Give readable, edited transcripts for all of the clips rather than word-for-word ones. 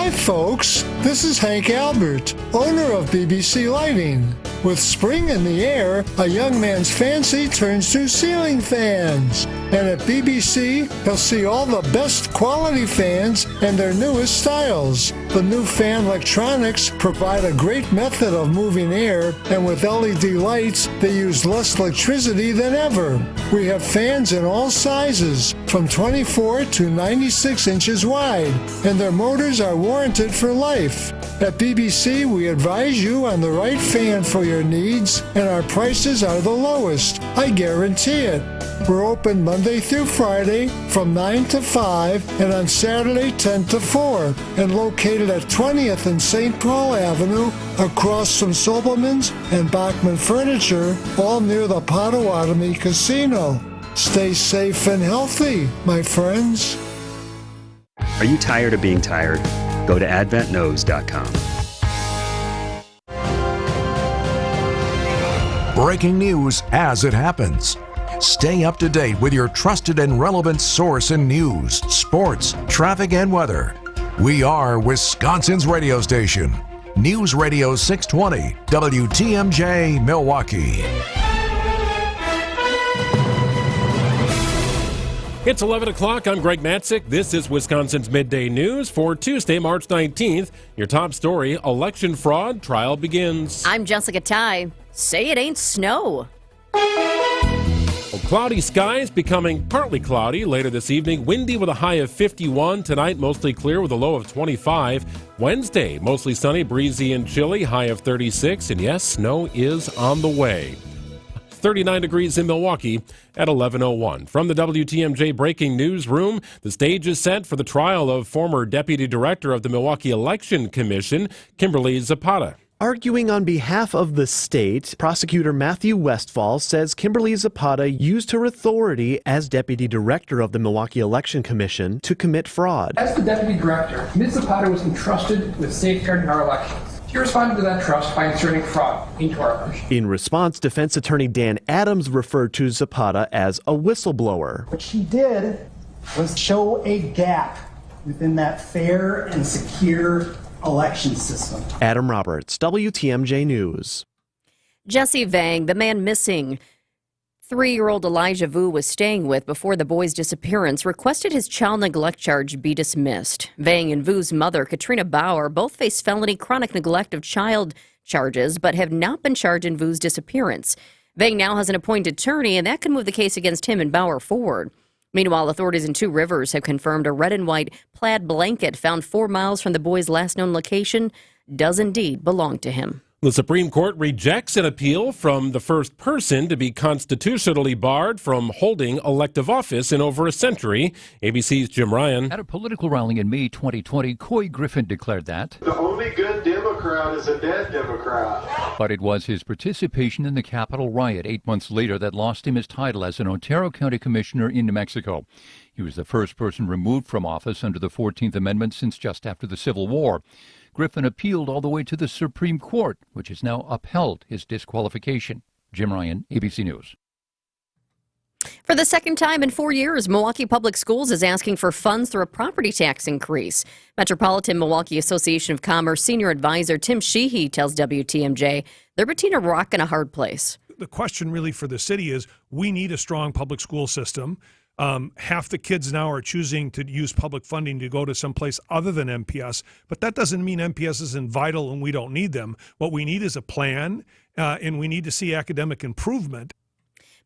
Hi folks, this is Hank Albert, owner of BBC Lighting. With spring in the air, a young man's fancy turns to ceiling fans. And at BBC, he'll see all the best quality fans and their newest styles. The new fan electronics provide a great method of moving air, and with LED lights, they use less electricity than ever. We have fans in all sizes, from 24 to 96 inches wide, and their motors are warranted for life. At BBC, we advise you on the right fan for your needs, and our prices are the lowest. I guarantee it. We're open Monday through Friday from 9 to 5 and on Saturday 10 to 4, and located at 20th and St. Paul Avenue across from Sobelman's and Bachman Furniture, all near the Potawatomi Casino. Stay safe and healthy, my friends. Are you tired of being tired? Go to adventknows.com. Breaking news as it happens. Stay up to date with your trusted and relevant source in news, sports, traffic, and weather. We are Wisconsin's radio station. News Radio 620, WTMJ, Milwaukee. It's 11 o'clock. I'm Greg Matzik. This is Wisconsin's Midday News for Tuesday, March 19th. Your top story, election fraud trial begins. I'm Jessica Ty. Say it ain't snow. Well, cloudy skies becoming partly cloudy later this evening. Windy with a high of 51. Tonight, mostly clear with a low of 25. Wednesday, mostly sunny, breezy and chilly, high of 36. And yes, snow is on the way. 39 degrees in Milwaukee at 11:01. From the WTMJ Breaking News Room, the stage is set for the trial of former Deputy Director of the Milwaukee Election Commission, Kimberly Zapata. Arguing on behalf of the state, prosecutor Matthew Westfall says Kimberly Zapata used her authority as deputy director of the Milwaukee Election Commission to commit fraud. As the deputy director, Ms. Zapata was entrusted with safeguarding our elections. She responded to that trust by inserting fraud into our election. In response, defense attorney Dan Adams referred to Zapata as a whistleblower. What she did was show a gap within that fair and secure election system. Adam Roberts, WTMJ News. Jesse Vang, the man missing 3-year-old Elijah Vu was staying with before the boy's disappearance, requested his child neglect charge be dismissed. Vang and Vu's mother, Katrina Bauer, both face felony chronic neglect of child charges, but have not been charged in Vu's disappearance. Vang now has an appointed attorney, and that could move the case against him and Bauer forward. Meanwhile, authorities in Two Rivers have confirmed a red and white plaid blanket found 4 miles from the boy's last known location does indeed belong to him. The Supreme Court rejects an appeal from the first person to be constitutionally barred from holding elective office in over a century. ABC's Jim Ryan. At a political rally in May 2020, Coy Griffin declared that the only good Democrat is a dead Democrat. But it was his participation in the Capitol riot 8 months later that lost him his title as an Ontario County Commissioner in New Mexico. He was the first person removed from office under the 14th Amendment since just after the Civil War. Griffin appealed all the way to the Supreme Court, which has now upheld his disqualification. Jim Ryan, ABC News. For the second time in 4 years, Milwaukee Public Schools is asking for funds through a property tax increase. Metropolitan Milwaukee Association of Commerce Senior Advisor Tim Sheehy tells WTMJ they're between a rock and a hard place. The question really for the city is we need a strong public school system. Half the kids now are choosing to use public funding to go to someplace other than MPS, but that doesn't mean MPS isn't vital and we don't need them. What we need is a plan, and we need to see academic improvement.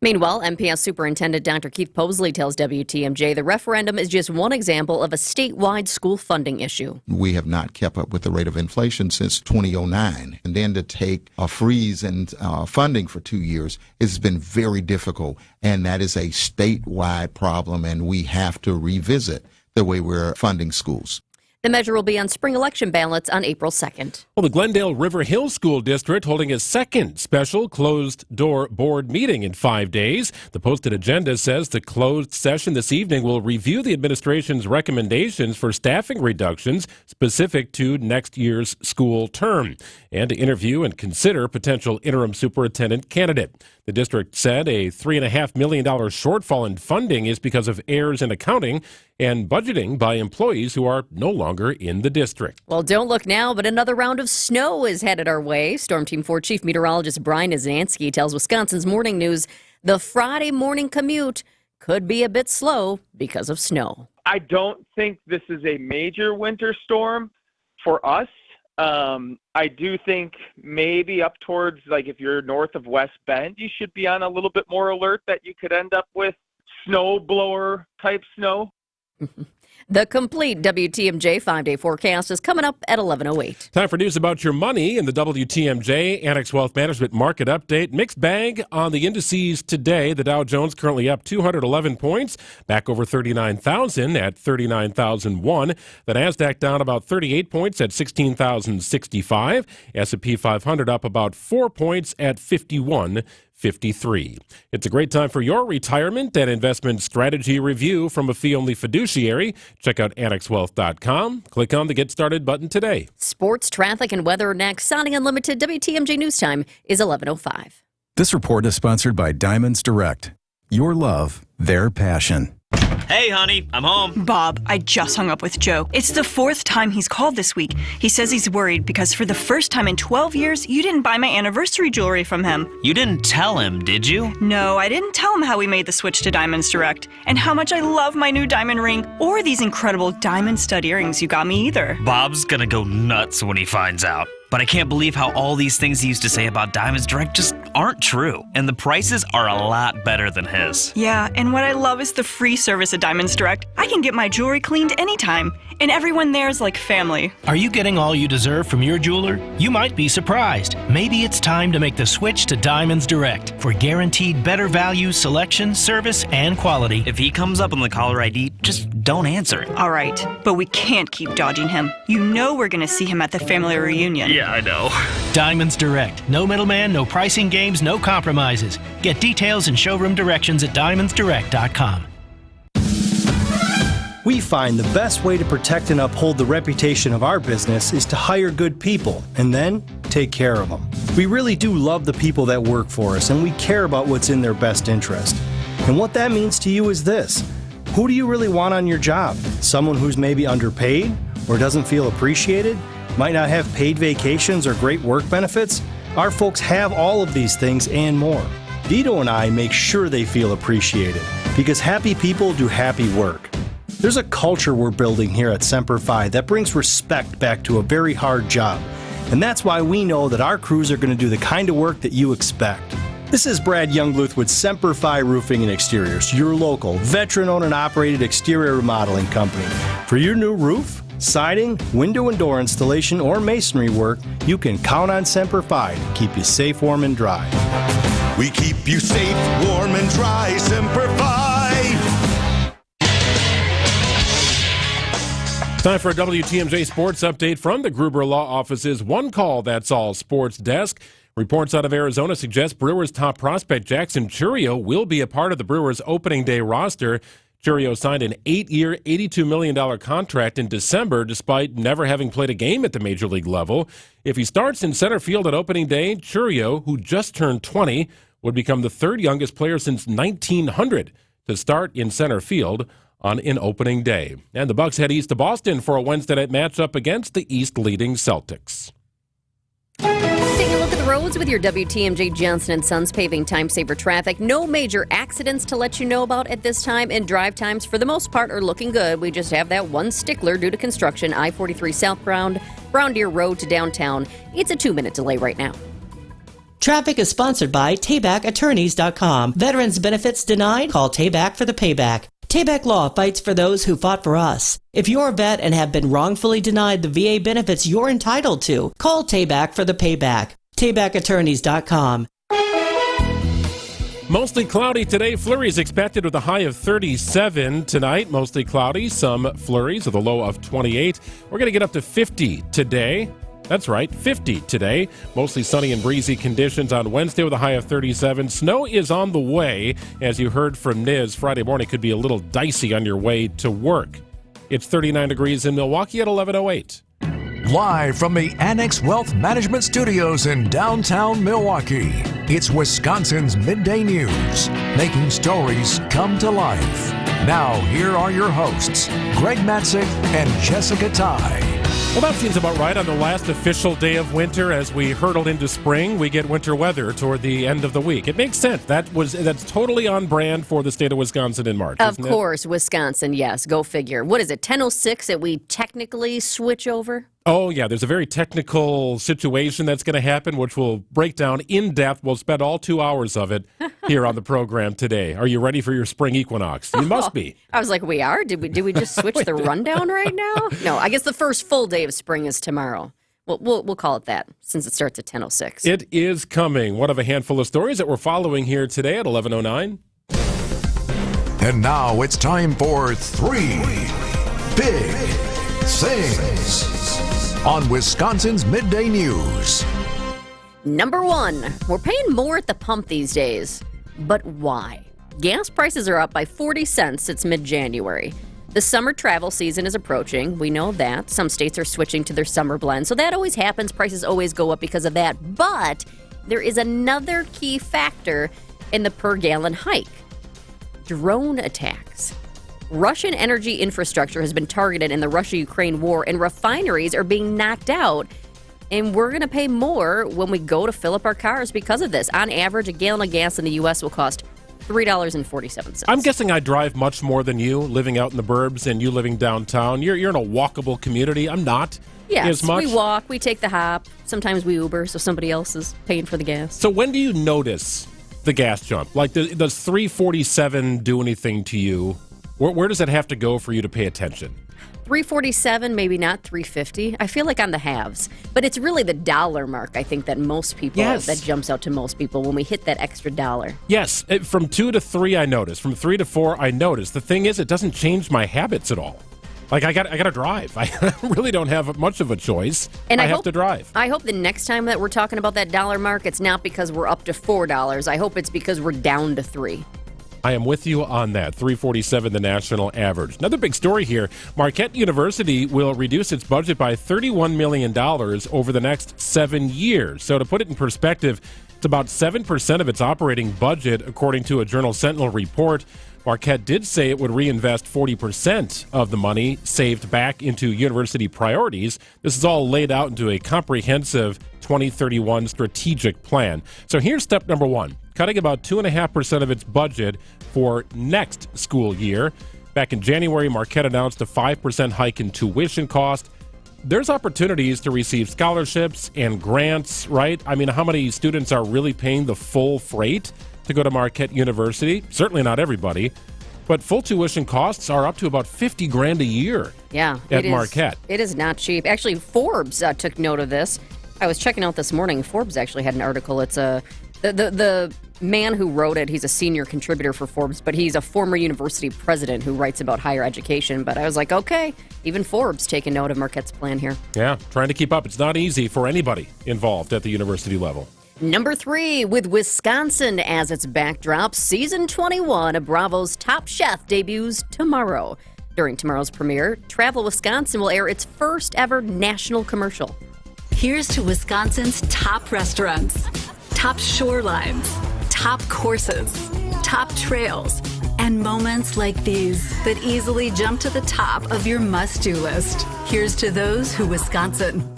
Meanwhile, MPS Superintendent Dr. Keith Posley tells WTMJ the referendum is just one example of a statewide school funding issue. We have not kept up with the rate of inflation since 2009. And then to take a freeze in funding for 2 years has been very difficult. And that is a statewide problem, and we have to revisit the way we're funding schools. The measure will be on spring election ballots on April 2nd. Well, the Glendale River Hill School District holding a second special closed-door board meeting in 5 days. The posted agenda says the closed session this evening will review the administration's recommendations for staffing reductions specific to next year's school term and to interview and consider potential interim superintendent candidate. The district said a $3.5 million shortfall in funding is because of errors in accounting and budgeting by employees who are no longer longer in the district. Well, don't look now, but another round of snow is headed our way. Storm Team 4 Chief Meteorologist Brian Azansky tells Wisconsin's Morning News the Friday morning commute could be a bit slow because of snow. I don't think this is a major winter storm for us. I do think maybe up towards, like, if you're north of West Bend, you should be on a little bit more alert that you could end up with snow blower type snow. The complete WTMJ 5-day forecast is coming up at 11:08. Time for news about your money in the WTMJ Annex Wealth Management Market Update. Mixed bag on the indices today. The Dow Jones currently up 211 points, back over 39,000 at 39,001. The Nasdaq down about 38 points at 16,065. S&P 500 up about 4 points at 51.53. It's a great time for your retirement and investment strategy review from a fee-only fiduciary. Check out annexwealth.com. Click on the Get Started button today. Sports, traffic, and weather next. Sounding Unlimited WTMJ News Time is 11:05. This report is sponsored by Diamonds Direct. Your love, their passion. Hey, honey, I'm home. Bob, I just hung up with Joe. It's the 4th time he's called this week. He says he's worried because for the first time in 12 years, you didn't buy my anniversary jewelry from him. You didn't tell him, did you? No, I didn't tell him how we made the switch to Diamonds Direct and how much I love my new diamond ring or these incredible diamond stud earrings you got me either. Bob's gonna go nuts when he finds out. But I can't believe how all these things he used to say about Diamonds Direct just aren't true. And the prices are a lot better than his. Yeah, and what I love is the free service at Diamonds Direct. I can get my jewelry cleaned anytime, and everyone there is like family. Are you getting all you deserve from your jeweler? You might be surprised. Maybe it's time to make the switch to Diamonds Direct for guaranteed better value, selection, service, and quality. If he comes up on the caller ID, just don't answer it. All right, but we can't keep dodging him. You know we're going to see him at the family reunion. Yeah, I know. Diamonds Direct. No middleman, no pricing games, no compromises. Get details and showroom directions at diamondsdirect.com. We find the best way to protect and uphold the reputation of our business is to hire good people and then take care of them. We really do love the people that work for us, and we care about what's in their best interest. And what that means to you is this. Who do you really want on your job? Someone who's maybe underpaid or doesn't feel appreciated? Might not have paid vacations or great work benefits? Our folks have all of these things and more. Vito and I make sure they feel appreciated because happy people do happy work. There's a culture we're building here at Semper Fi that brings respect back to a very hard job. And that's why we know that our crews are going to do the kind of work that you expect. This is Brad Youngluth with Semper Fi Roofing and Exteriors, your local, veteran-owned and operated exterior remodeling company. For your new roof, siding, window and door installation, or masonry work, you can count on Semper Fi to keep you safe, warm, and dry. We keep you safe, warm, and dry, Semper Fi. Time for a WTMJ Sports Update from the Gruber Law Office's One Call, That's All Sports Desk. Reports out of Arizona suggest Brewers' top prospect Jackson Chourio will be a part of the Brewers' opening day roster. Chourio signed an 8-year, $82 million contract in December despite never having played a game at the major league level. If he starts in center field at opening day, Chourio, who just turned 20, would become the third youngest player since 1900 to start in center field on an opening day. And the Bucks head east to Boston for a Wednesday night matchup against the East-leading Celtics. Taking a look at the roads with your WTMJ Johnson & Sons paving time-saver traffic. No major accidents to let you know about at this time, and drive times for the most part are looking good. We just have that one stickler due to construction, I-43 southbound, Brown Deer Road to downtown. It's a 2-minute delay right now. Traffic is sponsored by TaybackAttorneys.com. Veterans benefits denied? Call Tayback for the payback. Tayback Law fights for those who fought for us. If you're a vet and have been wrongfully denied the VA benefits you're entitled to, call Tayback for the payback. TaybackAttorneys.com. Mostly cloudy today. Flurries expected with a high of 37 tonight. Mostly cloudy. Some flurries with a low of 28. We're going to get up to 50 today. That's right, 50 today. Mostly sunny and breezy conditions on Wednesday with a high of 37. Snow is on the way. As you heard from Niz, Friday morning could be a little dicey on your way to work. It's 39 degrees in Milwaukee at 11:08. Live from the Annex Wealth Management Studios in downtown Milwaukee, it's Wisconsin's Midday News, making stories come to life. Now, here are your hosts, Greg Matzik and Jessica Ty. Well, that seems about right. On the last official day of winter, as we hurtled into spring, we get winter weather toward the end of the week. It makes sense. That's totally on brand for the state of Wisconsin in March. Of course, Wisconsin, yes. Go figure. What is it, 10:06 that we technically switch over? Oh, yeah, there's a very technical situation that's going to happen, which we'll break down in depth. We'll spend all 2 hours of it here on the program today. Are you ready for your spring equinox? You must be. I was like, we are? Did we just switch the rundown right now? No, I guess the first full day of spring is tomorrow. We'll call it that since it starts at 10:06. It is coming. One of a handful of stories that we're following here today at 11:09. And now it's time for 3 Big Things on Wisconsin's Midday News. Number one, we're paying more at the pump these days. But why? Gas prices are up by 40 cents since mid-January. The summer travel season is approaching. We know that. Some states are switching to their summer blend. So that always happens. Prices always go up because of that. But there is another key factor in the per-gallon hike. Drone attacks. Russian energy infrastructure has been targeted in the Russia-Ukraine war, and refineries are being knocked out. And we're going to pay more when we go to fill up our cars because of this. On average, a gallon of gas in the U.S. will cost $3.47. I'm guessing I drive much more than you, living out in the burbs and you living downtown. You're in a walkable community. I'm not. Yes, as much. We walk, we take the hop. Sometimes we Uber, so somebody else is paying for the gas. So when do you notice the gas jump? Like, does $3.47 do anything to you? Where does it have to go for you to pay attention? $3.47, maybe not $3.50. I feel like on the halves. But it's really the dollar mark, I think, that most people, that jumps out to most people when we hit that extra dollar. Yes. From 2 to 3, I notice. From 3 to 4, I notice. The thing is, it doesn't change my habits at all. Like, I got to drive. I really don't have much of a choice. And I have to drive. I hope the next time that we're talking about that dollar mark, it's not because we're up to $4. I hope it's because we're down to $3. I am with you on that. $3.47, the national average. Another big story here. Marquette University will reduce its budget by $31 million over the next 7 years. So to put it in perspective, it's about 7% of its operating budget, according to a Journal Sentinel report. Marquette did say it would reinvest 40% of the money saved back into university priorities. This is all laid out into a comprehensive 2031 strategic plan. So here's step number one, cutting about 2.5% of its budget for next school year. Back in January, Marquette announced a 5% hike in tuition cost. There's opportunities to receive scholarships and grants, right? I mean, how many students are really paying the full freight to go to Marquette University? Certainly not everybody. But full tuition costs are up to about $50,000 a year. Yeah, at Marquette. It is not cheap. Actually, Forbes took note of this. I was checking out this morning. Forbes actually had an article. It's the man who wrote it. He's a senior contributor for Forbes, but he's a former university president who writes about higher education. But I was like, okay, even Forbes taking note of Marquette's plan here. Yeah, trying to keep up. It's not easy for anybody involved at the university level. Number 3, with Wisconsin as its backdrop, Season 21 of Bravo's Top Chef debuts tomorrow. During tomorrow's premiere, Travel Wisconsin will air its first ever national commercial. Here's to Wisconsin's top restaurants, top shorelines, top courses, top trails, and moments like these that easily jump to the top of your must-do list. Here's to those who Wisconsin.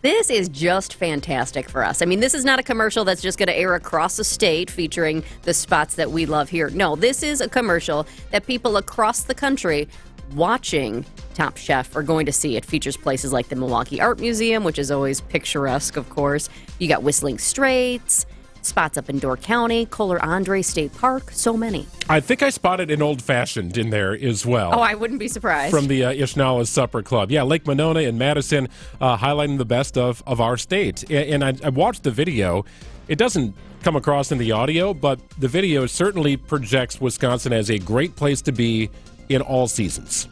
This is just fantastic for us. I mean, this is not a commercial that's just going to air across the state featuring the spots that we love here. No, this is a commercial that people across the country watching Top Chef are going to see. It features places like the Milwaukee Art Museum, which is always picturesque, of course. You got Whistling Straits, spots up in Door County, Kohler Andre State Park, so many. I think I spotted an Old Fashioned in there as well. Oh, I wouldn't be surprised. From the Ishnala Supper Club. Yeah, Lake Monona and Madison highlighting the best of our state. And I watched the video. It doesn't come across in the audio, but the video certainly projects Wisconsin as a great place to be in all seasons.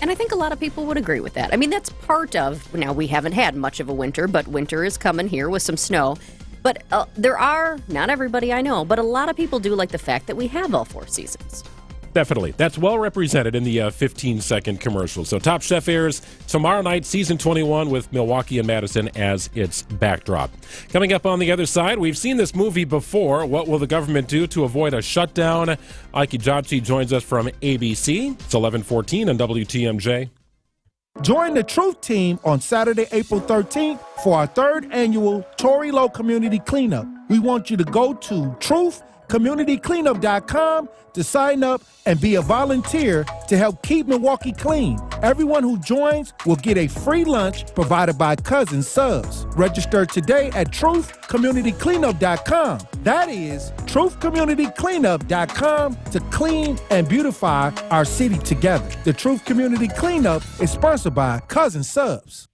And I think a lot of people would agree with that. I mean, that's part of, now we haven't had much of a winter, but winter is coming here with some snow. But there are, not everybody I know, but a lot of people do like the fact that we have all 4 seasons. Definitely. That's well represented in the 15-second commercial. So Top Chef airs tomorrow night, season 21, with Milwaukee and Madison as its backdrop. Coming up on the other side, we've seen this movie before. What will the government do to avoid a shutdown? Ike Jachi joins us from ABC. It's 11:14 on WTMJ. Join the Truth Team on Saturday, April 13th for our third annual Tory Low Community Cleanup. We want you to go to truthcommunitycleanup.com to sign up and be a volunteer to help keep Milwaukee clean. Everyone who joins will get a free lunch provided by Cousin Subs. Register today at truthcommunitycleanup.com. That is truthcommunitycleanup.com to clean and beautify our city together. The Truth Community Cleanup is sponsored by Cousin Subs.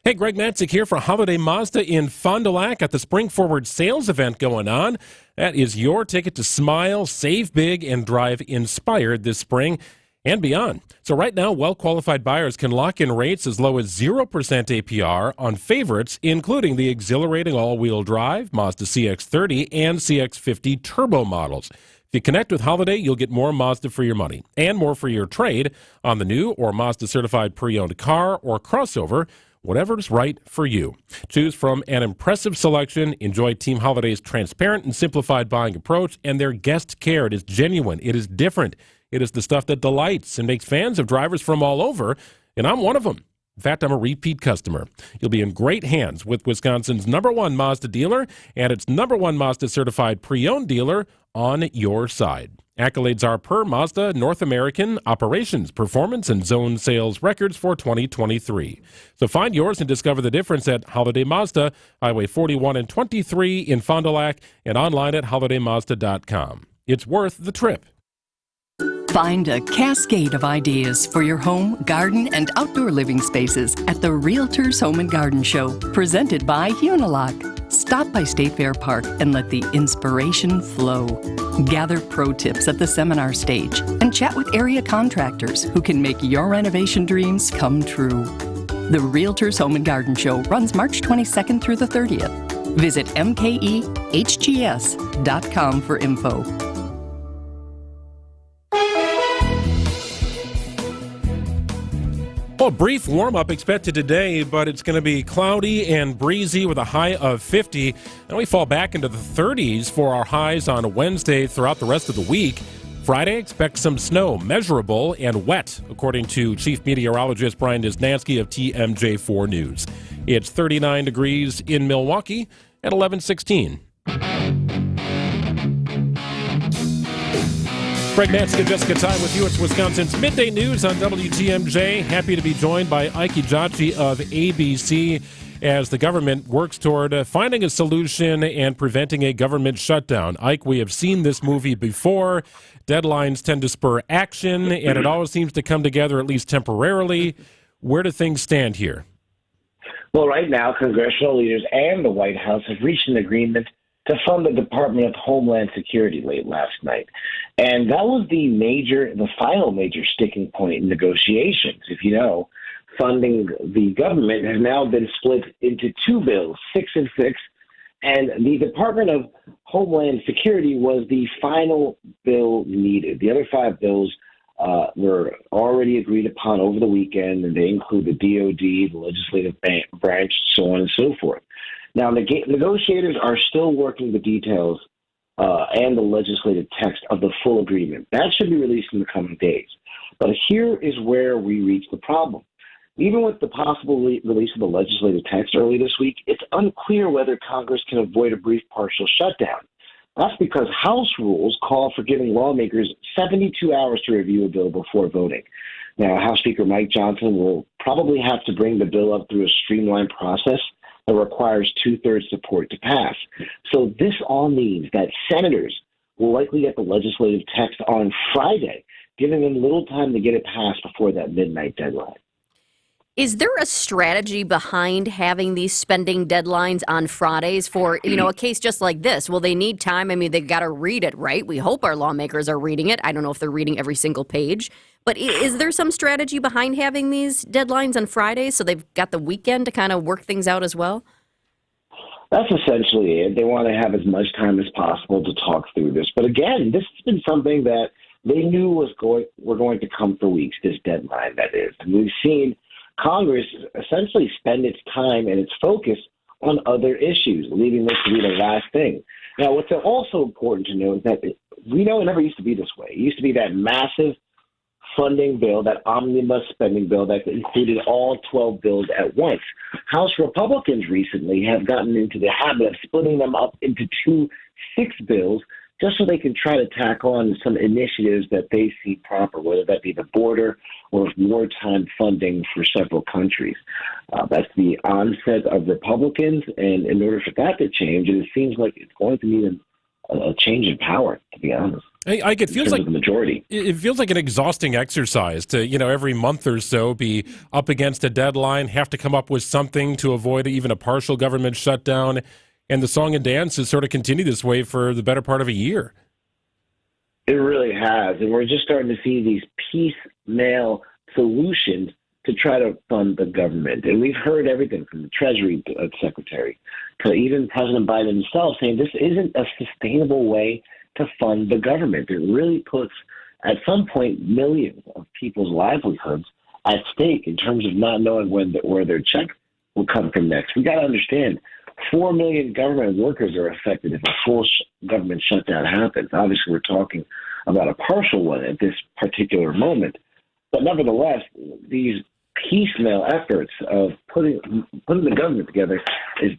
Hey, Greg Matzik here for Holiday Mazda in Fond du Lac at the Spring Forward sales event going on. That is your ticket to smile, save big, and drive inspired this spring and beyond. So right now, well-qualified buyers can lock in rates as low as 0% APR on favorites, including the exhilarating all-wheel drive Mazda CX-30 and CX-50 turbo models. If you connect with Holiday, you'll get more Mazda for your money and more for your trade on the new or Mazda-certified pre-owned car or crossover, whatever's right for you. Choose from an impressive selection. Enjoy Team Holiday's transparent and simplified buying approach and their guest care. It is genuine. It is different. It is the stuff that delights and makes fans of drivers from all over, and I'm one of them. In fact, I'm a repeat customer. You'll be in great hands with Wisconsin's #1 Mazda dealer and its #1 Mazda certified pre-owned dealer on your side. Accolades are per Mazda North American Operations, Performance, and Zone Sales records for 2023. So find yours and discover the difference at Holiday Mazda, Highway 41 and 23 in Fond du Lac, and online at holidaymazda.com. It's worth the trip. Find a cascade of ideas for your home, garden, and outdoor living spaces at the Realtors Home and Garden Show, presented by Unilock. Stop by State Fair Park and let the inspiration flow. Gather pro tips at the seminar stage and chat with area contractors who can make your renovation dreams come true. The Realtors Home and Garden Show runs March 22nd through the 30th. Visit mkehgs.com for info. Well, brief warm-up expected today, but it's going to be cloudy and breezy with a high of 50. And we fall back into the 30s for our highs on Wednesday throughout the rest of the week. Friday, expect some snow, measurable and wet, according to Chief Meteorologist Brian Disnansky of TMJ4 News. It's 39 degrees in Milwaukee at 11:16. Greg Matzik and Jessica Ty with you. It's Wisconsin's Midday News on WTMJ. Happy to be joined by Ike Jachi of ABC as the government works toward finding a solution and preventing a government shutdown. Ike, we have seen this movie before. Deadlines tend to spur action, and it always seems to come together, at least temporarily. Where do things stand here? Well, right now, congressional leaders and the White House have reached an agreement to fund the Department of Homeland Security late last night. And that was the final major sticking point in negotiations. If you know, funding the government has now been split into two bills, 6 and 6. And the Department of Homeland Security was the final bill needed. The other 5 bills were already agreed upon over the weekend, and they include the DOD, the legislative branch, so on and so forth. Now, negotiators are still working the details and the legislative text of the full agreement. That should be released in the coming days. But here is where we reach the problem. Even with the possible release of the legislative text early this week, it's unclear whether Congress can avoid a brief partial shutdown. That's because House rules call for giving lawmakers 72 hours to review a bill before voting. Now, House Speaker Mike Johnson will probably have to bring the bill up through a streamlined process that requires 2/3 support to pass. So this all means that senators will likely get the legislative text on Friday, giving them little time to get it passed before that midnight deadline. Is there a strategy behind having these spending deadlines on Fridays for, a case just like this? Well, they need time. I mean, they've got to read it, right? We hope our lawmakers are reading it. I don't know if they're reading every single page. But is there some strategy behind having these deadlines on Fridays so they've got the weekend to kind of work things out as well? That's essentially it. They want to have as much time as possible to talk through this. But again, this has been something that they knew were going to come for weeks, this deadline, that is. And we've seen Congress essentially spend its time and its focus on other issues, leaving this to be the last thing. Now, what's also important to know is that we know it never used to be this way. It used to be that massive funding bill, that omnibus spending bill that included all 12 bills at once. House Republicans recently have gotten into the habit of splitting them up into 2 6 bills just so they can try to tack on some initiatives that they see proper, whether that be the border or wartime funding for several countries. That's the onset of Republicans, and in order for that to change, it seems like it's going to need a change in power, to be honest. It feels like the majority. It feels like an exhausting exercise to, every month or so be up against a deadline, have to come up with something to avoid even a partial government shutdown. And the song and dance has sort of continued this way for the better part of a year. It really has. And we're just starting to see these piecemeal solutions to try to fund the government. And we've heard everything from the Treasury Secretary to even President Biden himself saying this isn't a sustainable way to fund the government. It really puts, at some point, millions of people's livelihoods at stake in terms of not knowing where their check will come from next. We got to understand, 4 million government workers are affected if a full government shutdown happens. Obviously, we're talking about a partial one at this particular moment. But nevertheless, these piecemeal efforts of putting the government together is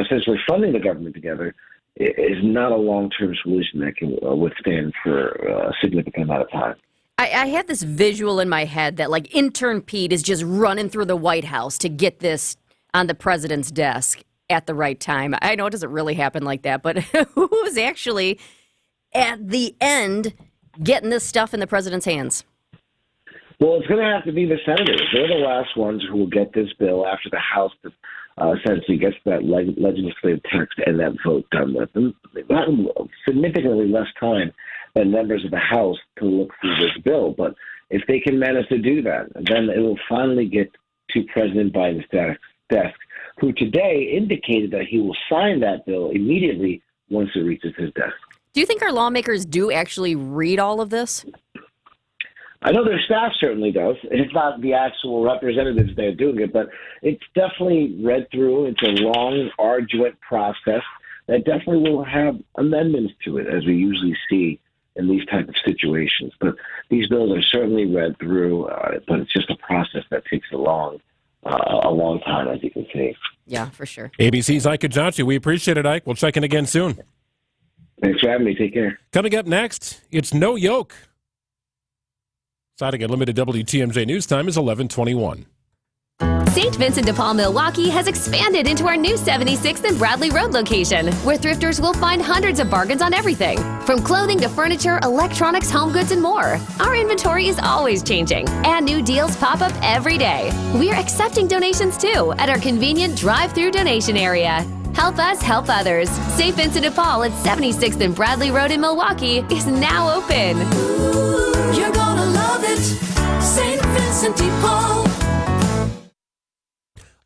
essentially funding the government together is not a long-term solution that can withstand for a significant amount of time. I had this visual in my head that, like, intern Pete is just running through the White House to get this on the president's desk at the right time. I know it doesn't really happen like that, but who's actually at the end getting this stuff in the president's hands? Well, it's going to have to be the senators. They're the last ones who will get this bill after the House essentially gets that legislative text and that vote done with them. They've gotten significantly less time than members of the House to look through this bill. But if they can manage to do that, then it will finally get to President Biden's desk, who today indicated that he will sign that bill immediately once it reaches his desk. Do you think our lawmakers do actually read all of this? I know their staff certainly does. It's not the actual representatives that are doing it, but it's definitely read through. It's a long, arduous process that definitely will have amendments to it, as we usually see in these type of situations. But these bills are certainly read through, but it's just a process that takes a long time, as you can see. Yeah, for sure. ABC's Ike Ajachi. We appreciate it, Ike. We'll check in again soon. Thanks for having me. Take care. Coming up next, it's No Yoke. Starting at limited WTMJ News Time is 11:21. St. Vincent de Paul, Milwaukee has expanded into our new 76th and Bradley Road location, where thrifters will find hundreds of bargains on everything, from clothing to furniture, electronics, home goods, and more. Our inventory is always changing, and new deals pop up every day. We're accepting donations too at our convenient drive-through donation area. Help us help others. St. Vincent de Paul at 76th and Bradley Road in Milwaukee is now open. You're gonna love it, St. Vincent de Paul.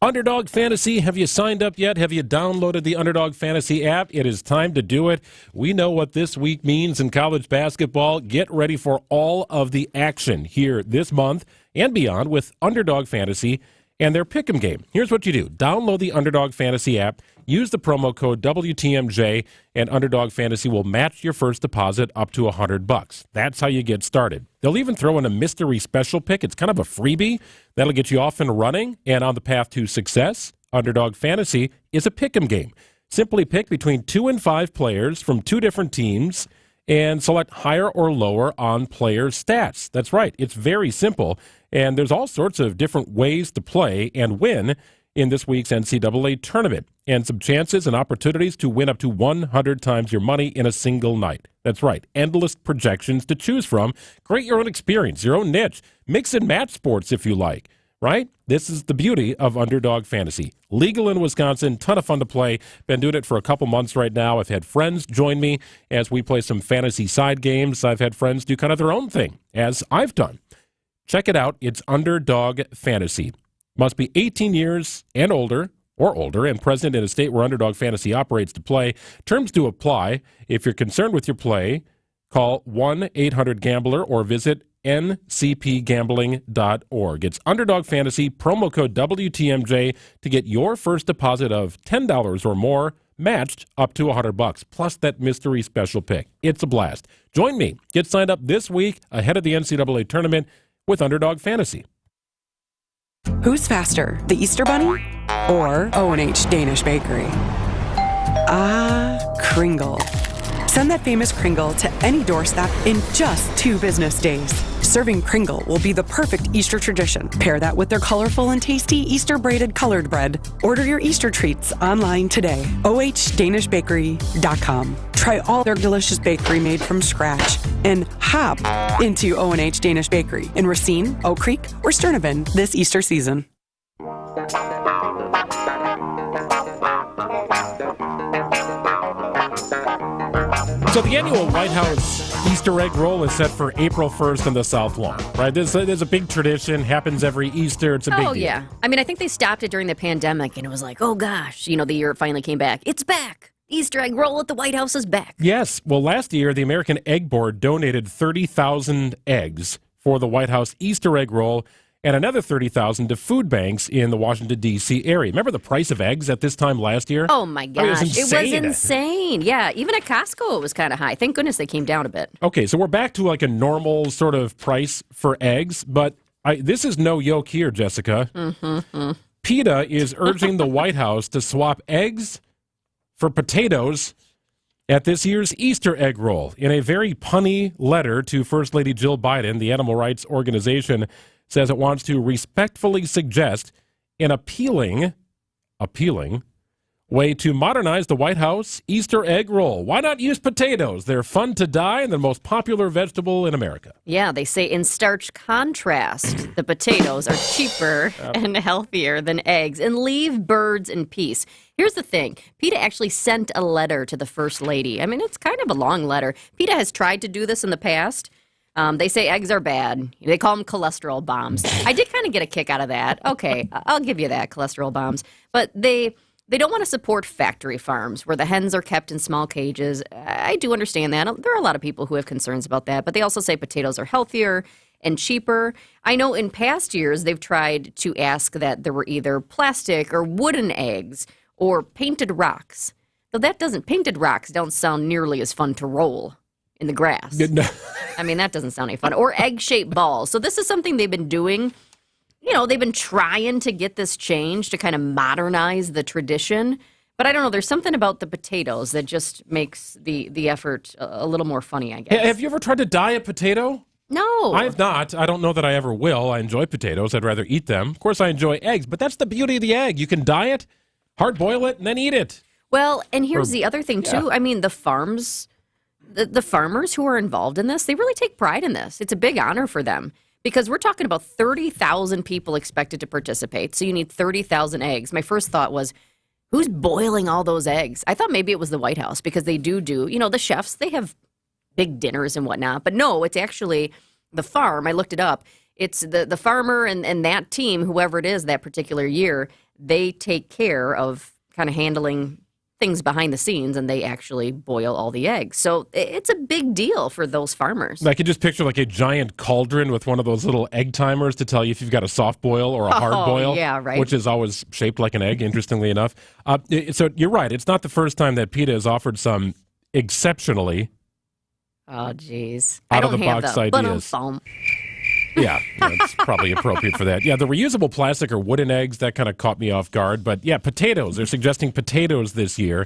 Underdog Fantasy, have you signed up yet? Have you downloaded the Underdog Fantasy app? It is time to do it. We know what this week means in college basketball. Get ready for all of the action here this month and beyond with Underdog Fantasy and their Pick'em game. Here's what you do. Download the Underdog Fantasy app, use the promo code WTMJ, and Underdog Fantasy will match your first deposit up to $100. That's how you get started. They'll even throw in a mystery special pick. It's kind of a freebie that'll get you off and running and on the path to success. Underdog Fantasy is a Pick'em game. Simply pick between 2 and 5 players from 2 different teams and select higher or lower on player stats. That's right. It's very simple. And there's all sorts of different ways to play and win in this week's NCAA tournament, and some chances and opportunities to win up to 100 times your money in a single night. That's right. Endless projections to choose from. Create your own experience, your own niche. Mix and match sports if you like, right? This is the beauty of Underdog Fantasy. Legal in Wisconsin, ton of fun to play. Been doing it for a couple months right now. I've had friends join me as we play some fantasy side games. I've had friends do kind of their own thing, as I've done. Check it out. It's Underdog Fantasy. Must be 18 years and older, and present in a state where Underdog Fantasy operates to play. Terms do apply. If you're concerned with your play, Call 1-800-GAMBLER or visit ncpgambling.org. It's Underdog Fantasy, promo code WTMJ to get your first deposit of $10 or more matched up to $100, plus that mystery special pick. It's a blast. Join me. Get signed up this week ahead of the NCAA tournament with Underdog Fantasy. Who's faster, the Easter Bunny or O&H Danish Bakery? Kringle. Send that famous Kringle to any doorstep in just 2 business days. Serving Kringle will be the perfect Easter tradition. Pair that with their colorful and tasty Easter braided colored bread. Order your Easter treats online today. OHDanishBakery.com. Try all their delicious bakery made from scratch and hop into O&H Danish Bakery in Racine, Oak Creek, or Sturtevant this Easter season. So the annual White House Easter egg roll is set for April 1st in the South Lawn, right? There's a big tradition, happens every Easter. It's a big deal. Oh, yeah. I mean, I think they stopped it during the pandemic, and it was like, oh, gosh, the year it finally came back. It's back. Easter egg roll at the White House is back. Yes. Well, last year, the American Egg Board donated 30,000 eggs for the White House Easter egg roll, and another 30,000 to food banks in the Washington, D.C. area. Remember the price of eggs at this time last year? Oh, my gosh. It was insane. Yeah, even at Costco, it was kind of high. Thank goodness they came down a bit. Okay, so we're back to like a normal sort of price for eggs, but this is no yoke here, Jessica. Mm-hmm. PETA is urging the White House to swap eggs for potatoes at this year's Easter egg roll. In a very punny letter to First Lady Jill Biden, the animal rights organization says it wants to respectfully suggest an appealing way to modernize the White House Easter egg roll. Why not use potatoes? They're fun to dye and the most popular vegetable in America. Yeah, they say in stark contrast, the potatoes are cheaper and healthier than eggs, and leave birds in peace. Here's the thing. PETA actually sent a letter to the First Lady. I mean, it's kind of a long letter. PETA has tried to do this in the past. They say eggs are bad. They call them cholesterol bombs. I did kind of get a kick out of that. Okay, I'll give you that, cholesterol bombs. But they don't want to support factory farms where the hens are kept in small cages. I do understand that. There are a lot of people who have concerns about that. But they also say potatoes are healthier and cheaper. I know in past years they've tried to ask that there were either plastic or wooden eggs or painted rocks. Though painted rocks don't sound nearly as fun to roll in the grass. I mean, that doesn't sound any fun. Or egg-shaped balls. So this is something they've been doing. They've been trying to get this change to kind of modernize the tradition. But I don't know, there's something about the potatoes that just makes the effort a little more funny, I guess. Have you ever tried to dye a potato? No. I have not. I don't know that I ever will. I enjoy potatoes. I'd rather eat them. Of course, I enjoy eggs, but that's the beauty of the egg. You can dye it, hard boil it, and then eat it. Well, and here's the other thing, too. I mean, the farmers who are involved in this, they really take pride in this. It's a big honor for them because we're talking about 30,000 people expected to participate. So you need 30,000 eggs. My first thought was, who's boiling all those eggs? I thought maybe it was the White House because they do, the chefs, they have big dinners and whatnot. But no, it's actually the farm. I looked it up. It's the farmer and that team, whoever it is that particular year, they take care of kind of handling things behind the scenes, and they actually boil all the eggs. So it's a big deal for those farmers. I could just picture like a giant cauldron with one of those little egg timers to tell you if you've got a soft boil or a hard boil, yeah, right. Which is always shaped like an egg, interestingly enough. So you're right. It's not the first time that PETA has offered some exceptionally out-of-the-box ideas. Yeah, that's probably appropriate for that. Yeah, the reusable plastic or wooden eggs, that kind of caught me off guard. But yeah, potatoes. They're suggesting potatoes this year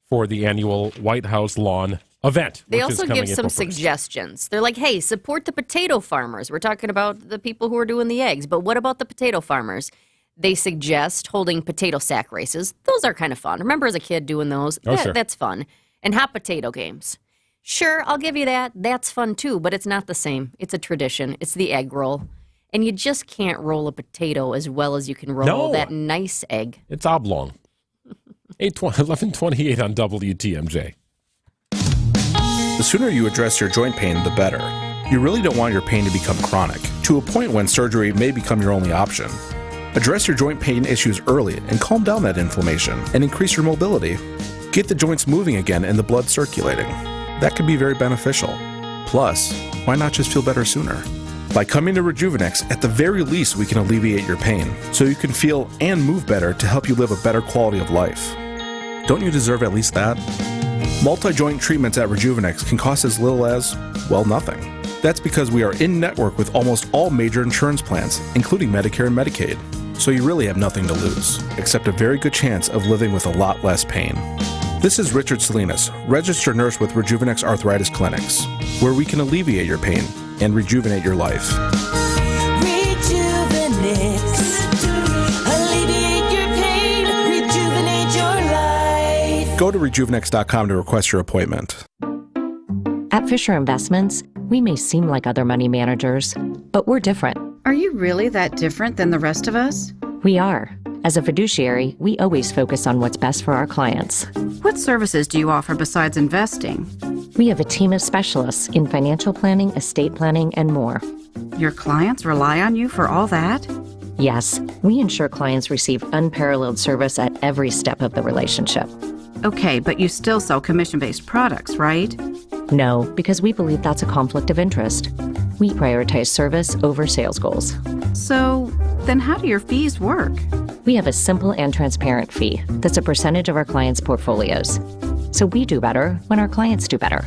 for the annual White House lawn event. They also give some suggestions. They're like, hey, support the potato farmers. We're talking about the people who are doing the eggs. But what about the potato farmers? They suggest holding potato sack races. Those are kind of fun. Remember as a kid doing those? Sure. That's fun. And hot potato games. Sure, I'll give you that. That's fun, too, but it's not the same. It's a tradition. It's the egg roll. And you just can't roll a potato as well as you can roll that nice egg. It's oblong. 11:28 on WTMJ. The sooner you address your joint pain, the better. You really don't want your pain to become chronic, to a point when surgery may become your only option. Address your joint pain issues early and calm down that inflammation and increase your mobility. Get the joints moving again and the blood circulating. That can be very beneficial. Plus, why not just feel better sooner? By coming to Rejuvenex, at the very least, we can alleviate your pain, so you can feel and move better to help you live a better quality of life. Don't you deserve at least that? Multi-joint treatments at Rejuvenex can cost as little as, well, nothing. That's because we are in network with almost all major insurance plans, including Medicare and Medicaid. So you really have nothing to lose, except a very good chance of living with a lot less pain. This is Richard Salinas, registered nurse with Rejuvenex Arthritis Clinics, where we can alleviate your pain and rejuvenate your life. Alleviate your pain, rejuvenate your life. Go to rejuvenex.com to request your appointment. At Fisher Investments, we may seem like other money managers, but we're different. Are you really that different than the rest of us? We are. As a fiduciary, we always focus on what's best for our clients. What services do you offer besides investing? We have a team of specialists in financial planning, estate planning, and more. Your clients rely on you for all that? Yes, we ensure clients receive unparalleled service at every step of the relationship. Okay, but you still sell commission-based products, right? No, because we believe that's a conflict of interest. We prioritize service over sales goals. So, then how do your fees work? We have a simple and transparent fee that's a percentage of our clients' portfolios. So we do better when our clients do better.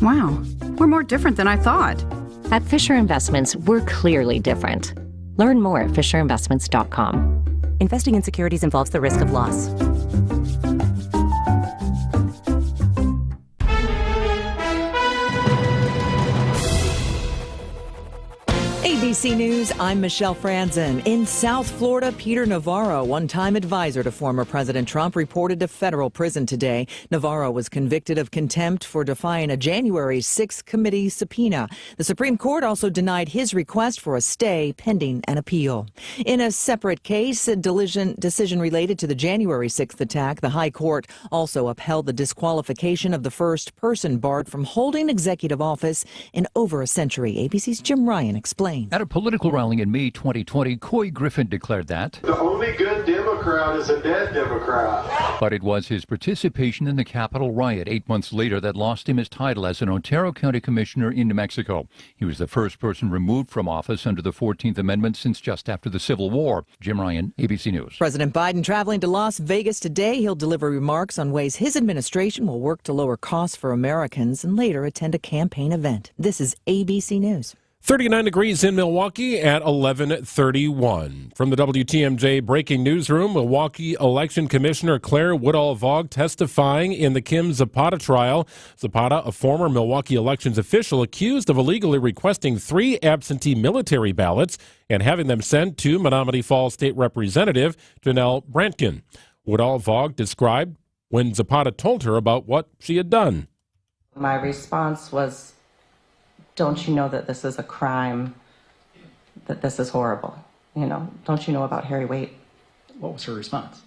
Wow, we're more different than I thought. At Fisher Investments, we're clearly different. Learn more at fisherinvestments.com. Investing in securities involves the risk of loss. ABC News, I'm Michelle Franzen. In South Florida, Peter Navarro, one-time advisor to former President Trump, reported to federal prison today. Navarro was convicted of contempt for defying a January 6th committee subpoena. The Supreme Court also denied his request for a stay pending an appeal. In a separate case, a decision related to the January 6th attack, the High Court also upheld the disqualification of the first person barred from holding executive office in over a century. ABC's Jim Ryan explains. At a political rally in May 2020, Coy Griffin declared that the only good Democrat is a dead Democrat. But it was his participation in the Capitol riot 8 months later that lost him his title as an Ontario County Commissioner in New Mexico. He was the first person removed from office under the 14th Amendment since just after the Civil War. Jim Ryan, ABC News. President Biden traveling to Las Vegas today. He'll deliver remarks on ways his administration will work to lower costs for Americans and later attend a campaign event. This is ABC News. 39 degrees in Milwaukee at 11:31. From the WTMJ Breaking Newsroom, Milwaukee Election Commissioner Claire Woodall-Vogg testifying in the Kim Zapata trial. Zapata, a former Milwaukee elections official, accused of illegally requesting 3 absentee military ballots and having them sent to Menominee Falls State Representative Janelle Brantkin. Woodall-Vogg described when Zapata told her about what she had done. My response was, don't you know that this is a crime, that this is horrible? You know, don't you know about Harry Waite? What was her response?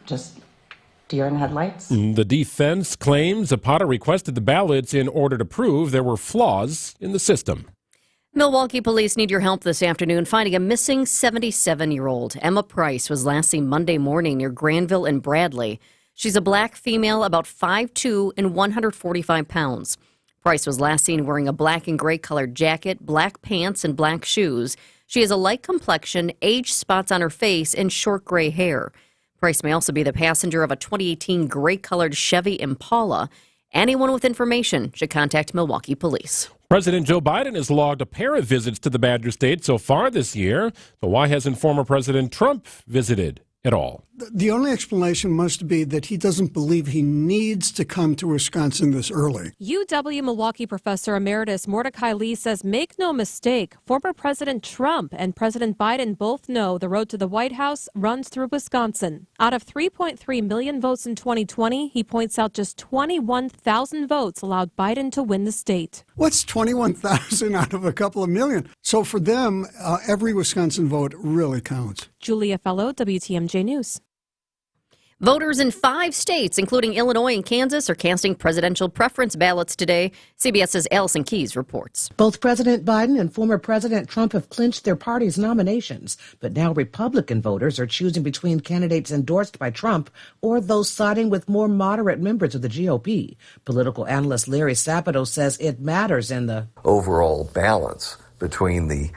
Just deer in headlights. The defense claims Zapata requested the ballots in order to prove there were flaws in the system. Milwaukee police need your help this afternoon finding a missing 77-year-old. Emma Price was last seen Monday morning near Granville and Bradley. She's a black female, about 5'2" and 145 pounds. Price was last seen wearing a black and gray colored jacket, black pants, and black shoes. She has a light complexion, age spots on her face, and short gray hair. Price may also be the passenger of a 2018 gray-colored Chevy Impala. Anyone with information should contact Milwaukee police. President Joe Biden has logged a pair of visits to the Badger State so far this year. But why hasn't former President Trump visited at all? The only explanation must be that he doesn't believe he needs to come to Wisconsin this early. UW Milwaukee professor emeritus Mordecai Lee says, make no mistake, former President Trump and President Biden both know the road to the White House runs through Wisconsin. Out of 3.3 million votes in 2020, he points out just 21,000 votes allowed Biden to win the state. What's 21,000 out of a couple of million? So for them, every Wisconsin vote really counts. Julia Fellow, WTMJ News. Voters in 5 states, including Illinois and Kansas, are casting presidential preference ballots today. CBS's Allison Keyes reports. Both President Biden and former President Trump have clinched their party's nominations, but now Republican voters are choosing between candidates endorsed by Trump or those siding with more moderate members of the GOP. Political analyst Larry Sabato says it matters in the overall balance between the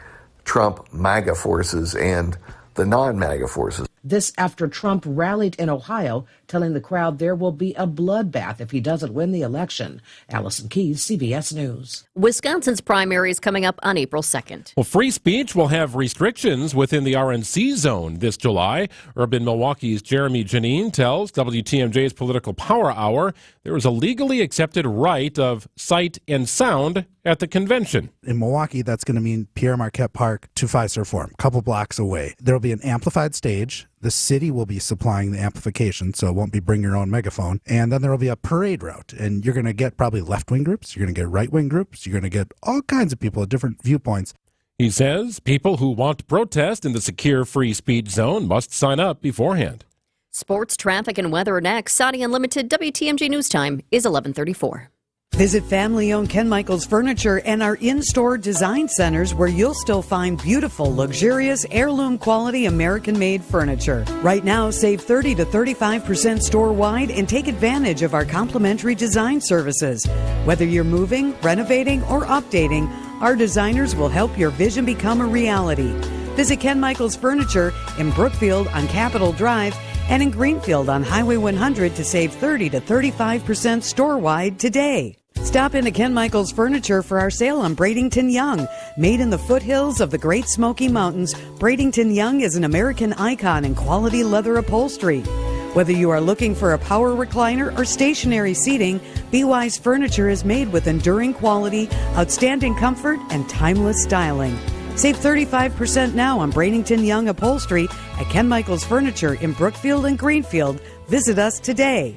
Trump MAGA forces and the non-MAGA forces. This after Trump rallied in Ohio, telling the crowd there will be a bloodbath if he doesn't win the election. Allison Keyes, CBS News. Wisconsin's primary is coming up on April 2nd. Well, free speech will have restrictions within the RNC zone this July. Urban Milwaukee's Jeremy Janine tells WTMJ's Political Power Hour there is a legally accepted right of sight and sound at the convention. In Milwaukee, that's going to mean Pierre Marquette Park to Fiserv Forum, a couple blocks away. There will be an amplified stage. The city will be supplying the amplification, so it won't be bring your own megaphone. And then there will be a parade route, and you're going to get probably left-wing groups, you're going to get right-wing groups, you're going to get all kinds of people at different viewpoints. He says people who want to protest in the secure free speech zone must sign up beforehand. Sports, traffic, and weather are next. Saudi Unlimited WTMJ News Time is 11:34. Visit family-owned Ken Michaels Furniture and our in-store design centers where you'll still find beautiful, luxurious, heirloom-quality American-made furniture. Right now, save 30 to 35% store-wide and take advantage of our complimentary design services. Whether you're moving, renovating, or updating, our designers will help your vision become a reality. Visit Ken Michaels Furniture in Brookfield on Capitol Drive and in Greenfield on Highway 100 to save 30 to 35% store-wide today. Stop into Ken Michaels Furniture for our sale on Bradenton Young. Made in the foothills of the Great Smoky Mountains, Bradenton Young is an American icon in quality leather upholstery. Whether you are looking for a power recliner or stationary seating, BY's Furniture is made with enduring quality, outstanding comfort, and timeless styling. Save 35% now on Bradenton Young upholstery at Ken Michaels Furniture in Brookfield and Greenfield. Visit us today.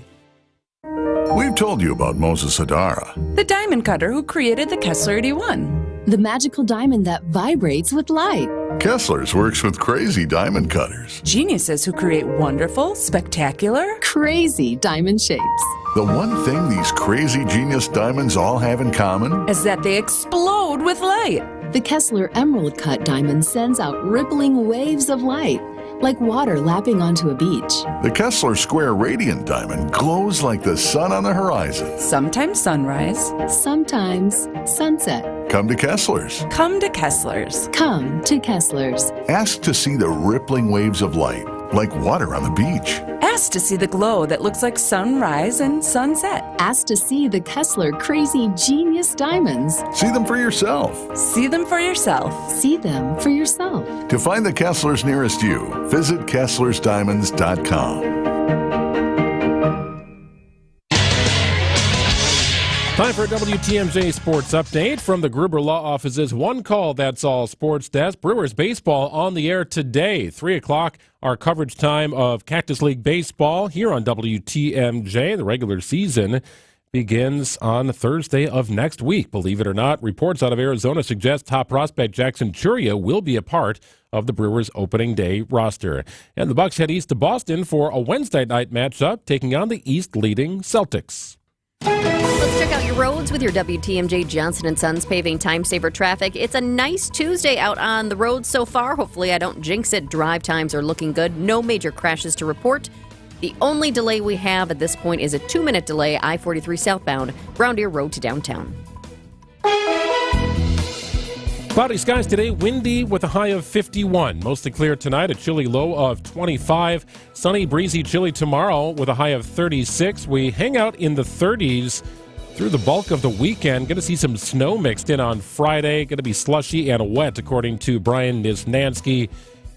We've told you about Moses Hadara, the diamond cutter who created the Kessler 81. The magical diamond that vibrates with light. Kessler's works with crazy diamond cutters. Geniuses who create wonderful, spectacular, crazy diamond shapes. The one thing these crazy genius diamonds all have in common is that they explode with light. The Kessler Emerald Cut diamond sends out rippling waves of light, like water lapping onto a beach. The Kessler Square Radiant Diamond glows like the sun on the horizon. Sometimes sunrise, sometimes sunset. Come to Kessler's. Come to Kessler's. Come to Kessler's. Ask to see the rippling waves of light, like water on the beach. Ask to see the glow that looks like sunrise and sunset. Ask to see the Kessler Crazy Genius Diamonds. See them for yourself. See them for yourself. See them for yourself. To find the Kesslers nearest you, visit KesslersDiamonds.com. Time for a WTMJ Sports Update from the Gruber Law Office's One Call That's All Sports Desk. Brewers baseball on the air today, 3 o'clock, our coverage time of Cactus League Baseball here on WTMJ. The regular season begins on Thursday of next week. Believe it or not, reports out of Arizona suggest top prospect Jackson Churia will be a part of the Brewers' opening day roster. And the Bucks head east to Boston for a Wednesday night matchup, taking on the East-leading Celtics. Let's check out your roads with your WTMJ Johnson & Sons paving time saver traffic. It's a nice Tuesday out on the road so far. Hopefully I don't jinx it. Drive times are looking good. No major crashes to report. The only delay we have at this point is a 2-minute delay, I-43 southbound, Brown Deer Road to downtown. Cloudy skies today, windy with a high of 51. Mostly clear tonight, a chilly low of 25. Sunny, breezy, chilly tomorrow with a high of 36. We hang out in the 30s through the bulk of the weekend. Going to see some snow mixed in on Friday. Going to be slushy and wet, according to Brian Nisnansky.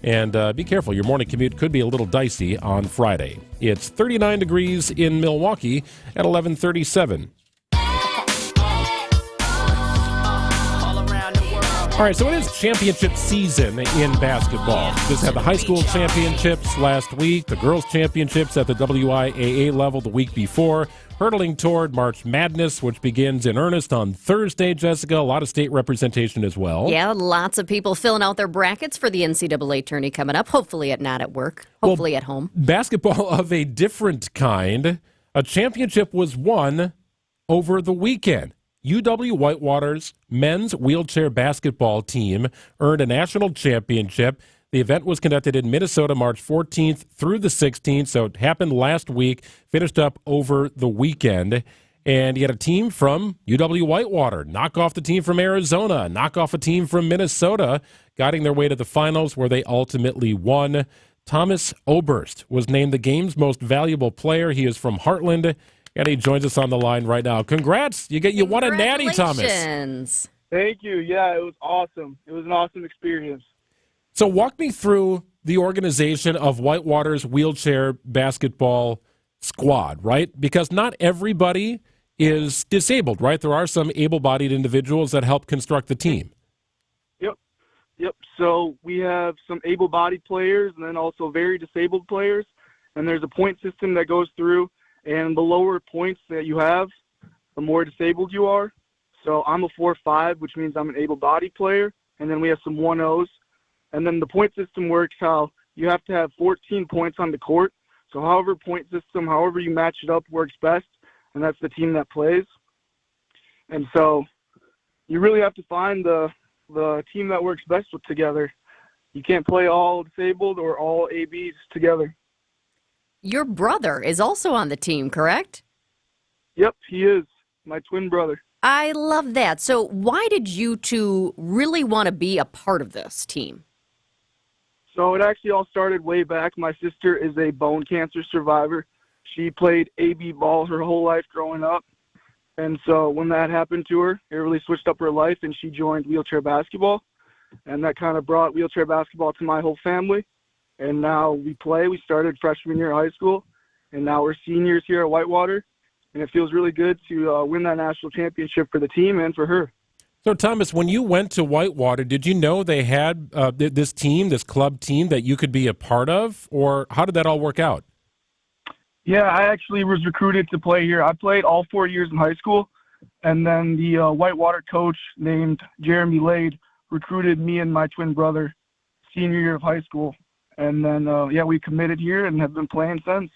And be careful, your morning commute could be a little dicey on Friday. It's 39 degrees in Milwaukee at 11:37. All right, so it is championship season in basketball. Just had the high school championships last week, the girls' championships at the WIAA level the week before, hurtling toward March Madness, which begins in earnest on Thursday, Jessica. A lot of state representation as well. Yeah, lots of people filling out their brackets for the NCAA tourney coming up, hopefully not at work, hopefully at home. Basketball of a different kind. A championship was won over the weekend. UW Whitewater's men's wheelchair basketball team earned a national championship. The event was conducted in Minnesota March 14th through the 16th, so it happened last week, finished up over the weekend. And you had a team from UW Whitewater knock off the team from Arizona, knock off a team from Minnesota, guiding their way to the finals where they ultimately won. Thomas Oberst was named the game's most valuable player. He is from Heartland, and he joins us on the line right now. Congrats. You won a natty, Thomas. Thank you. Yeah, it was awesome. It was an awesome experience. So walk me through the organization of Whitewater's wheelchair basketball squad, right? Because not everybody is disabled, right? There are some able-bodied individuals that help construct the team. Yep. So we have some able-bodied players and then also very disabled players. And there's a point system that goes through. And the lower points that you have, the more disabled you are. So I'm a 4-5, which means I'm an able-bodied player. And then we have some 1-0s. And then the point system works how you have to have 14 points on the court. So however you match it up works best, and that's the team that plays. And so you really have to find the team that works best together. You can't play all disabled or all ABs together. Your brother is also on the team, correct? Yep, he is. My twin brother. I love that. So why did you two really want to be a part of this team? So it actually all started way back. My sister is a bone cancer survivor. She played AB ball her whole life growing up. And so when that happened to her, it really switched up her life, and she joined wheelchair basketball. And that kind of brought wheelchair basketball to my whole family. And now we play. We started freshman year of high school, and now we're seniors here at Whitewater. And it feels really good to win that national championship for the team and for her. So, Thomas, when you went to Whitewater, did you know they had this team, this club team that you could be a part of? Or how did that all work out? Yeah, I actually was recruited to play here. I played all 4 years in high school. And then the Whitewater coach named Jeremy Lade recruited me and my twin brother senior year of high school. And then, we committed here and have been playing since.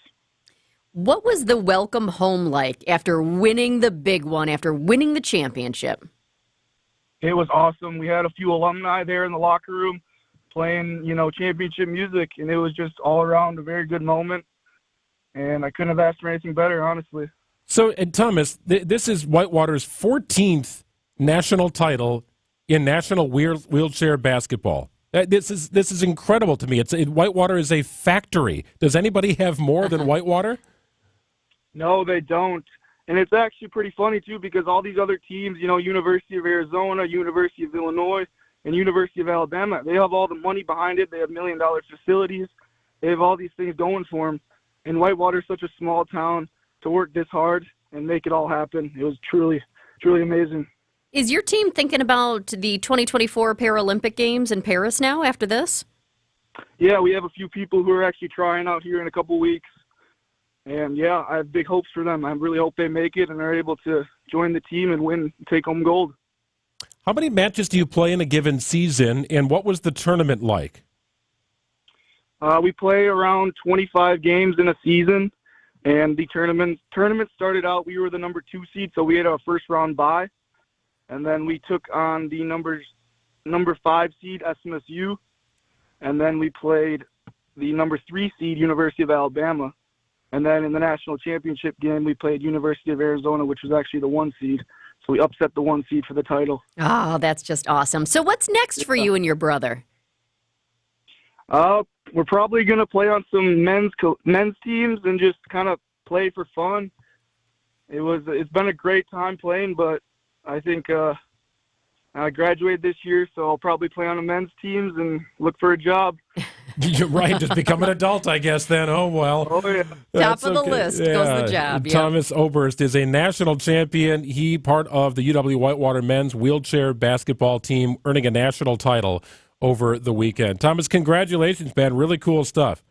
What was the welcome home like after winning the big one, after winning the championship? It was awesome. We had a few alumni there in the locker room playing, championship music, and it was just all around a very good moment. And I couldn't have asked for anything better, honestly. So, and Thomas, this is Whitewater's 14th national title in national wheelchair basketball. This is incredible to me. Whitewater is a factory. Does anybody have more than Whitewater? No, they don't. And it's actually pretty funny, too, because all these other teams, University of Arizona, University of Illinois, and University of Alabama, they have all the money behind it. They have $1 million facilities. They have all these things going for them. And Whitewater is such a small town to work this hard and make it all happen. It was truly, truly amazing. Is your team thinking about the 2024 Paralympic Games in Paris now after this? Yeah, we have a few people who are actually trying out here in a couple weeks. And, yeah, I have big hopes for them. I really hope they make it and are able to join the team and win, take home gold. How many matches do you play in a given season, and what was the tournament like? We play around 25 games in a season, and the tournament started out, we were the number 2 seed, so we had our first round bye. And then we took on the number 5 seed, SMSU, and then we played the number 3 seed, University of Alabama. And then in the national championship game, we played University of Arizona, which was actually the 1 seed. So we upset the 1 seed for the title. Oh, that's just awesome. So what's next for you and your brother? We're probably going to play on some men's teams and just kind of play for fun. It's been a great time playing, but I think I graduated this year, so I'll probably play on the men's teams and look for a job. You're right. Just become an adult, I guess, then. Oh, well. Oh, yeah. Top of the list goes the job. Thomas Oberst is a national champion. He part of the UW Whitewater men's wheelchair basketball team, earning a national title over the weekend. Thomas, congratulations, man. Really cool stuff.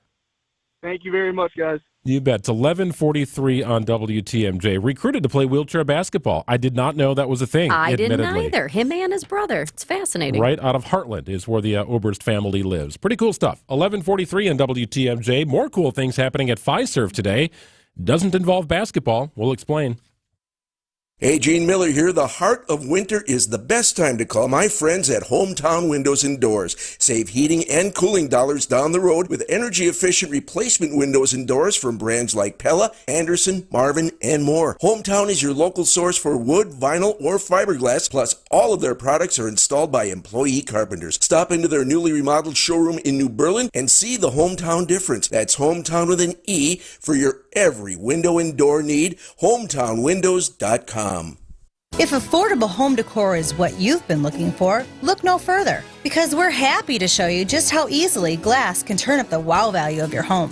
Thank you very much, guys. You bet. It's 11:43 on WTMJ. Recruited to play wheelchair basketball. I did not know that was a thing, I didn't admittedly. either. Him and his brother. It's fascinating. Right out of Heartland is where the Oberst family lives. Pretty cool stuff. 11:43 on WTMJ. More cool things happening at Fiserv today. Doesn't involve basketball. We'll explain. Hey, Gene Miller here. The heart of winter is the best time to call my friends at Hometown Windows and Doors. Save heating and cooling dollars down the road with energy-efficient replacement windows and doors from brands like Pella, Anderson, Marvin, and more. Hometown is your local source for wood, vinyl, or fiberglass, plus all of their products are installed by employee carpenters. Stop into their newly remodeled showroom in New Berlin and see the Hometown difference. That's Hometown with an E for your every window and door need. HometownWindows.com. If affordable home decor is what you've been looking for, look no further, because we're happy to show you just how easily glass can turn up the wow value of your home.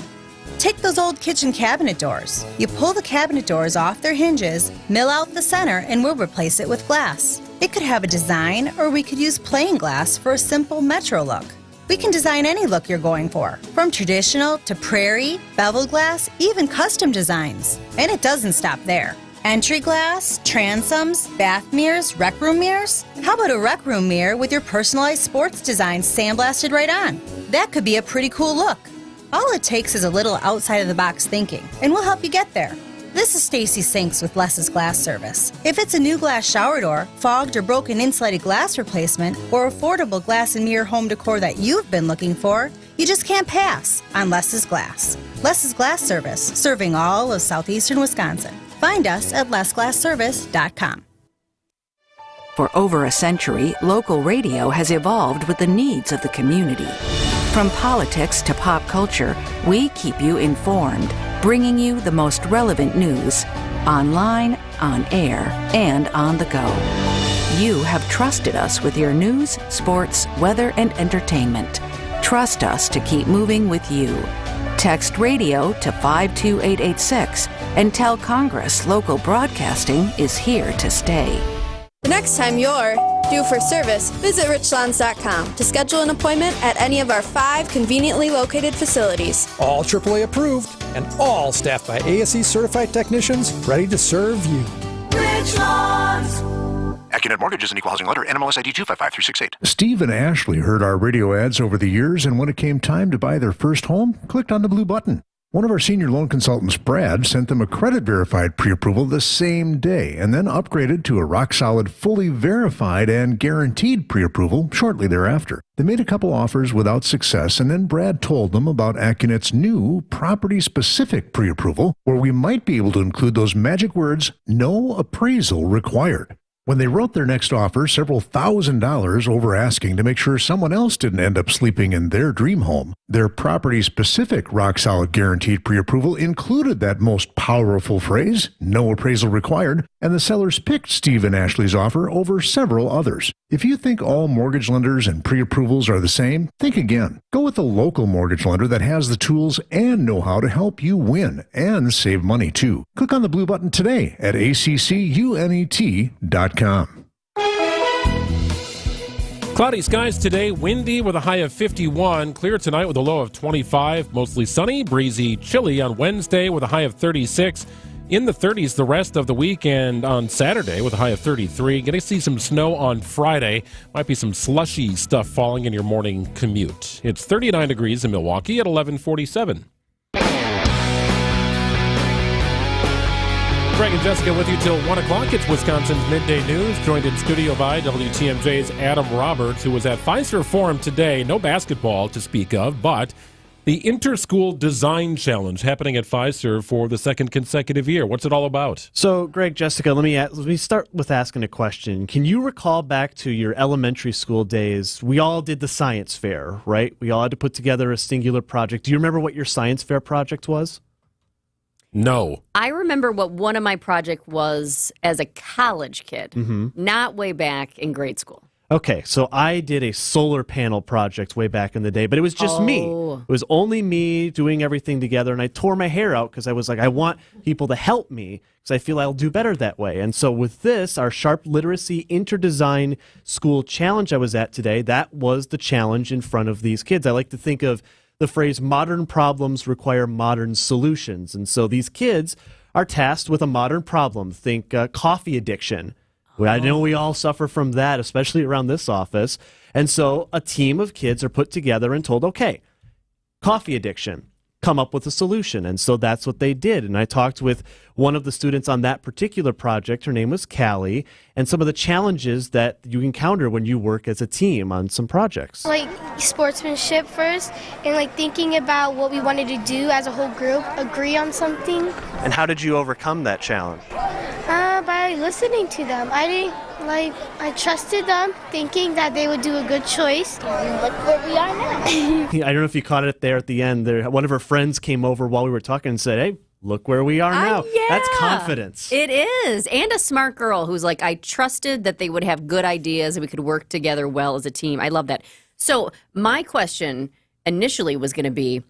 Take those old kitchen cabinet doors. You pull the cabinet doors off their hinges, mill out the center, and we'll replace it with glass. It could have a design, or we could use plain glass for a simple metro look. We can design any look you're going for, from traditional to prairie, beveled glass, even custom designs. And it doesn't stop there. Entry glass, transoms, bath mirrors, rec room mirrors? How about a rec room mirror with your personalized sports design sandblasted right on? That could be a pretty cool look. All it takes is a little outside-of-the-box thinking, and we'll help you get there. This is Stacy Sinks with Less's Glass Service. If it's a new glass shower door, fogged or broken insulated glass replacement, or affordable glass and mirror home decor that you've been looking for, you just can't pass on Less's Glass. Less's Glass Service, serving all of southeastern Wisconsin. Find us at lessglassservice.com. For over a century, local radio has evolved with the needs of the community. From politics to pop culture, we keep you informed, bringing you the most relevant news, online, on air, and on the go. You have trusted us with your news, sports, weather, and entertainment. Trust us to keep moving with you. Text radio to 52886 and tell Congress local broadcasting is here to stay. The next time you're due for service, visit richlands.com to schedule an appointment at any of our 5 conveniently located facilities. All AAA approved and all staffed by ASE certified technicians ready to serve you. Richlands. AccuNet Mortgage is an equal housing lender. NMLS ID 255368. Steve and Ashley heard our radio ads over the years, and when it came time to buy their first home, clicked on the blue button. One of our senior loan consultants, Brad, sent them a credit-verified pre-approval the same day and then upgraded to a rock-solid, fully verified and guaranteed pre-approval shortly thereafter. They made a couple offers without success, and then Brad told them about AccuNet's new property-specific pre-approval, where we might be able to include those magic words, no appraisal required. When they wrote their next offer, several $1,000s over asking to make sure someone else didn't end up sleeping in their dream home, their property-specific rock-solid guaranteed pre-approval included that most powerful phrase, no appraisal required, and the sellers picked Steve and Ashley's offer over several others. If you think all mortgage lenders and pre-approvals are the same, think again. Go with a local mortgage lender that has the tools and know-how to help you win and save money, too. Click on the blue button today at accunet.com. Cloudy skies today, windy with a high of 51. Clear tonight with a low of 25. Mostly sunny, breezy, chilly on Wednesday with a high of 36. In the 30s the rest of the weekend on Saturday with a high of 33. Going to see some snow on Friday. Might be some slushy stuff falling in your morning commute. It's 39 degrees in Milwaukee at 11:47. Greg and Jessica with you till 1 o'clock. It's Wisconsin's Midday News, joined in studio by WTMJ's Adam Roberts, who was at Fiserv Forum today. No basketball to speak of, but the Interschool Design Challenge happening at Fiserv for the second consecutive year. What's it all about? So, Greg, Jessica, let me start with asking a question. Can you recall back to your elementary school days? We all did the science fair, right? We all had to put together a singular project. Do you remember what your science fair project was? No. I remember what one of my projects was as a college kid, not way back in grade school. Okay, so I did a solar panel project way back in the day, but it was just me. It was only me doing everything together, and I tore my hair out because I was like, I want people to help me because I feel I'll do better that way. And so with this, our Sharp Literacy Interdesign School Challenge I was at today, that was the challenge in front of these kids. I like to think of the phrase, modern problems require modern solutions. And so these kids are tasked with a modern problem. Think coffee addiction. I know we all suffer from that, especially around this office. And so a team of kids are put together and told, okay, coffee addiction, come up with a solution. And so that's what they did. And I talked with one of the students on that particular project. Her name was Callie, and some of the challenges that you encounter when you work as a team on some projects. Like sportsmanship first, and like thinking about what we wanted to do as a whole group, agree on something. And how did you overcome that challenge? By listening to them. I trusted them, thinking that they would do a good choice. And look where we are now. I don't know if you caught it there at the end. One of her friends came over while we were talking and said, hey, look where we are now. Yeah. That's confidence. It is. And a smart girl who's like, I trusted that they would have good ideas and we could work together well as a team. I love that. So my question initially was going to be,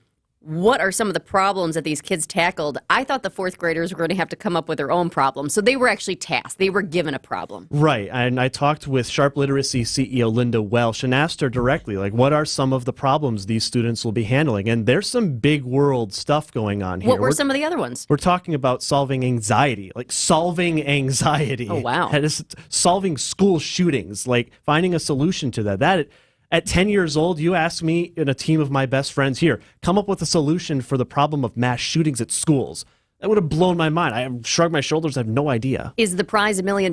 what are some of the problems that these kids tackled? I thought the fourth graders were going to have to come up with their own problems. So they were actually tasked. They were given a problem. Right. And I talked with Sharp Literacy CEO Linda Welsh and asked her directly, like, what are some of the problems these students will be handling? And there's some big world stuff going on here. What were some of the other ones? We're talking about solving anxiety, like solving anxiety. Oh, wow. That is solving school shootings, like finding a solution to that. At 10 years old, you ask me and a team of my best friends here, come up with a solution for the problem of mass shootings at schools. That would have blown my mind. I shrugged my shoulders. I have no idea. Is the prize $1 million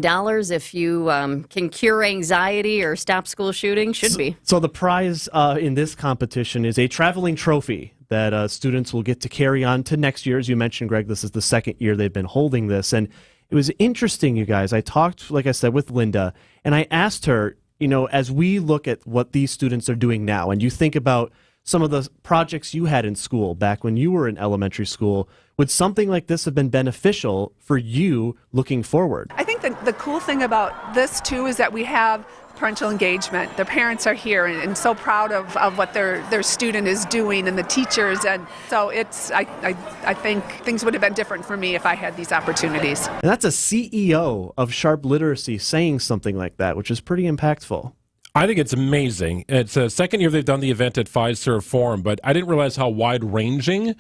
if you can cure anxiety or stop school shooting? Should be. So the prize in this competition is a traveling trophy that students will get to carry on to next year. As you mentioned, Greg, this is the second year they've been holding this. And it was interesting, you guys. I talked, like I said, with Linda, and I asked her, you know, as we look at what these students are doing now, and you think about some of the projects you had in school back when you were in elementary school, would something like this have been beneficial for you looking forward? I think the cool thing about this, too, is that we have parental engagement. The parents are here and so proud of what their student is doing and the teachers. And so I think things would have been different for me if I had these opportunities. And that's a CEO of Sharp Literacy saying something like that, which is pretty impactful. I think it's amazing. It's the second year they've done the event at Fiserv Forum, but I didn't realize how wide-ranging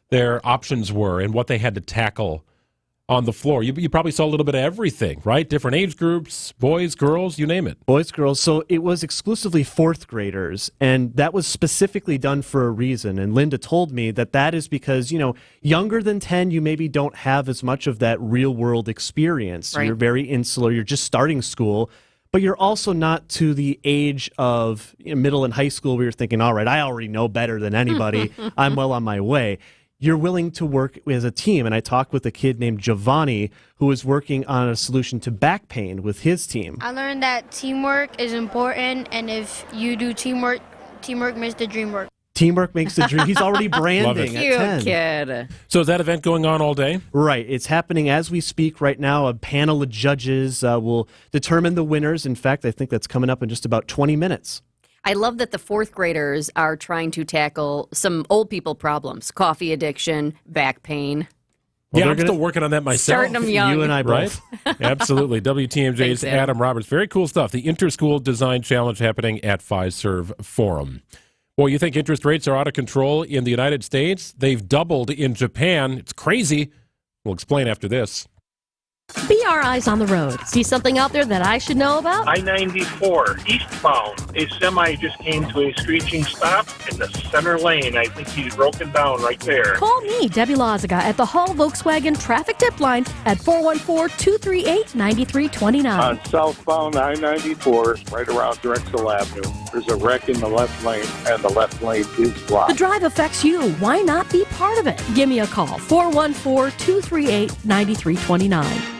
their options were and what they had to tackle on the floor. You probably saw a little bit of everything, right? Different age groups, boys, girls, you name it. Boys, girls. So it was exclusively fourth graders, and that was specifically done for a reason. And Linda told me that is because, you know, younger than 10, you maybe don't have as much of that real-world experience. Right. You're very insular. You're just starting school. But you're also not to the age of middle and high school where you're thinking, all right, I already know better than anybody. I'm well on my way. You're willing to work as a team. And I talked with a kid named Giovanni who was working on a solution to back pain with his team. I learned that teamwork is important, and if you do teamwork makes the dream work. Teamwork makes the dream. He's already branding at 10. Cute kid. So is that event going on all day? Right. It's happening as we speak right now. A panel of judges will determine the winners. In fact, I think that's coming up in just about 20 minutes. I love that the fourth graders are trying to tackle some old people problems, coffee addiction, back pain. Well, I'm still working on that myself. Starting them young. You and I both. Right? Absolutely. WTMJ's Adam Roberts. Very cool stuff. The Inter-School Design Challenge happening at Fiserv Forum. Well, you think interest rates are out of control in the United States? They've doubled in Japan. It's crazy. We'll explain after this. Be our eyes on the road. See something out there that I should know about? I-94, eastbound. A semi just came to a screeching stop in the center lane. I think he's broken down right there. Call me, Debbie Loziga, at the Hall Volkswagen Traffic Tip Line at 414-238-9329. On southbound I-94, right around Drexel Avenue, there's a wreck in the left lane, and the left lane is blocked. The drive affects you. Why not be part of it? Give me a call, 414-238-9329.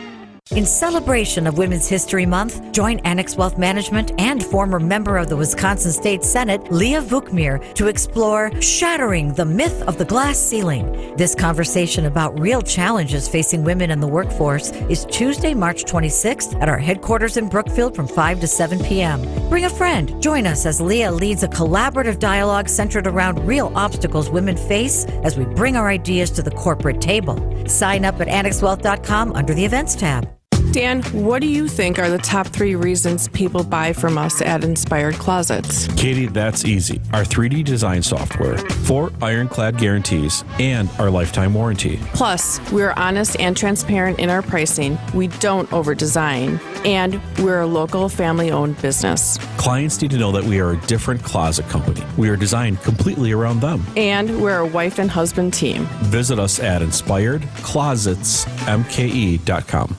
In celebration of Women's History Month, join Annex Wealth Management and former member of the Wisconsin State Senate, Leah Vukmir, to explore Shattering the Myth of the Glass Ceiling. This conversation about real challenges facing women in the workforce is Tuesday, March 26th at our headquarters in Brookfield from 5 to 7 p.m. Bring a friend. Join us as Leah leads a collaborative dialogue centered around real obstacles women face as we bring our ideas to the corporate table. Sign up at annexwealth.com under the events tab. Dan, what do you think are the top 3 reasons people buy from us at Inspired Closets? Katie, that's easy. Our 3D design software, 4 ironclad guarantees, and our lifetime warranty. Plus, we're honest and transparent in our pricing. We don't over-design. And we're a local family-owned business. Clients need to know that we are a different closet company. We are designed completely around them. And we're a wife and husband team. Visit us at inspiredclosetsmke.com.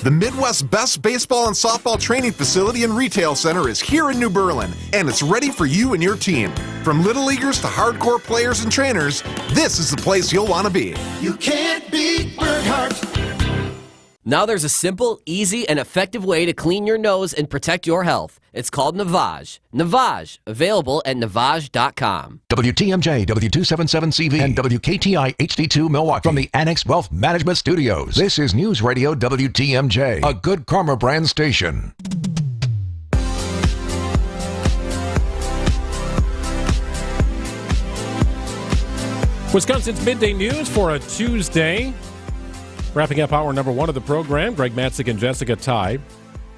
The Midwest's best baseball and softball training facility and retail center is here in New Berlin, and it's ready for you and your team. From little leaguers to hardcore players and trainers, this is the place you'll want to be. You can't beat Burkhart. Now there's a simple, easy, and effective way to clean your nose and protect your health. It's called Navage. Navage, available at Navage.com. WTMJ, W277CV, and WKTI HD2 Milwaukee from the Annex Wealth Management Studios. This is News Radio WTMJ, a Good Karma brand station. Wisconsin's Midday News for a Tuesday. Wrapping up hour number 1 of the program, Greg Matzek and Jessica Ty.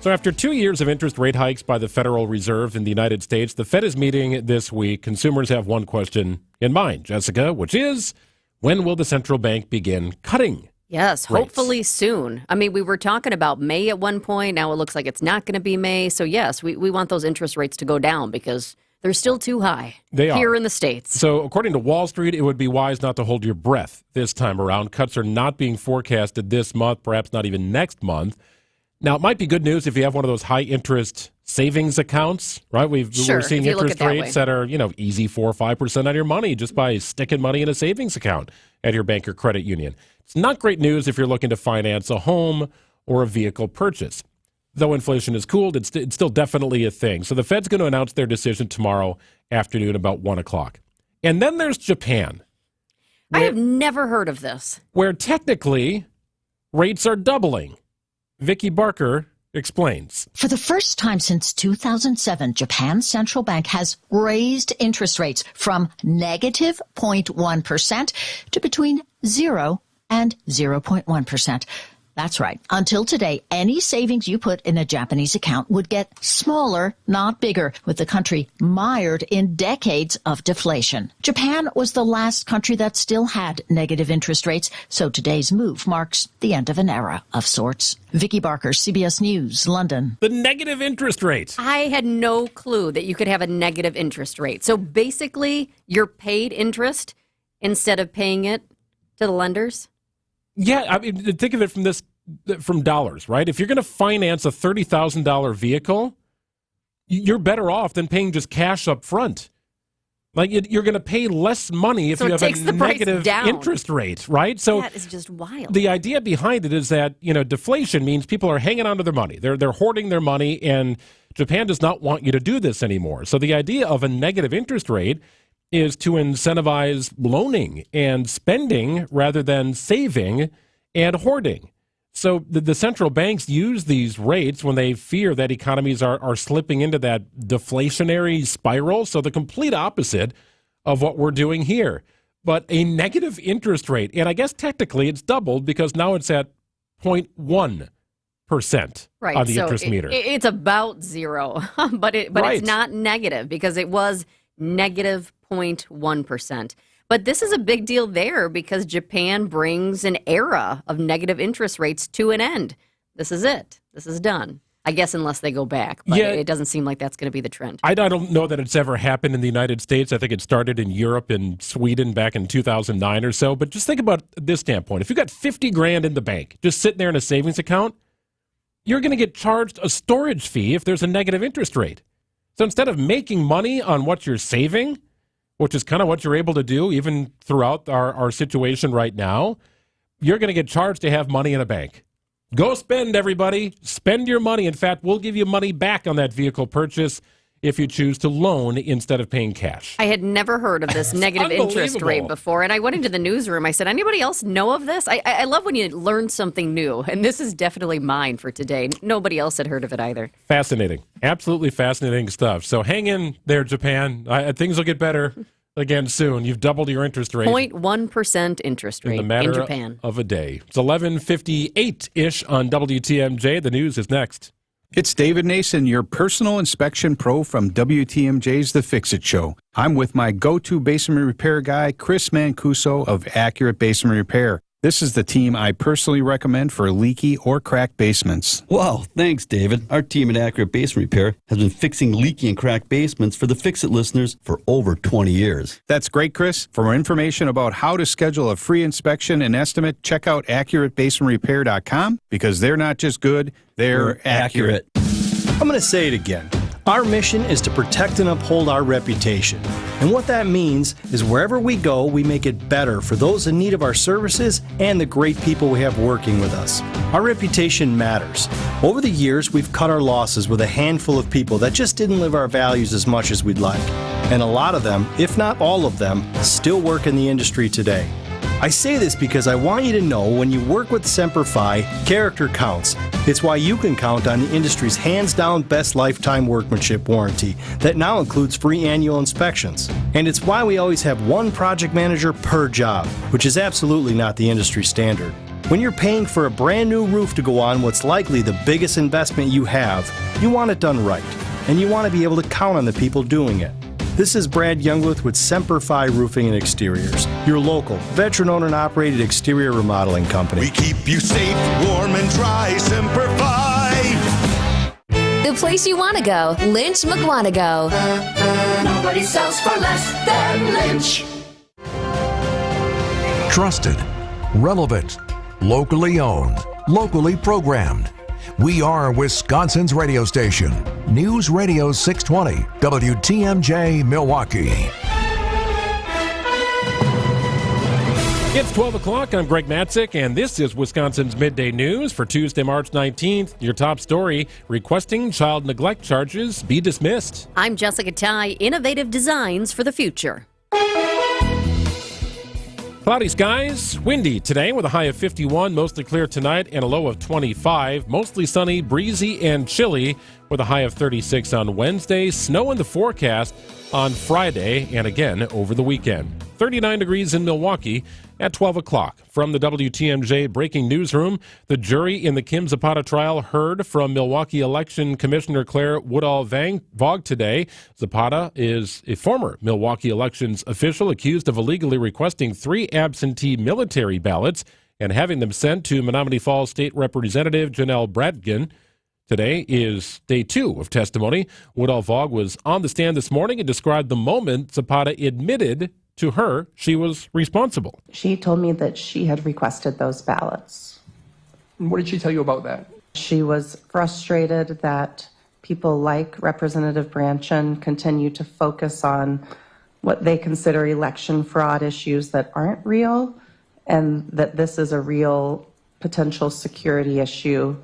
So after 2 years of interest rate hikes by the Federal Reserve in the United States, the Fed is meeting this week. Consumers have one question in mind, Jessica, which is, when will the central bank begin cutting? Yes, hopefully soon. I mean, we were talking about May at one point. Now it looks like it's not going to be May. So yes, we want those interest rates to go down because they're still too high here in the States. So according to Wall Street, it would be wise not to hold your breath this time around. Cuts are not being forecasted this month, perhaps not even next month. Now, it might be good news if you have one of those high-interest savings accounts, right? We're seeing interest rates that are, easy 4 or 5% on your money just by sticking money in a savings account at your bank or credit union. It's not great news if you're looking to finance a home or a vehicle purchase. Though inflation has cooled, it's still definitely a thing. So the Fed's going to announce their decision tomorrow afternoon about 1 o'clock. And then there's Japan. I have never heard of this. Where technically rates are doubling. Vicki Barker explains. For the first time since 2007, Japan's central bank has raised interest rates from negative 0.1% to between 0 and 0.1%. That's right. Until today, any savings you put in a Japanese account would get smaller, not bigger, with the country mired in decades of deflation. Japan was the last country that still had negative interest rates, so today's move marks the end of an era of sorts. Vicki Barker, CBS News, London. The negative interest rate. I had no clue that you could have a negative interest rate. So basically, you're paid interest instead of paying it to the lenders? Yeah, I mean, think of it from dollars, right? If you're going to finance a $30,000 vehicle, you're better off than paying just cash up front. Like, you're going to pay less money if you have a negative interest rate, right? So that is just wild. The idea behind it is that, deflation means people are hanging on to their money. They're hoarding their money, and Japan does not want you to do this anymore. So the idea of a negative interest rate is to incentivize loaning and spending rather than saving and hoarding. So the central banks use these rates when they fear that economies are slipping into that deflationary spiral. So the complete opposite of what we're doing here. But a negative interest rate, and I guess technically it's doubled because now it's at 0.1%. Right, on the so interest meter. It's about 0, but it's not negative because it was negative 0.1%. But this is a big deal there because Japan brings an era of negative interest rates to an end. This is it. This is done. I guess unless they go back. But it doesn't seem like that's going to be the trend. I don't know that it's ever happened in the United States. I think it started in Europe and Sweden back in 2009 or so. But just think about this standpoint. If you got $50,000 in the bank, just sitting there in a savings account, you're going to get charged a storage fee if there's a negative interest rate. So instead of making money on what you're saving, which is kind of what you're able to do even throughout our situation right now, you're going to get charged to have money in a bank. Go spend, everybody. Spend your money. In fact, we'll give you money back on that vehicle purchase if you choose to loan instead of paying cash. I had never heard of this negative interest rate before, and I went into the newsroom. I said, anybody else know of this? I love when you learn something new, and this is definitely mine for today. Nobody else had heard of it either. Fascinating. Absolutely fascinating stuff. So hang in there, Japan. Things will get better again soon. You've doubled your interest rate. 0.1% interest rate in Japan. Of a day. It's 11:58-ish on WTMJ. The news is next. It's David Nason, your personal inspection pro from WTMJ's The Fix-It Show. I'm with my go-to basement repair guy, Chris Mancuso of Accurate Basement Repair. This is the team I personally recommend for leaky or cracked basements. Wow, thanks, David. Our team at Accurate Basement Repair has been fixing leaky and cracked basements for the Fix-It listeners for over 20 years. That's great, Chris. For more information about how to schedule a free inspection and estimate, check out AccurateBasementRepair.com because they're not just good, they're accurate. I'm going to say it again. Our mission is to protect and uphold our reputation. And what that means is wherever we go, we make it better for those in need of our services and the great people we have working with us. Our reputation matters. Over the years, we've cut our losses with a handful of people that just didn't live our values as much as we'd like. And a lot of them, if not all of them, still work in the industry today. I say this because I want you to know when you work with Semper Fi, character counts. It's why you can count on the industry's hands-down best lifetime workmanship warranty that now includes free annual inspections. And it's why we always have one project manager per job, which is absolutely not the industry standard. When you're paying for a brand new roof to go on what's likely the biggest investment you have, you want it done right, and you want to be able to count on the people doing it. This is Brad Youngwith with Semper Fi Roofing and Exteriors, your local, veteran-owned and operated exterior remodeling company. We keep you safe, warm, and dry. Semper Fi. The place you want to go, Lynch McWanago. Nobody sells for less than Lynch. Trusted, relevant, locally owned, locally programmed. We are Wisconsin's radio station. News Radio 620, WTMJ, Milwaukee. It's 12 o'clock. I'm Greg Matzik, and this is Wisconsin's Midday News for Tuesday, March 19th. Your top story, requesting child neglect charges be dismissed. I'm Jessica Ty, innovative designs for the future. Cloudy skies, windy today with a high of 51, mostly clear tonight and a low of 25. Mostly sunny, breezy, and chilly with a high of 36 on Wednesday. Snow in the forecast on Friday and again over the weekend. 39 degrees in Milwaukee at 12 o'clock. From the WTMJ Breaking Newsroom, the jury in the Kim Zapata trial heard from Milwaukee Election Commissioner Claire Woodall-Vogt today. Zapata is a former Milwaukee elections official accused of illegally requesting 3 absentee military ballots and having them sent to Menominee Falls State Representative Janelle Bradgen. Today is day 2 of testimony. Woodall-Vogt was on the stand this morning and described the moment Zapata admitted to her she was responsible. She told me that she had requested those ballots. What did she tell you about that? She was frustrated that people like Representative Branchen continue to focus on what they consider election fraud issues that aren't real, and that this is a real potential security issue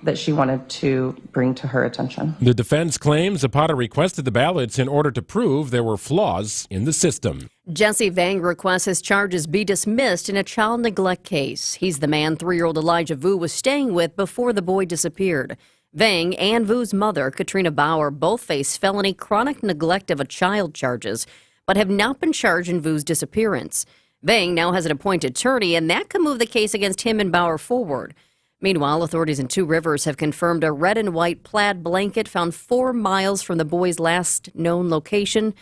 that she wanted to bring to her attention. The defense claims Zapata requested the ballots in order to prove there were flaws in the system. Jesse Vang requests his charges be dismissed in a child neglect case. He's the man 3-year-old Elijah Vu was staying with before the boy disappeared. Vang and Vu's mother, Katrina Bauer, both face felony chronic neglect of a child charges, but have not been charged in Vu's disappearance. Vang now has an appointed attorney, and that could move the case against him and Bauer forward. Meanwhile, authorities in Two Rivers have confirmed a red and white plaid blanket found 4 miles from the boy's last known location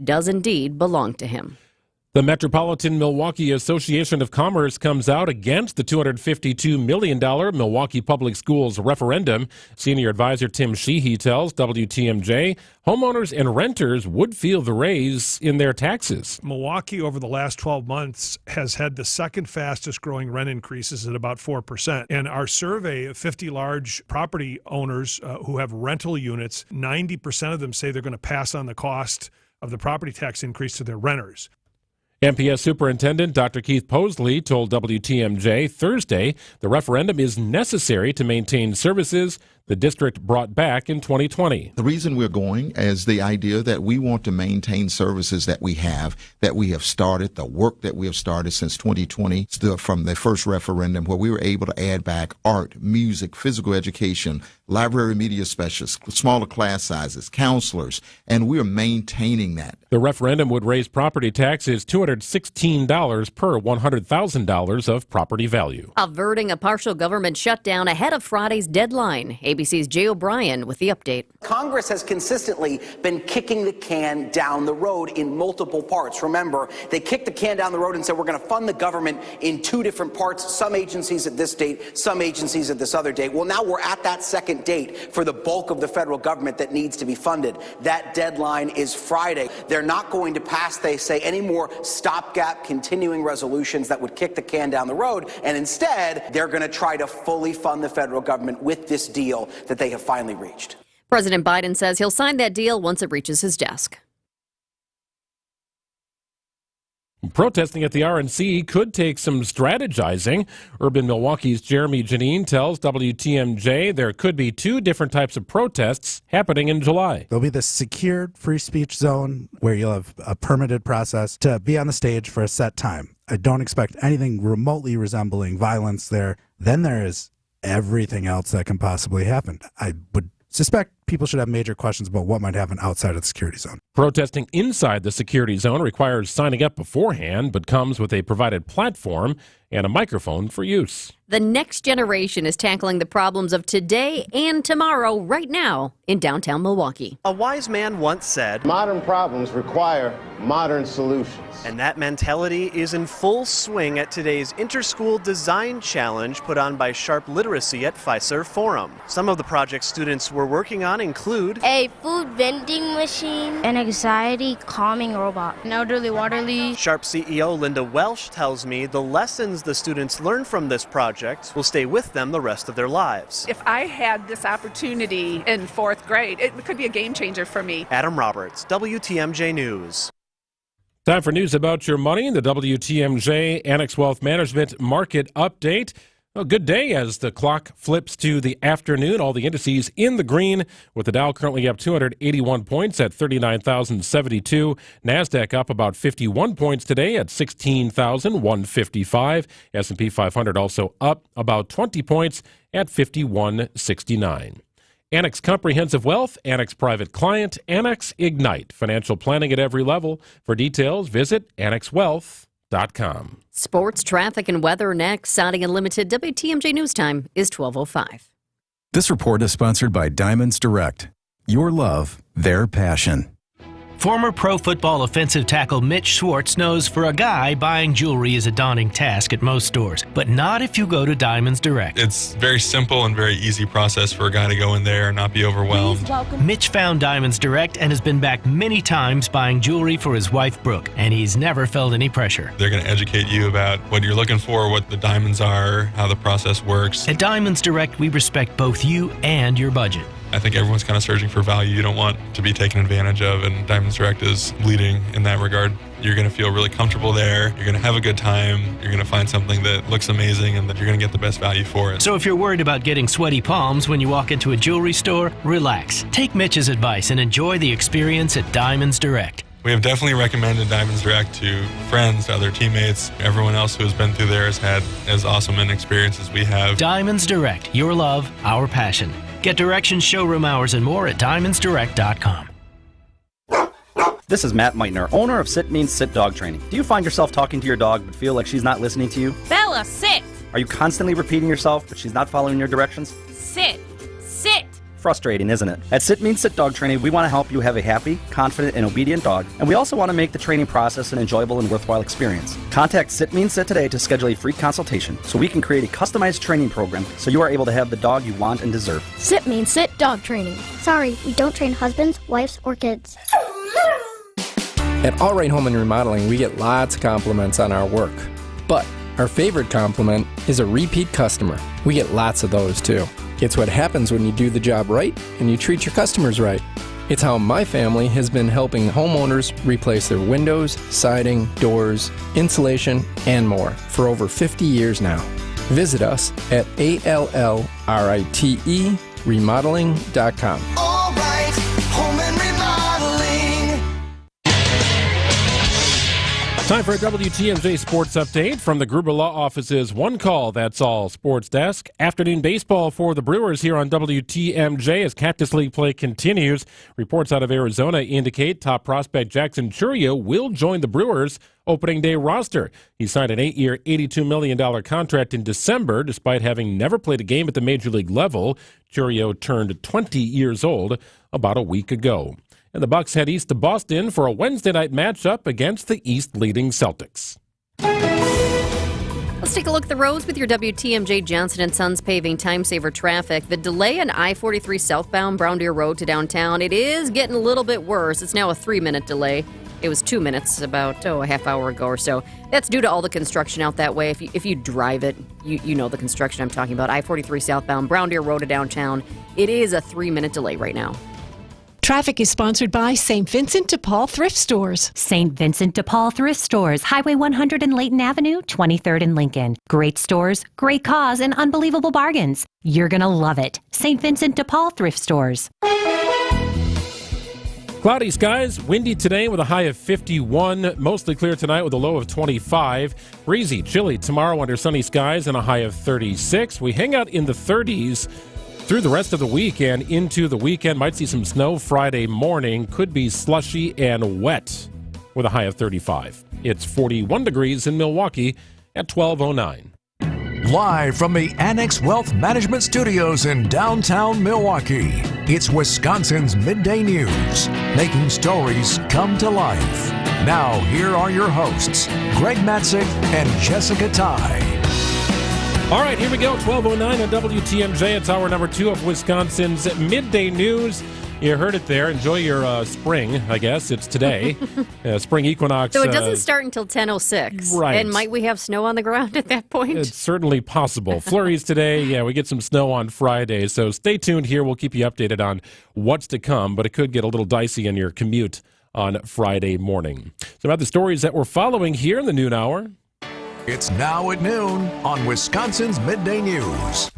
does indeed belong to him. The Metropolitan Milwaukee Association of Commerce comes out against the $252 million Milwaukee Public Schools referendum. Senior advisor Tim Sheehy tells WTMJ homeowners and renters would feel the raise in their taxes. Milwaukee over the last 12 months has had the second fastest growing rent increases at about 4%. And our survey of 50 large property owners who have rental units, 90% of them say they're going to pass on the cost of the property tax increase to their renters. MPS Superintendent Dr. Keith Posley told WTMJ Thursday the referendum is necessary to maintain services the district brought back in 2020. The reason we're going is the idea that we want to maintain services that we have started, the work that we have started since 2020, from the first referendum, where we were able to add back art, music, physical education, library media specialists, smaller class sizes, counselors, and we're maintaining that. The referendum would raise property taxes $216 per $100,000 of property value. Averting a partial government shutdown ahead of Friday's deadline. ABC's Jay O'Brien with the update. Congress has consistently been kicking the can down the road in multiple parts. Remember, they kicked the can down the road and said we're going to fund the government in two different parts, some agencies at this date, some agencies at this other date. Well, now we're at that second date for the bulk of the federal government that needs to be funded. That deadline is Friday. They're not going to pass, they say, any more stopgap continuing resolutions that would kick the can down the road, and instead they're going to try to fully fund the federal government with this deal that they have finally reached. President Biden says he'll sign that deal once it reaches his desk. Protesting at the RNC could take some strategizing. Urban Milwaukee's Jeremy Janine tells WTMJ there could be two different types of protests happening in July. There'll be the secured free speech zone where you'll have a permitted process to be on the stage for a set time. I don't expect anything remotely resembling violence there. Then there is everything else that can possibly happen. I would suspect people should have major questions about what might happen outside of the security zone. Protesting inside the security zone requires signing up beforehand, but comes with a provided platform and a microphone for use. The next generation is tackling the problems of today and tomorrow right now in downtown Milwaukee. A wise man once said, "Modern problems require modern solutions." And that mentality is in full swing at today's Interschool Design Challenge put on by Sharp Literacy at Fiserv Forum. Some of the projects students were working on include a food vending machine, an anxiety calming robot, an elderly water leak. Sharp CEO Linda Welsh tells me the lessons the students learn from this project will stay with them the rest of their lives. If I had this opportunity in fourth grade, it could be a game changer for me. Adam Roberts, WTMJ News. Time for news about your money, the WTMJ Annex Wealth Management Market Update. A good day as the clock flips to the afternoon. All the indices in the green, with the Dow currently up 281 points at 39,072. NASDAQ up about 51 points today at 16,155. S&P 500 also up about 20 points at 5169. Annex Comprehensive Wealth, Annex Private Client, Annex Ignite. Financial planning at every level. For details, visit annexwealth.com. Sports, traffic, and weather next. Saudi Unlimited WTMJ News Time is 12:05. This report is sponsored by Diamonds Direct. Your love, their passion. Former pro football offensive tackle Mitch Schwartz knows for a guy, buying jewelry is a daunting task at most stores, but not if you go to Diamonds Direct. It's very simple and very easy process for a guy to go in there and not be overwhelmed. Mitch found Diamonds Direct and has been back many times buying jewelry for his wife, Brooke, and he's never felt any pressure. They're going to educate you about what you're looking for, what the diamonds are, how the process works. At Diamonds Direct, we respect both you and your budget. I think everyone's kind of searching for value. You don't want to be taken advantage of, and Diamonds Direct is leading in that regard. You're going to feel really comfortable there. You're going to have a good time. You're going to find something that looks amazing and that you're going to get the best value for it. So if you're worried about getting sweaty palms when you walk into a jewelry store, relax. Take Mitch's advice and enjoy the experience at Diamonds Direct. We have definitely recommended Diamonds Direct to friends, to other teammates. Everyone else who has been through there has had as awesome an experience as we have. Diamonds Direct. Your love, our passion. Get directions, showroom hours, and more at diamondsdirect.com. This is Matt Meitner, owner of Sit Means Sit Dog Training. Do you find yourself talking to your dog but feel like she's not listening to you? Bella, sit! Are you constantly repeating yourself but she's not following your directions? Sit! Sit! Frustrating, isn't it? At Sit Means Sit Dog Training, we want to help you have a happy, confident, and obedient dog, and we also want to make the training process an enjoyable and worthwhile experience. Contact Sit Means Sit today to schedule a free consultation so we can create a customized training program so you are able to have the dog you want and deserve. Sit Means Sit Dog Training. Sorry, we don't train husbands, wives, or kids. At All Right Home and Remodeling, we get lots of compliments on our work. But our favorite compliment is a repeat customer. We get lots of those too. It's what happens when you do the job right and you treat your customers right. It's how my family has been helping homeowners replace their windows, siding, doors, insulation, and more for over 50 years now. Visit us at allrite.com Remodeling.com. All right, home and remodeling. Time for a WTMJ Sports Update from the Gruber Law Office's One Call, That's All Sports Desk. Afternoon baseball for the Brewers here on WTMJ as Cactus League play continues. Reports out of Arizona indicate top prospect Jackson Chourio will join the Brewers' opening day roster. He signed an 8-year, $82 million contract in December, despite having never played a game at the major league level. Chourio turned 20 years old about a week ago. And the Bucks head east to Boston for a Wednesday night matchup against the East-leading Celtics. Let's take a look at the roads with your WTMJ Johnson & Sons paving time-saver traffic. The delay on I-43 southbound Brown Deer Road to downtown, it is getting a little bit worse. It's now a 3-minute delay. It was 2 minutes about, a half hour ago or so. That's due to all the construction out that way. If you drive it, you know the construction I'm talking about. I-43 southbound Brown Deer Road to downtown, it is a 3-minute delay right now. Traffic is sponsored by St. Vincent de Paul Thrift Stores. St. Vincent de Paul Thrift Stores, Highway 100 and Layton Avenue, 23rd and Lincoln. Great stores, great cause, and unbelievable bargains. You're going to love it. St. Vincent de Paul Thrift Stores. Cloudy skies, windy today with a high of 51. Mostly clear tonight with a low of 25. Breezy, chilly tomorrow under sunny skies and a high of 36. We hang out in the 30s through the rest of the week and into the weekend. Might see some snow Friday morning. Could be slushy and wet with a high of 35. It's 41 degrees in Milwaukee at 12:09. Live from the Annex Wealth Management Studios in downtown Milwaukee, it's Wisconsin's Midday News, making stories come to life. Now, here are your hosts, Greg Matzik and Jessica Ty. All right, here we go, 12:09 on WTMJ. It's hour number 2 of Wisconsin's Midday News. You heard it there. Enjoy your spring, I guess. It's today. Spring equinox. So it doesn't start until 10:06. Right. And might we have snow on the ground at that point? It's certainly possible. Flurries today. Yeah, we get some snow on Friday. So stay tuned here. We'll keep you updated on what's to come, but it could get a little dicey in your commute on Friday morning. So about the stories that we're following here in the noon hour. It's now at noon on Wisconsin's Midday News.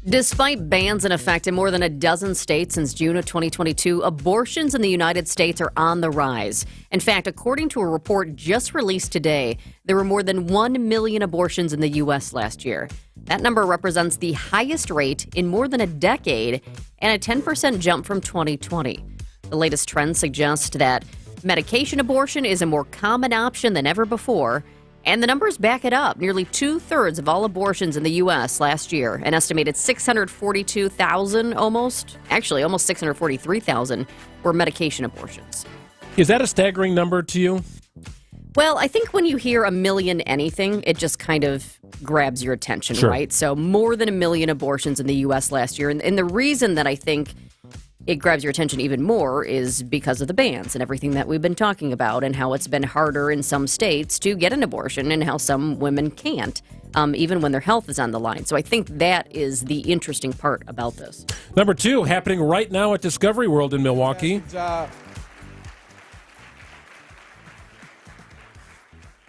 Despite bans in effect in more than a dozen states since June of 2022, abortions in the United States are on the rise. In fact, according to a report just released today, there were more than 1 million abortions in the U.S. last year. That number represents the highest rate in more than a decade and a 10% jump from 2020. The latest trend suggests that medication abortion is a more common option than ever before, and the numbers back it up. Nearly 2/3 of all abortions in the U.S. last year, an estimated 642,000 almost 643,000 were medication abortions. Is that a staggering number to you? Well, I think when you hear a million anything, it just kind of grabs your attention, Sure. right? So more than 1 million abortions in the U.S. last year. And the reason that I think it grabs your attention even more is because of the bans and everything that we've been talking about and how it's been harder in some states to get an abortion and how some women can't, even when their health is on the line. So I think that is the interesting part about this. Number 2, happening right now at Discovery World in Milwaukee. Good job.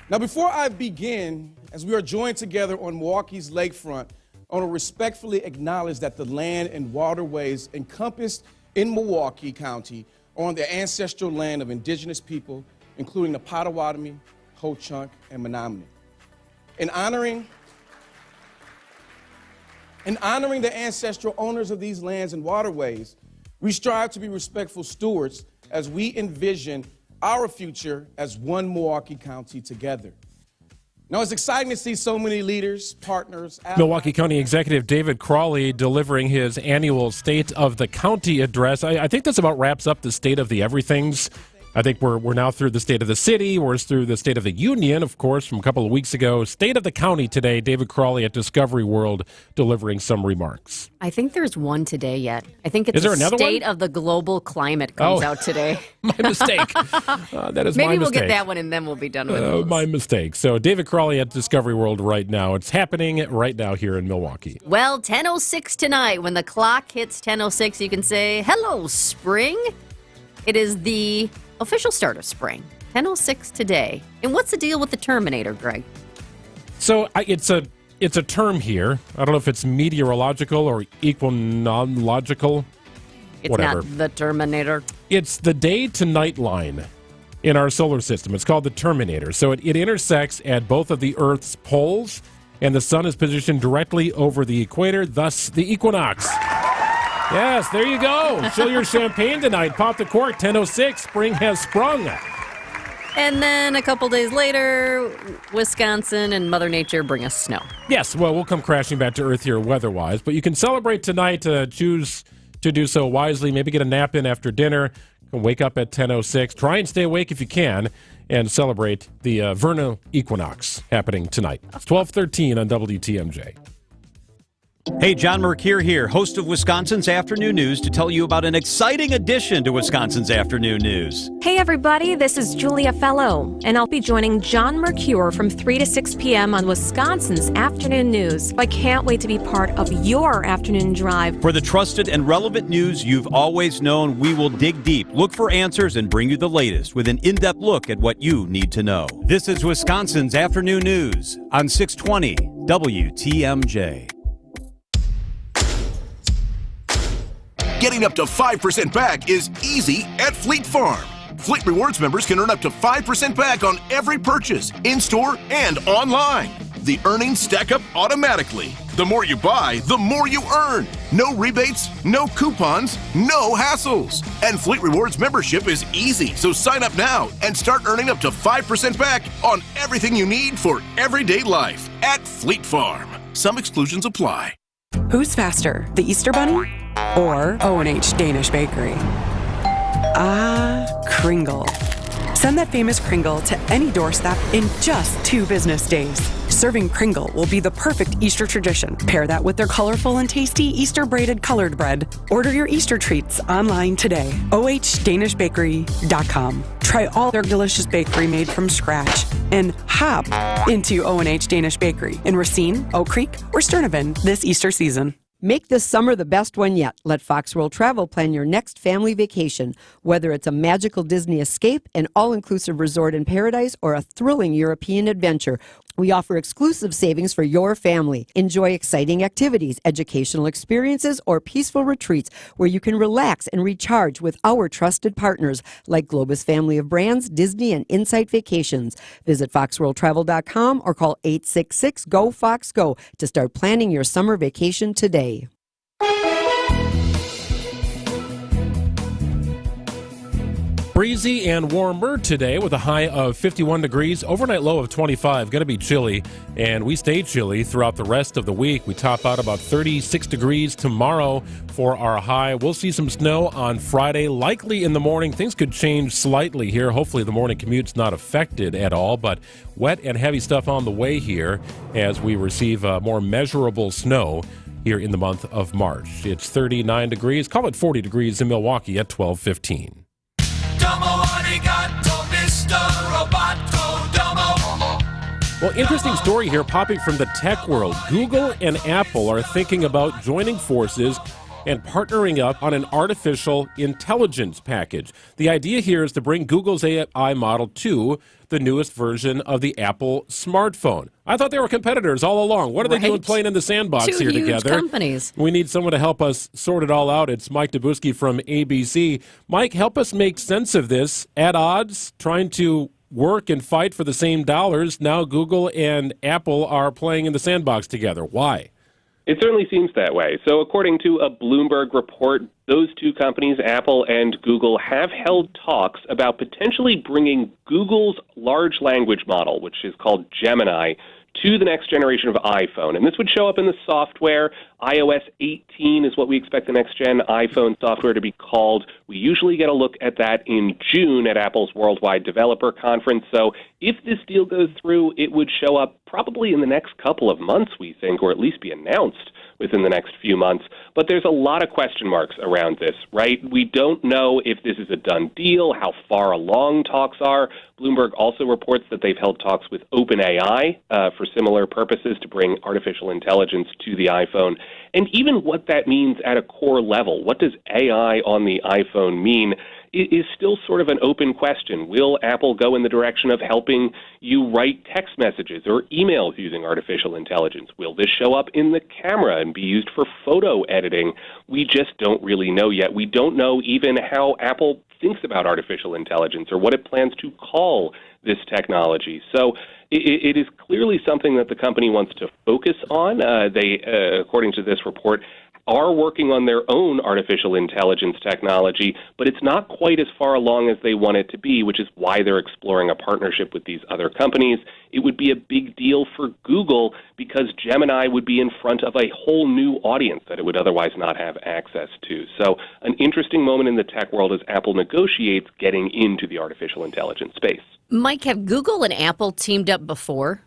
Now, before I begin, as we are joined together on Milwaukee's lakefront, I want to respectfully acknowledge that the land and waterways encompassed in Milwaukee County are on the ancestral land of indigenous people, including the Potawatomi, Ho-Chunk, and Menominee. In honoring the ancestral owners of these lands and waterways, we strive to be respectful stewards as we envision our future as one Milwaukee County together. Now, it's exciting to see so many leaders, partners. Milwaukee County Executive David Crawley delivering his annual State of the County address. I think this about wraps up the State of the Everythings. I think we're now through the State of the City. We're through the State of the Union, of course, from a couple of weeks ago. State of the County today. David Crawley at Discovery World delivering some remarks. I think there's one today yet. I think it's Is there the another State one? of the Global Climate comes out today. My mistake. That is Maybe my we'll mistake. get that one and then we'll be done with it. My mistake. So David Crawley at Discovery World right now. It's happening right now here in Milwaukee. Well, 10:06 tonight. When the clock hits 10:06, you can say, hello, spring. It is the official start of spring. 10:06 today. And what's the deal with the Terminator, Greg? So it's it's a term here. I don't know if it's meteorological or equinological. It's whatever. not the Terminator. It's the day to night line in our solar system. It's called the Terminator. So it intersects at both of the Earth's poles, and the sun is positioned directly over the equator, thus the equinox. Yes, there you go. Chill your champagne tonight. Pop the cork, 10:06. Spring has sprung. And then a couple days later, Wisconsin and Mother Nature bring us snow. Yes, well, we'll come crashing back to Earth here weather-wise, but you can celebrate tonight. Choose to do so wisely. Maybe get a nap in after dinner. Wake up at 10:06. Try and stay awake if you can, and celebrate the vernal equinox happening tonight. It's 12:13 on WTMJ. Hey, John Mercure here, host of Wisconsin's Afternoon News, to tell you about an exciting addition to Wisconsin's Afternoon News. Hey, everybody, this is Julia Fellow, and I'll be joining John Mercure from 3 to 6 p.m. on Wisconsin's Afternoon News. I can't wait to be part of your afternoon drive. For the trusted and relevant news you've always known, we will dig deep, look for answers, and bring you the latest with an in-depth look at what you need to know. This is Wisconsin's Afternoon News on 620 WTMJ. Getting up to 5% back is easy at Fleet Farm. Fleet Rewards members can earn up to 5% back on every purchase, in-store and online. The earnings stack up automatically. The more you buy, the more you earn. No rebates, no coupons, no hassles. And Fleet Rewards membership is easy, so sign up now and start earning up to 5% back on everything you need for everyday life at Fleet Farm. Some exclusions apply. Who's faster, the Easter Bunny or O&H Danish Bakery? Ah, Kringle. Send that famous Kringle to any doorstep in just 2 business days. Serving Kringle will be the perfect Easter tradition. Pair that with their colorful and tasty Easter braided colored bread. Order your Easter treats online today. OHDanishBakery.com. Try all their delicious bakery made from scratch and hop into O&H Danish Bakery in Racine, Oak Creek, or Sturtevant this Easter season. Make this summer the best one yet. Let Fox World Travel plan your next family vacation. Whether it's a magical Disney escape, an all-inclusive resort in paradise, or a thrilling European adventure, we offer exclusive savings for your family. Enjoy exciting activities, educational experiences, or peaceful retreats where you can relax and recharge with our trusted partners like Globus Family of Brands, Disney, and Insight Vacations. Visit foxworldtravel.com or call 866-GO-FOX-GO to start planning your summer vacation today. Breezy and warmer today with a high of 51 degrees, overnight low of 25. Going to be chilly, and we stay chilly throughout the rest of the week. We top out about 36 degrees tomorrow for our high. We'll see some snow on Friday, likely in the morning. Things could change slightly here. Hopefully the morning commute's not affected at all, but wet and heavy stuff on the way here as we receive more measurable snow here in the month of March. It's 39 degrees. Call it 40 degrees in Milwaukee at 12:15. Well, interesting story here popping from the tech world. Google and Apple are thinking about joining forces and partnering up on an artificial intelligence package. The idea here is to bring Google's AI model to the newest version of the Apple smartphone. I thought they were competitors all along. What are they doing playing in the sandbox Two here huge together? Companies. We need someone to help us sort it all out. It's Mike Dabuski from ABC. Mike, help us make sense of this. At odds, trying to work and fight for the same dollars. Now Google and Apple are playing in the sandbox together. Why? It certainly seems that way. So according to a Bloomberg report, those two companies, Apple and Google, have held talks about potentially bringing Google's large language model, which is called Gemini, to the next generation of iPhone. And this would show up in the software. iOS 18 is what we expect the next-gen iPhone software to be called. We usually get a look at that in June at Apple's Worldwide Developer Conference. So if this deal goes through, it would show up probably in the next couple of months, we think, or at least be announced within the next few months. But there's a lot of question marks around this, right? We don't know if this is a done deal, how far along talks are. Bloomberg also reports that they've held talks with OpenAI for similar purposes to bring artificial intelligence to the iPhone. And even what that means at a core level, what does AI on the iPhone mean? is still sort of an open question. Will Apple go in the direction of helping you write text messages or emails using artificial intelligence? Will this show up in the camera and be used for photo editing? We just don't really know yet. We don't know even how Apple thinks about artificial intelligence or what it plans to call this technology. So it is clearly something that the company wants to focus on. They, according to this report, are working on their own artificial intelligence technology, but it's not quite as far along as they want it to be, which is why they're exploring a partnership with these other companies. It would be a big deal for Google because Gemini would be in front of a whole new audience that it would otherwise not have access to. So an interesting moment in the tech world as Apple negotiates getting into the artificial intelligence space. Mike, have Google and Apple teamed up before?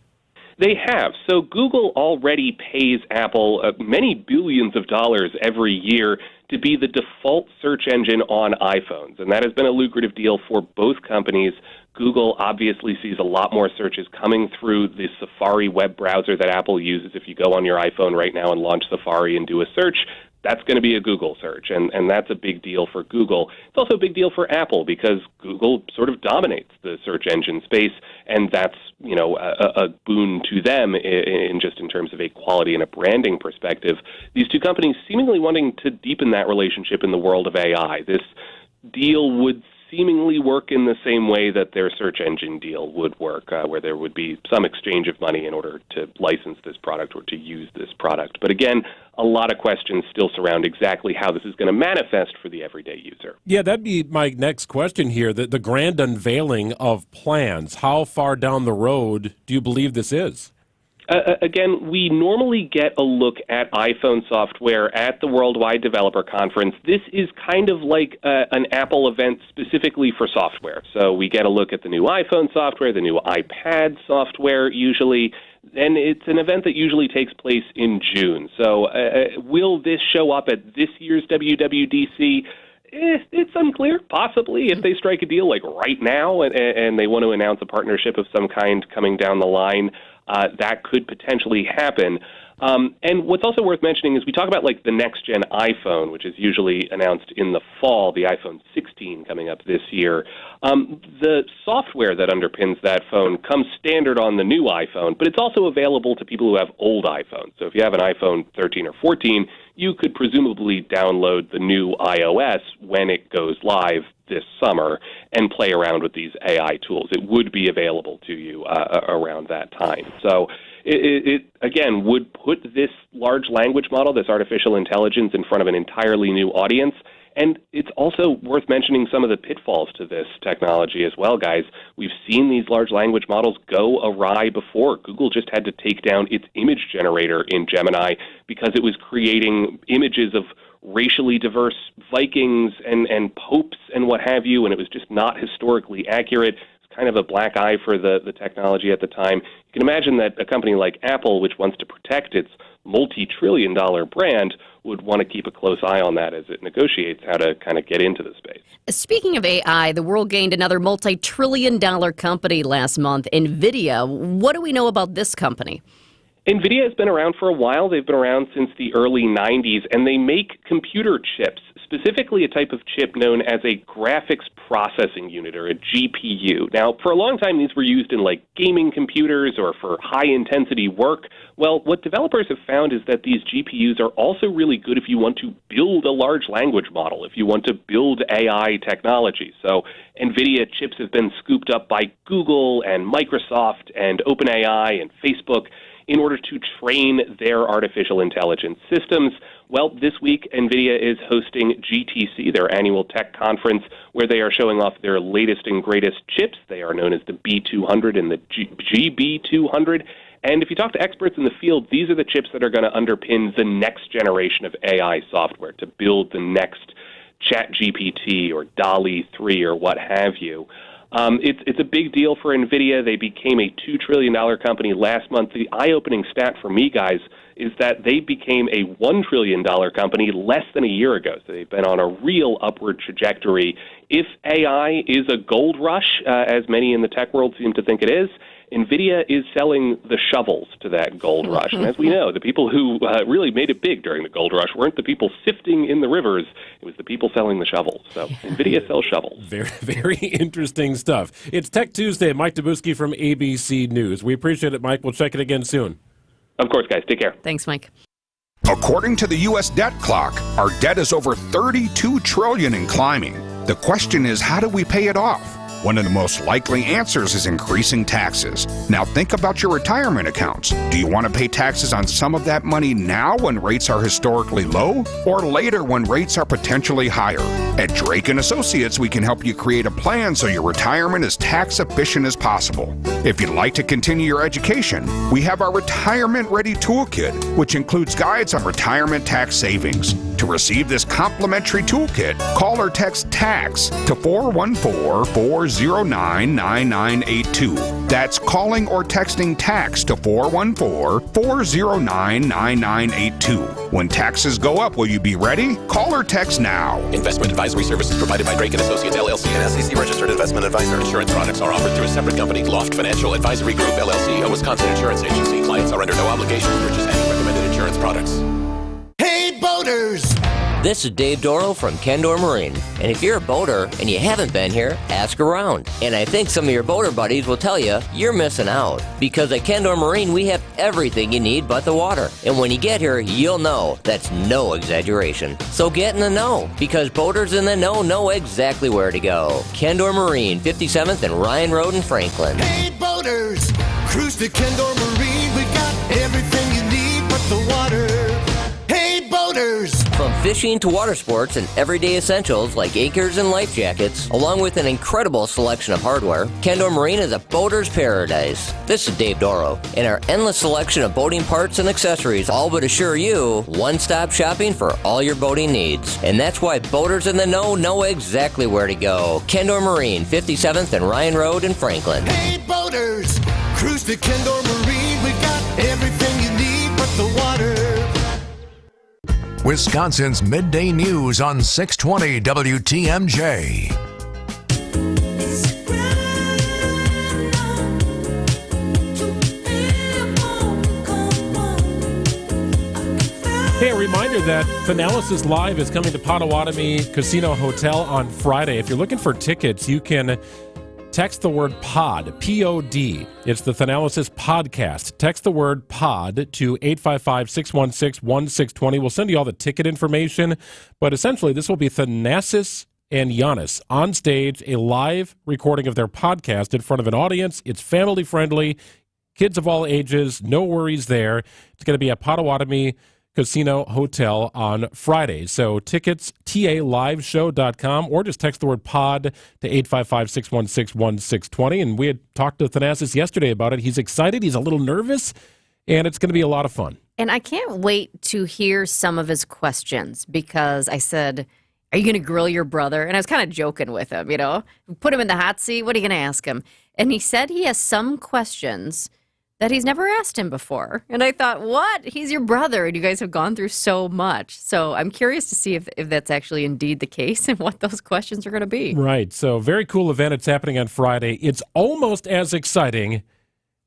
They have. So Google already pays Apple many billions of dollars every year to be the default search engine on iPhones, and that has been a lucrative deal for both companies. Google obviously sees a lot more searches coming through the Safari web browser that Apple uses. If you go on your iPhone right now and launch Safari and do a search, that's going to be a Google search, and that's a big deal for Google. It's also a big deal for Apple because Google sort of dominates the search engine space, and that's, you know, a boon to them in terms of a quality and a branding perspective. These two companies seemingly wanting to deepen that relationship in the world of AI. This deal would seemingly work in the same way that their search engine deal would work, where there would be some exchange of money in order to license this product or to use this product. But again, a lot of questions still surround exactly how this is going to manifest for the everyday user. Yeah, that'd be my next question here, the grand unveiling of plans. How far down the road do you believe this is? Again, we normally get a look at iPhone software at the Worldwide Developer Conference. This is kind of like an Apple event specifically for software. So we get a look at the new iPhone software, the new iPad software usually, and it's an event that usually takes place in June. So will this show up at this year's WWDC? It's unclear, possibly, if they strike a deal like right now and they want to announce a partnership of some kind coming down the line. That could potentially happen. And what's also worth mentioning is we talk about like the next-gen iPhone, which is usually announced in the fall, the iPhone 16 coming up this year. The software that underpins that phone comes standard on the new iPhone, but it's also available to people who have old iPhones. So if you have an iPhone 13 or 14, you could presumably download the new iOS when it goes live this summer and play around with these AI tools. It would be available to you around that time. So it again, would put this large language model, this artificial intelligence, in front of an entirely new audience. And it's also worth mentioning some of the pitfalls to this technology as well, guys. We've seen these large language models go awry before. Google just had to take down its image generator in Gemini because it was creating images of racially diverse Vikings and popes and what have you, and it was just not historically accurate. It's kind of a black eye for the technology at the time. You can imagine that a company like Apple, which wants to protect its multi-trillion-dollar brand, would want to keep a close eye on that as it negotiates how to kind of get into the space. Speaking of AI, the world gained another multi-trillion-dollar company last month, NVIDIA. What do we know about this company? NVIDIA has been around for a while. They've been around since the early 90s, and they make computer chips, specifically a type of chip known as a graphics processing unit, or a GPU. Now, for a long time, these were used in, like, gaming computers or for high-intensity work. Well, what developers have found is that these GPUs are also really good if you want to build a large language model, if you want to build AI technology. So NVIDIA chips have been scooped up by Google and Microsoft and OpenAI and Facebook in order to train their artificial intelligence systems. Well, this week, NVIDIA is hosting GTC, their annual tech conference, where they are showing off their latest and greatest chips. They are known as the B200 and the GB200. And if you talk to experts in the field, these are the chips that are going to underpin the next generation of AI software to build the next ChatGPT or DALL-E 3 or what have you. It's a big deal for NVIDIA. They became a $2 trillion company last month. The eye-opening stat for me, guys, is that they became a $1 trillion company less than a year ago. So they've been on a real upward trajectory. If AI is a gold rush, as many in the tech world seem to think it is, NVIDIA is selling the shovels to that gold rush. And as we know, the people who really made it big during the gold rush weren't the people sifting in the rivers. It was the people selling the shovels. So NVIDIA sells shovels. Very, very interesting stuff. It's Tech Tuesday. Mike Dabuski from ABC News. We appreciate it, Mike. We'll check it again soon. Of course, guys. Take care. Thanks, Mike. According to the U.S. debt clock, our debt is over $32 trillion and climbing. The question is, how do we pay it off? One of the most likely answers is increasing taxes. Now think about your retirement accounts. Do you want to pay taxes on some of that money now when rates are historically low, or later when rates are potentially higher? At Drake & Associates, we can help you create a plan so your retirement is tax efficient as possible. If you'd like to continue your education, we have our Retirement Ready Toolkit, which includes guides on retirement tax savings. To receive this complimentary toolkit, call or text TAX to 414-409-9982. That's calling or texting TAX to 414-409-9982. When taxes go up, will you be ready? Call or text now. Investment advisory services provided by Drake & Associates, LLC, an SEC-registered investment advisor. Insurance products are offered through a separate company, Loft Financial Advisory Group, LLC, a Wisconsin insurance agency. Clients are under no obligation to purchase any recommended insurance products. Hey, boaters! This is Dave Doro from Kendor Marine. And if you're a boater and you haven't been here, ask around. And I think some of your boater buddies will tell you you're missing out. Because at Kendor Marine, we have everything you need but the water. And when you get here, you'll know that's no exaggeration. So get in the know, because boaters in the know exactly where to go. Kendor Marine, 57th and Ryan Road in Franklin. Hey, boaters! Cruise to Kendor Marine. We got everything you need but the water. Hey, boaters! From fishing to water sports and everyday essentials like anchors and life jackets, along with an incredible selection of hardware, Kendor Marine is a boater's paradise. This is Dave Doro, and our endless selection of boating parts and accessories all but assure you one-stop shopping for all your boating needs. And that's why boaters in the know exactly where to go. Kendor Marine, 57th and Ryan Road in Franklin. Hey, boaters! Cruise to Kendor Marine. We got everything you need but the water. Wisconsin's Midday News on 620 WTMJ. Hey, a reminder that Finalysis Live is coming to Potawatomi Casino Hotel on Friday. If you're looking for tickets, you can text the word POD, P-O-D. It's the Finalysis Podcast. Text the word POD to 855-616-1620. We'll send you all the ticket information, but essentially this will be Thanasis and Giannis on stage, a live recording of their podcast in front of an audience. It's family-friendly, kids of all ages, no worries there. It's going to be at Potawatomi Casino Hotel on Friday. So tickets, taliveshow.com, or just text the word POD to 855-616-1620. And we had talked to Thanasis yesterday about it. He's excited. He's a little nervous, and it's going to be a lot of fun. And I can't wait to hear some of his questions, because I said, are you going to grill your brother? And I was kind of joking with him, you know, put him in the hot seat. What are you going to ask him? And he said he has some questions that he's never asked him before. And I thought, what? He's your brother, and you guys have gone through so much. So I'm curious to see if that's actually indeed the case and what those questions are going to be. Right. So very cool event. It's happening on Friday. It's almost as exciting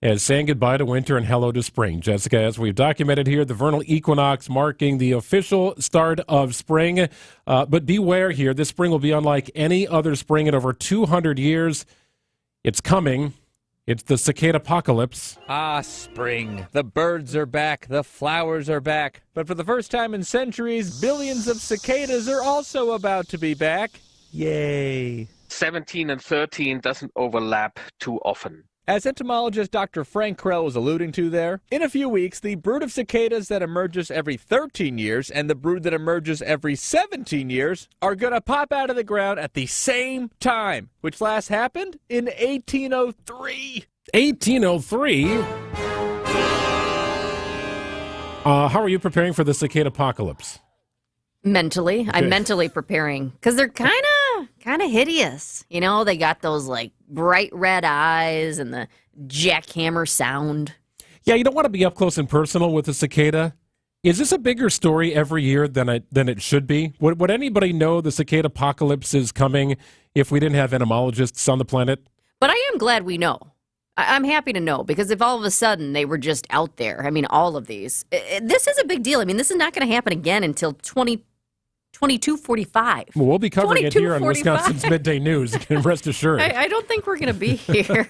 as saying goodbye to winter and hello to spring. Jessica, as we've documented here, the vernal equinox marking the official start of spring. But beware here, this spring will be unlike any other spring in over 200 years. It's coming. It's the cicada apocalypse. Ah, spring. The birds are back. The flowers are back. But for the first time in centuries, billions of cicadas are also about to be back. Yay. 17 and 13 doesn't overlap too often. As entomologist Dr. Frank Krell was alluding to there, in a few weeks, the brood of cicadas that emerges every 13 years and the brood that emerges every 17 years are going to pop out of the ground at the same time, which last happened in 1803. 1803? How are you preparing for the cicada apocalypse? Mentally. I'm mentally preparing, because they're kind of hideous. You know, they got those like bright red eyes and the jackhammer sound. Yeah, you don't want to be up close and personal with a cicada. Is this a bigger story every year than it should be? Would anybody know the cicada apocalypse is coming if we didn't have entomologists on the planet? But I am glad we know. I'm happy to know, because if all of a sudden they were just out there, I mean, all of these, this is a big deal. I mean, this is not going to happen again until 22:45. Well, we'll be covering it here on Wisconsin's Midday News. Rest assured. I don't think we're going to be here.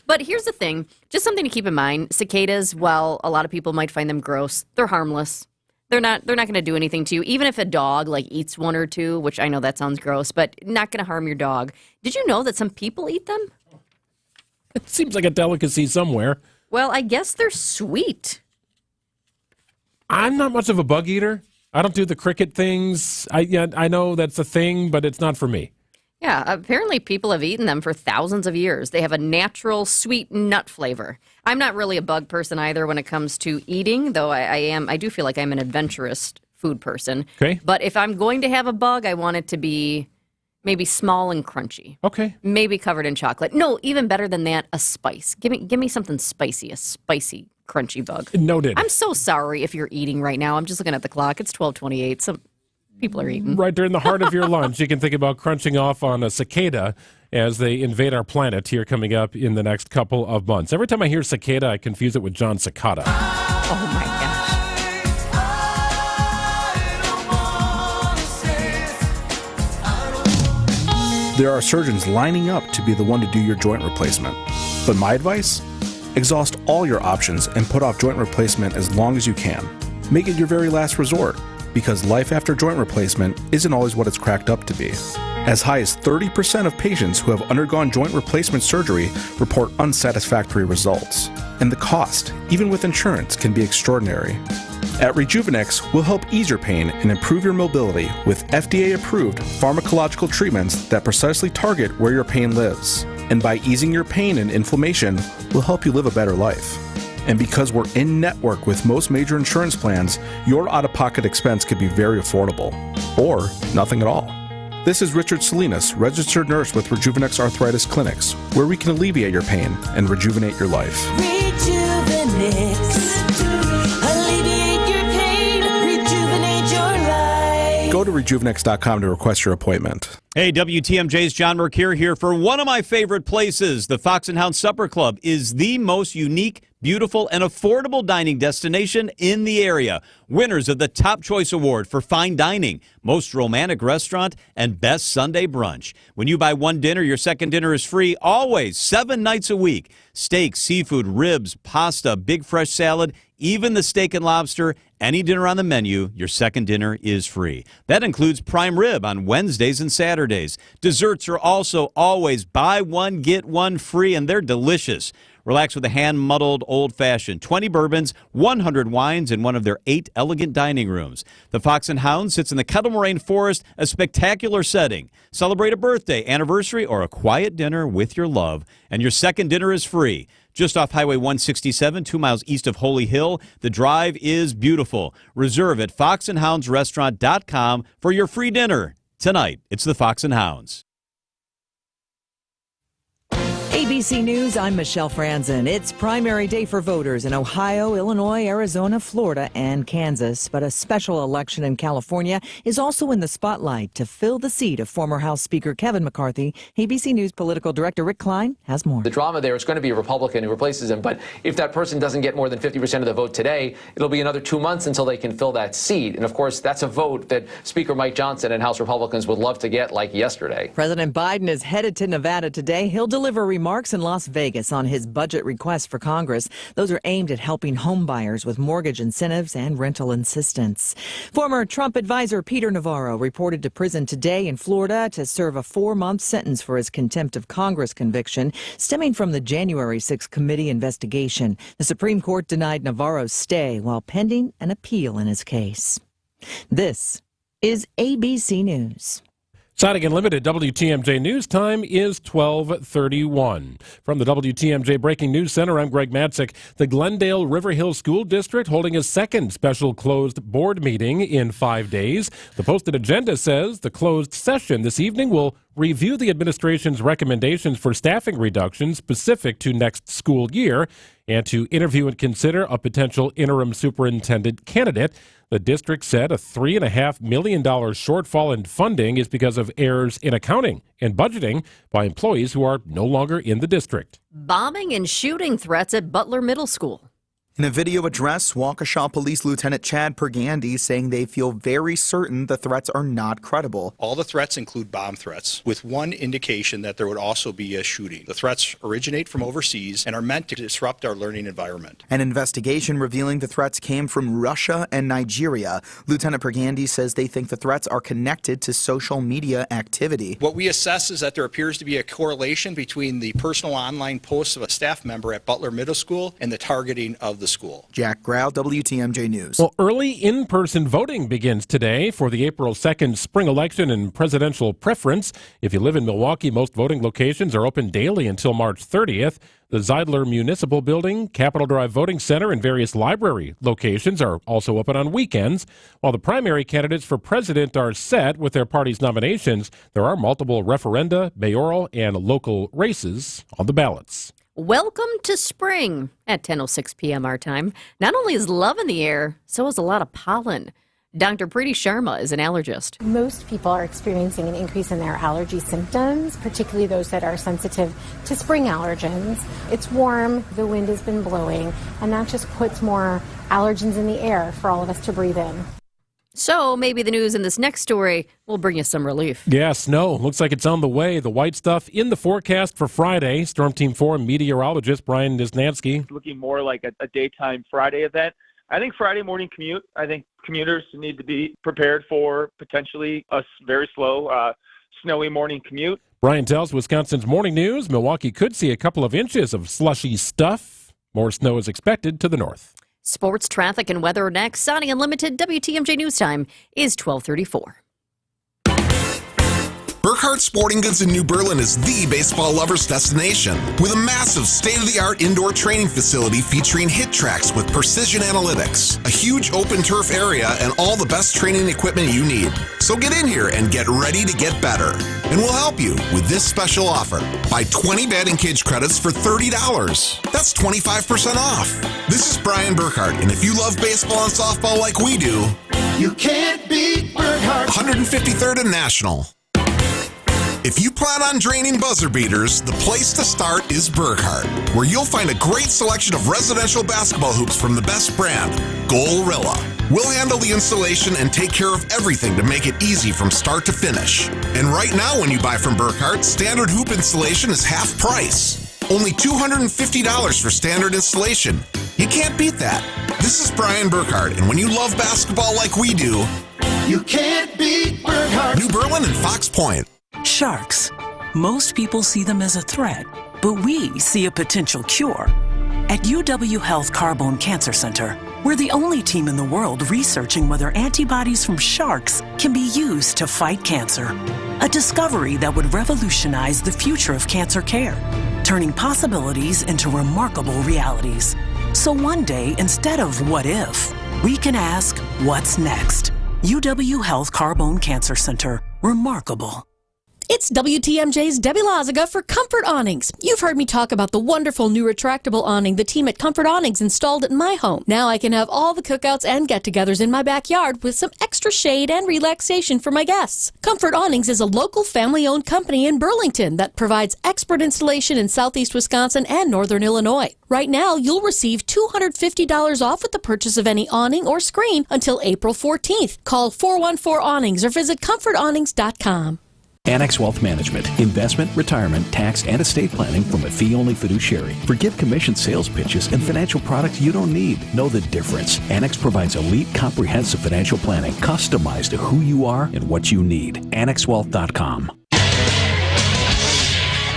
But here's the thing, just something to keep in mind. Cicadas, while a lot of people might find them gross, they're harmless. They're not going to do anything to you. Even if a dog like eats one or two, which I know that sounds gross, but not going to harm your dog. Did you know that some people eat them? It seems like a delicacy somewhere. Well, I guess they're sweet. I'm not much of a bug eater. I don't do the cricket things. I know that's a thing, but it's not for me. Yeah, apparently people have eaten them for thousands of years. They have a natural sweet nut flavor. I'm not really a bug person either when it comes to eating, though I do feel like I'm an adventurous food person. Okay. But if I'm going to have a bug, I want it to be maybe small and crunchy. Okay. Maybe covered in chocolate. No, even better than that, a spice. Give me something spicy, a spicy crunchy bug. Noted. I'm so sorry if you're eating right now. I'm just looking at the clock. It's 12:28. Some people are eating. Right during the heart of your lunch, you can think about crunching off on a cicada as they invade our planet here coming up in the next couple of months. Every time I hear cicada, I confuse it with John Cicada. Oh, my gosh. There are surgeons lining up to be the one to do your joint replacement. But my advice? Exhaust all your options and put off joint replacement as long as you can. Make it your very last resort, because life after joint replacement isn't always what it's cracked up to be. As high as 30% of patients who have undergone joint replacement surgery report unsatisfactory results. And the cost, even with insurance, can be extraordinary. At Rejuvenex, we'll help ease your pain and improve your mobility with FDA-approved pharmacological treatments that precisely target where your pain lives. And by easing your pain and inflammation, we'll help you live a better life. And because we're in network with most major insurance plans, your out-of-pocket expense could be very affordable. Or nothing at all. This is Richard Salinas, registered nurse with Rejuvenex Arthritis Clinics, where we can alleviate your pain and rejuvenate your life. Rejuvenex. Alleviate your pain. Rejuvenate your life. Go to rejuvenex.com to request your appointment. Hey, WTMJ's John Mercure here for one of my favorite places. The Fox and Hound Supper Club is the most unique, beautiful, and affordable dining destination in the area. Winners of the Top Choice Award for Fine Dining, Most Romantic Restaurant, and Best Sunday Brunch. When you buy one dinner, your second dinner is free, always, 7 nights a week. Steak, seafood, ribs, pasta, big fresh salad, even the steak and lobster, any dinner on the menu, your second dinner is free. That includes prime rib on Wednesdays and Saturdays. Desserts are also always buy one, get one free, and they're delicious. Relax with a hand-muddled old-fashioned, 20 bourbons, 100 wines, in one of their 8 elegant dining rooms. The Fox and Hound sits in the Kettle Moraine Forest, a spectacular setting. Celebrate a birthday, anniversary, or a quiet dinner with your love, and your second dinner is free. Just off Highway 167, 2 miles east of Holy Hill, the drive is beautiful. Reserve at foxandhoundsrestaurant.com for your free dinner. Tonight, it's the Fox and Hounds. ABC News, I'm Michelle Franzen. It's primary day for voters in Ohio, Illinois, Arizona, Florida, and Kansas. But a special election in California is also in the spotlight to fill the seat of former House Speaker Kevin McCarthy. ABC News political director Rick Klein has more. The drama there is going to be a Republican who replaces him. But if that person doesn't get more than 50% of the vote today, it'll be another 2 months until they can fill that seat. And of course, that's a vote that Speaker Mike Johnson and House Republicans would love to get like yesterday. President Biden is headed to Nevada today. He'll deliver remarks in Las Vegas on his budget requests for Congress. Those are aimed at helping home buyers with mortgage incentives and rental assistance. Former Trump advisor Peter Navarro reported to prison today in Florida to serve a 4-month sentence for his contempt of Congress conviction stemming from the January 6th committee investigation. The Supreme Court denied Navarro's stay while pending an appeal in his case. This is ABC News. Siding Unlimited WTMJ News time is 12:31. From the WTMJ Breaking News Center, I'm Greg Matzik. The Glendale River Hill School District holding a second special closed board meeting in 5 days. The posted agenda says the closed session this evening will review the administration's recommendations for staffing reductions specific to next school year and to interview and consider a potential interim superintendent candidate. The district said a $3.5 million shortfall in funding is because of errors in accounting and budgeting by employees who are no longer in the district. Bombing and shooting threats at Butler Middle School. In a video address, Waukesha Police Lieutenant Chad Pergandy saying they feel very certain the threats are not credible. All the threats include bomb threats, with one indication that there would also be a shooting. The threats originate from overseas and are meant to disrupt our learning environment. An investigation revealing the threats came from Russia and Nigeria. Lieutenant Pergandy says they think the threats are connected to social media activity. What we assess is that there appears to be a correlation between the personal online posts of a staff member at Butler Middle School and the targeting of the school. Jack Grau, WTMJ News. Well, early in-person voting begins today for the April 2nd spring election and presidential preference. If you live in Milwaukee, most voting locations are open daily until March 30th. The Zeidler Municipal Building, Capitol Drive Voting Center, and various library locations are also open on weekends. While the primary candidates for president are set with their party's nominations, there are multiple referenda, mayoral, and local races on the ballots. Welcome to spring at 10:06 p.m. our time. Not only is love in the air, so is a lot of pollen. Dr. Preeti Sharma is an allergist. Most people are experiencing an increase in their allergy symptoms, particularly those that are sensitive to spring allergens. It's warm, the wind has been blowing, and that just puts more allergens in the air for all of us to breathe in. So maybe the news in this next story will bring you some relief. Yeah, snow. Looks like it's on the way. The white stuff in the forecast for Friday. Storm Team 4 meteorologist Brian Nisnansky. It's looking more like a daytime Friday event. I think Friday morning commute, I think commuters need to be prepared for potentially a very slow, snowy morning commute. Brian tells Wisconsin's Morning News Milwaukee could see a couple of inches of slushy stuff. More snow is expected to the north. Sports, traffic, and weather next. Sunny Unlimited WTMJ News Time is 12:34. Burkhardt Sporting Goods in New Berlin is the baseball lover's destination with a massive state-of-the-art indoor training facility featuring hit tracks with precision analytics, a huge open turf area, and all the best training equipment you need. So get in here and get ready to get better. And we'll help you with this special offer. Buy 20 batting cage credits for $30. That's 25% off. This is Brian Burkhardt, and if you love baseball and softball like we do, you can't beat Burkhardt. 153rd and National. If you plan on draining buzzer beaters, the place to start is Burkhardt, where you'll find a great selection of residential basketball hoops from the best brand, Gorilla. We'll handle the installation and take care of everything to make it easy from start to finish. And right now when you buy from Burkhardt, standard hoop installation is half price. Only $250 for standard installation. You can't beat that. This is Brian Burkhardt, and when you love basketball like we do, you can't beat Burkhardt. New Berlin and Fox Point. Sharks. Most people see them as a threat, but we see a potential cure. At UW Health Carbone Cancer Center, we're the only team in the world researching whether antibodies from sharks can be used to fight cancer. A discovery that would revolutionize the future of cancer care, turning possibilities into remarkable realities. So one day, instead of what if, we can ask what's next. UW Health Carbone Cancer Center. Remarkable. It's WTMJ's Debbie Loziga for Comfort Awnings. You've heard me talk about the wonderful new retractable awning the team at Comfort Awnings installed at my home. Now I can have all the cookouts and get-togethers in my backyard with some extra shade and relaxation for my guests. Comfort Awnings is a local family-owned company in Burlington that provides expert installation in southeast Wisconsin and northern Illinois. Right now, you'll receive $250 off with the purchase of any awning or screen until April 14th. Call 414-AWNINGS or visit comfortawnings.com. Annex Wealth Management, investment, retirement, tax, and estate planning from a fee-only fiduciary. Forget commission sales pitches and financial products you don't need. Know the difference. Annex provides elite, comprehensive financial planning customized to who you are and what you need. AnnexWealth.com.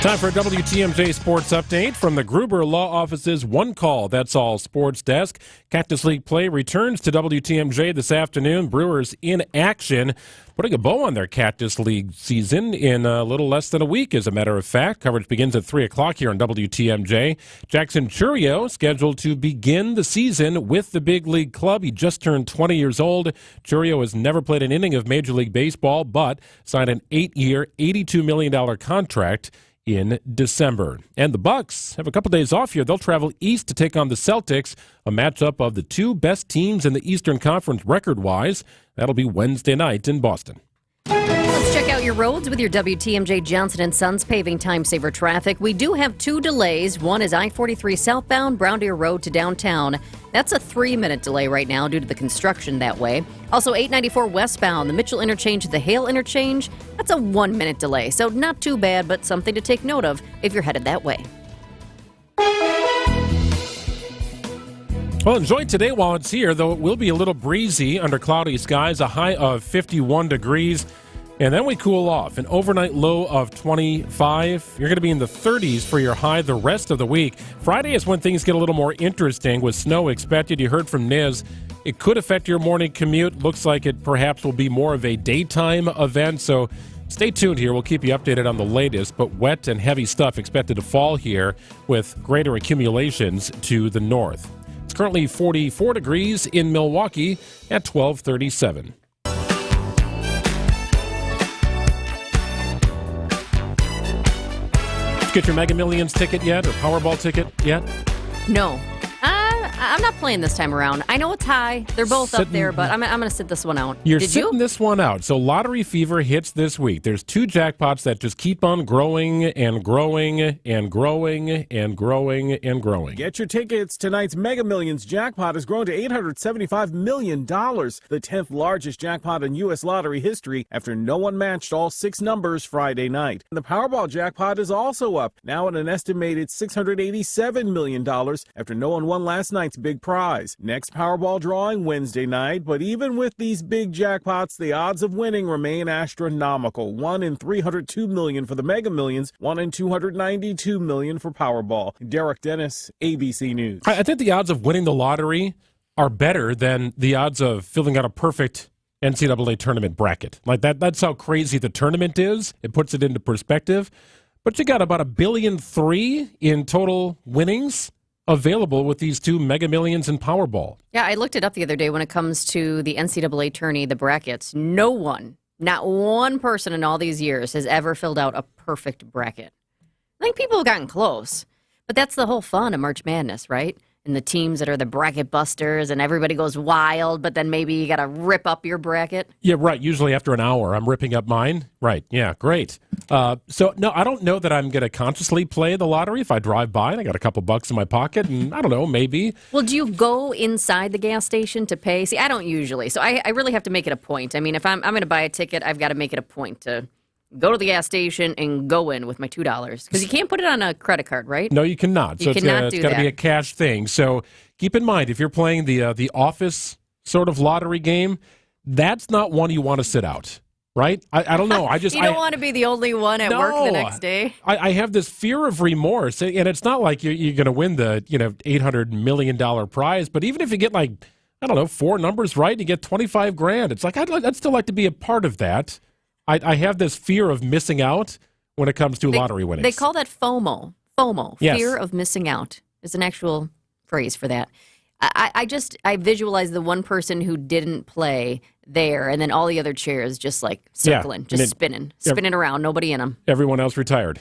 Time for a WTMJ Sports Update from the Gruber Law Office's One Call, That's All Sports Desk. Cactus League play returns to WTMJ this afternoon. Brewers in action, putting a bow on their Cactus League season in a little less than a week, as a matter of fact. Coverage begins at 3 o'clock here on WTMJ. Jackson Churio scheduled to begin the season with the big league club. He just turned 20 years old. Churio has never played an inning of Major League Baseball, but signed an 8-year, $82 million contract in December. And the Bucks have a couple days off here. They'll travel east to take on the Celtics, a matchup of the two best teams in the Eastern Conference record-wise. That'll be Wednesday night in Boston. Let's check out your roads with your WTMJ Johnson & Sons paving time-saver traffic. We do have two delays. One is I-43 southbound, Brown Deer Road to downtown. That's a 3-minute delay right now due to the construction that way. Also, 894 westbound, the Mitchell Interchange to the Hale Interchange. That's a 1-minute delay, so not too bad, but something to take note of if you're headed that way. Well, enjoy today while it's here, though it will be a little breezy under cloudy skies, a high of 51 degrees. And then we cool off. An overnight low of 25. You're going to be in the 30s for your high the rest of the week. Friday is when things get a little more interesting with snow expected. You heard from Niz. It could affect your morning commute. Looks like it perhaps will be more of a daytime event. So stay tuned here. We'll keep you updated on the latest. But wet and heavy stuff expected to fall here with greater accumulations to the north. It's currently 44 degrees in Milwaukee at 12:37. Get your Mega Millions ticket yet, or Powerball ticket yet? No. I'm not playing this time around. I know it's high. They're both up there, but I'm going to sit this one out. You're sitting this one out. So Lottery Fever hits this week. There's two jackpots that just keep on growing and growing and growing and growing and growing. Get your tickets. Tonight's Mega Millions jackpot has grown to $875 million, the 10th largest jackpot in U.S. lottery history after no one matched all 6 numbers Friday night. The Powerball jackpot is also up, now at an estimated $687 million after no one won last night's big prize. Next Powerball drawing Wednesday night, but even with these big jackpots, the odds of winning remain astronomical. 1 in 302 million for the Mega Millions, 1 in 292 million for Powerball. Derek Dennis, ABC News. I think the odds of winning the lottery are better than the odds of filling out a perfect NCAA tournament bracket. Like that's how crazy the tournament is. It puts it into perspective. But you got about $1.3 billion in total winnings available with these two Mega Millions and Powerball. Yeah, I looked it up the other day when it comes to the NCAA tourney, the brackets. No one, not one person in all these years has ever filled out a perfect bracket. I think people have gotten close, but that's the whole fun of March Madness, right? And the teams that are the bracket busters and everybody goes wild, but then maybe you got to rip up your bracket. Yeah, right. Usually after an hour, I'm ripping up mine. Right. Yeah, great. So, no, I don't know that I'm going to consciously play the lottery if I drive by and I got a couple bucks in my pocket, and I don't know, maybe. Well, do you go inside the gas station to pay? See, I don't usually. So I really have to make it a point. I mean, if I'm going to buy a ticket, I've got to make it a point to go to the gas station and go in with my $2 because you can't put it on a credit card, right? No, you cannot. So it's got to be a cash thing. So keep in mind, if you're playing the office sort of lottery game, that's not one you want to sit out, right? I don't know. I just you don't want to be the only one at work the next day. I have this fear of remorse, and it's not like you're going to win the $800 million prize, but even if you get like I don't know 4 numbers right, you get $25,000. It's like I'd still like to be a part of that. I have this fear of missing out when it comes to lottery winnings. They call that FOMO. FOMO, yes. Fear of missing out. Is an actual phrase for that. I visualize the one person who didn't play there, and then all the other chairs just like circling, just spinning around, nobody in them. Everyone else retired.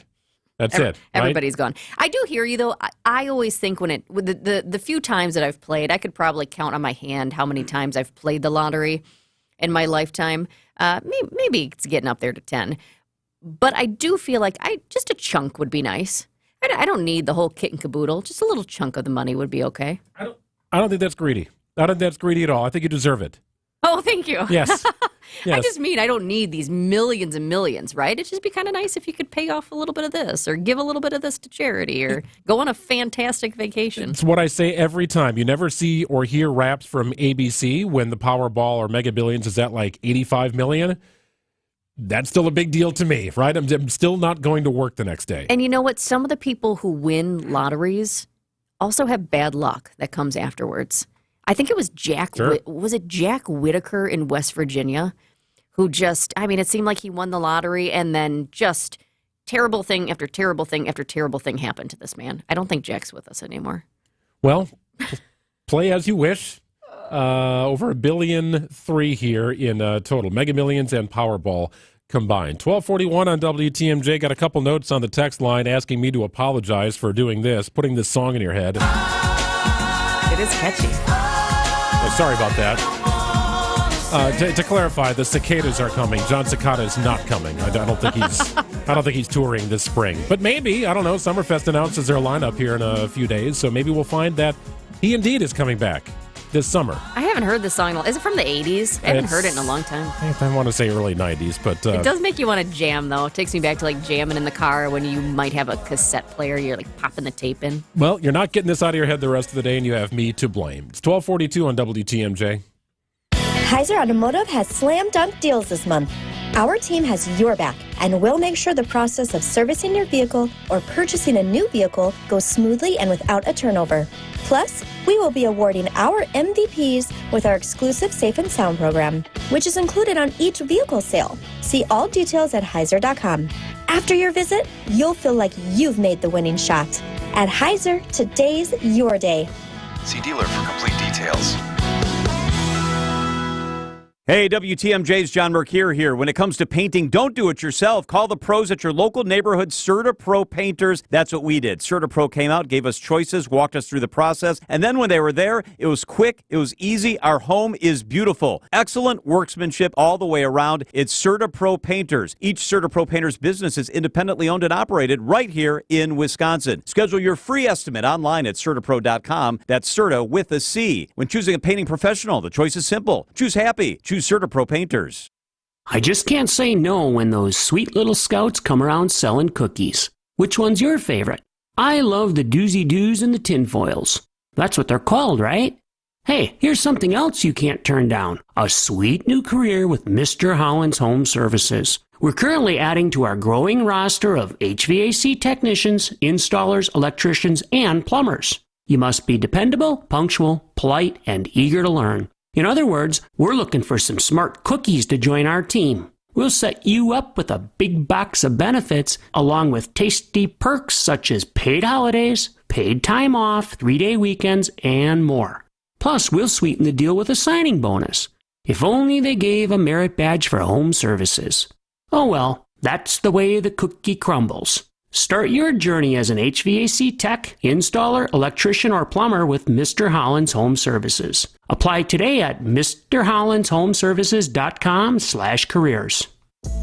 That's it. Right? Everybody's gone. I do hear you though. I always think when the few times that I've played, I could probably count on my hand how many times I've played the lottery in my lifetime. Maybe it's getting up there to 10. But I do feel like just a chunk would be nice. I don't need the whole kit and caboodle. Just a little chunk of the money would be okay. I don't think that's greedy. I don't think that's greedy at all. I think you deserve it. Oh, thank you. Yes. I just mean I don't need these millions and millions, right? It'd just be kind of nice if you could pay off a little bit of this or give a little bit of this to charity or go on a fantastic vacation. It's what I say every time. You never see or hear raps from ABC when the Powerball or Mega Billions is at like 85 million. that's still a big deal to me, right? I'm still not going to work the next day. And you know what? Some of the people who win lotteries also have bad luck that comes afterwards. I think it was was it Jack Whitaker in West Virginia who just, I mean, it seemed like he won the lottery and then just terrible thing after terrible thing after terrible thing happened to this man. I don't think Jack's with us anymore. Well, play as you wish. Over $1.3 billion here in total. Mega Millions and Powerball combined. 1241 on WTMJ. Got a couple notes on the text line asking me to apologize for doing this, putting this song in your head. It is catchy. Oh, sorry about that. To clarify, the cicadas are coming. John Cicada is not coming. I don't think he's touring this spring. But maybe, I don't know, Summerfest announces their lineup here in a few days, so maybe we'll find that he indeed is coming back this summer. I haven't heard this song. Is it from the 80s? I haven't heard it in a long time. I want to say early 90s, but... it does make you want to jam, though. It takes me back to, like, jamming in the car when you might have a cassette player. You're, like, popping the tape in. Well, you're not getting this out of your head the rest of the day, and you have me to blame. It's 1242 on WTMJ. Heiser Automotive has slam dunk deals this month. Our team has your back, and we'll make sure the process of servicing your vehicle or purchasing a new vehicle goes smoothly and without a turnover. Plus, we will be awarding our MVPs with our exclusive Safe and Sound program, which is included on each vehicle sale. See all details at Heiser.com. After your visit, you'll feel like you've made the winning shot. At Heiser, today's your day. See dealer for complete details. Hey, WTMJ's John Mercure here. When it comes to painting, don't do it yourself. Call the pros at your local neighborhood CertaPro painters. That's what we did. CertaPro came out, gave us choices, walked us through the process, and then when they were there, it was quick, it was easy. Our home is beautiful. Excellent workmanship all the way around. It's CertaPro painters. Each CertaPro painter's business is independently owned and operated right here in Wisconsin. Schedule your free estimate online at CertaPro.com. That's Certa with a C. When choosing a painting professional, the choice is simple. Choose happy. Choose CertaPro painters. I just can't say no when those sweet little scouts come around selling cookies. Which one's your favorite? I love the doozy doos and the tinfoils. That's what they're called, right? Hey, here's something else you can't turn down. A sweet new career with Mr. Holland's Home Services. We're currently adding to our growing roster of HVAC technicians, installers, electricians, and plumbers. You must be dependable, punctual, polite, and eager to learn. In other words, we're looking for some smart cookies to join our team. We'll set you up with a big box of benefits along with tasty perks such as paid holidays, paid time off, 3-day weekends, and more. Plus, we'll sweeten the deal with a signing bonus. If only they gave a merit badge for home services. Oh well, that's the way the cookie crumbles. Start your journey as an HVAC tech, installer, electrician, or plumber with Mr. Holland's Home Services. Apply today at mrhollandshomeservices.com/careers.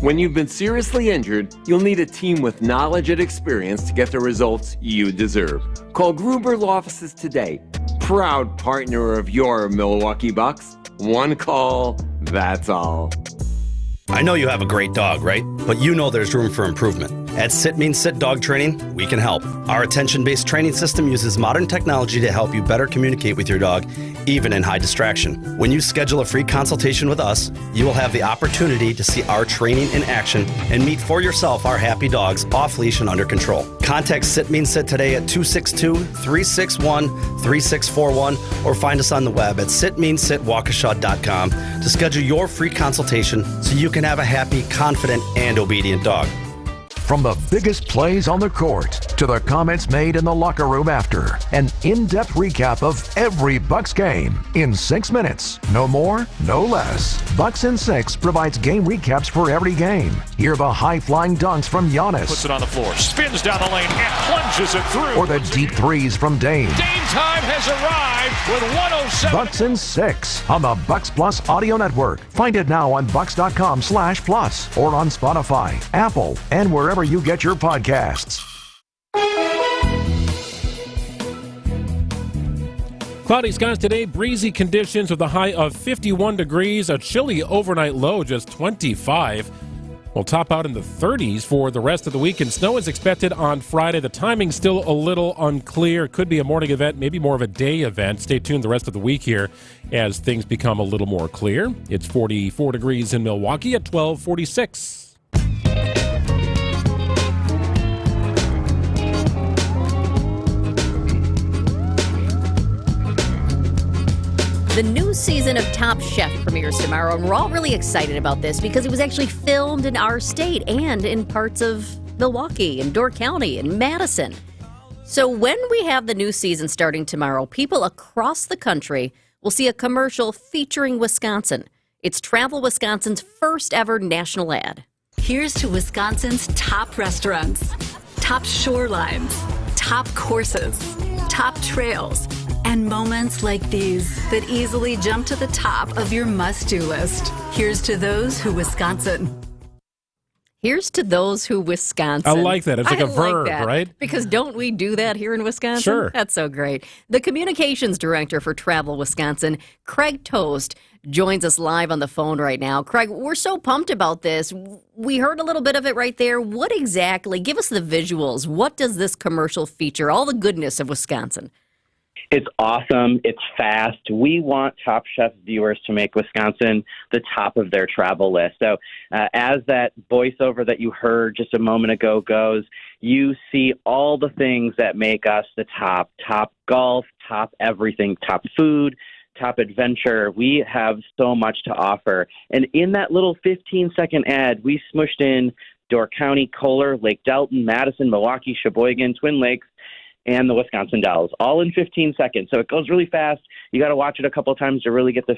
When you've been seriously injured, you'll need a team with knowledge and experience to get the results you deserve. Call Gruber Law Offices today. Proud partner of your Milwaukee Bucks. One call, that's all. I know you have a great dog, right? But you know there's room for improvement. At Sit Means Sit Dog Training, we can help. Our attention-based training system uses modern technology to help you better communicate with your dog, even in high distraction. When you schedule a free consultation with us, you will have the opportunity to see our training in action and meet for yourself our happy dogs off leash and under control. Contact Sit Means Sit today at 262-361-3641 or find us on the web at sitmeansitwaukesha.com to schedule your free consultation so you can have a happy, confident, and obedient dog. From the biggest plays on the court to the comments made in the locker room after, an in-depth recap of every Bucks game in 6 minutes. No more, no less. Bucks in 6 provides game recaps for every game. Hear the high-flying dunks from Giannis. Puts it on the floor, spins down the lane, and plunges it through. Or the deep threes from Dame. Dame time has arrived with 107. Bucks in 6 on the Bucks Plus Audio Network. Find it now on bucks.com/plus or on Spotify, Apple, and wherever you get your podcasts. Cloudy skies today, breezy conditions with a high of 51 degrees, a chilly overnight low, just 25. We'll top out in the 30s for the rest of the week, and snow is expected on Friday. The timing's still a little unclear. It could be a morning event, maybe more of a day event. Stay tuned the rest of the week here as things become a little more clear. It's 44 degrees in Milwaukee at 12:46. The new season of Top Chef premieres tomorrow, and we're all really excited about this because it was actually filmed in our state and in parts of Milwaukee and Door County and Madison. So when we have the new season starting tomorrow, people across the country will see a commercial featuring Wisconsin. It's Travel Wisconsin's first ever national ad. Here's to Wisconsin's top restaurants, top shorelines, top courses, top trails, and moments like these that easily jump to the top of your must-do list. Here's to those who Wisconsin. Here's to those who Wisconsin. I like that. It's like a verb, that, right? Because don't we do that here in Wisconsin? Sure. That's so great. The communications director for Travel Wisconsin, Craig Toast, joins us live on the phone right now. Craig, we're so pumped about this. We heard a little bit of it right there. What exactly? Give us the visuals. What does this commercial feature? All the goodness of Wisconsin. It's awesome. It's fast. We want Top Chef viewers to make Wisconsin the top of their travel list. So as that voiceover that you heard just a moment ago goes, you see all the things that make us the top. Top golf, top everything, top food, top adventure. We have so much to offer. And in that little 15-second ad, we smushed in Door County, Kohler, Lake Delton, Madison, Milwaukee, Sheboygan, Twin Lakes, and the Wisconsin Dells, all in 15 seconds. So it goes really fast. You got to watch it a couple of times to really get to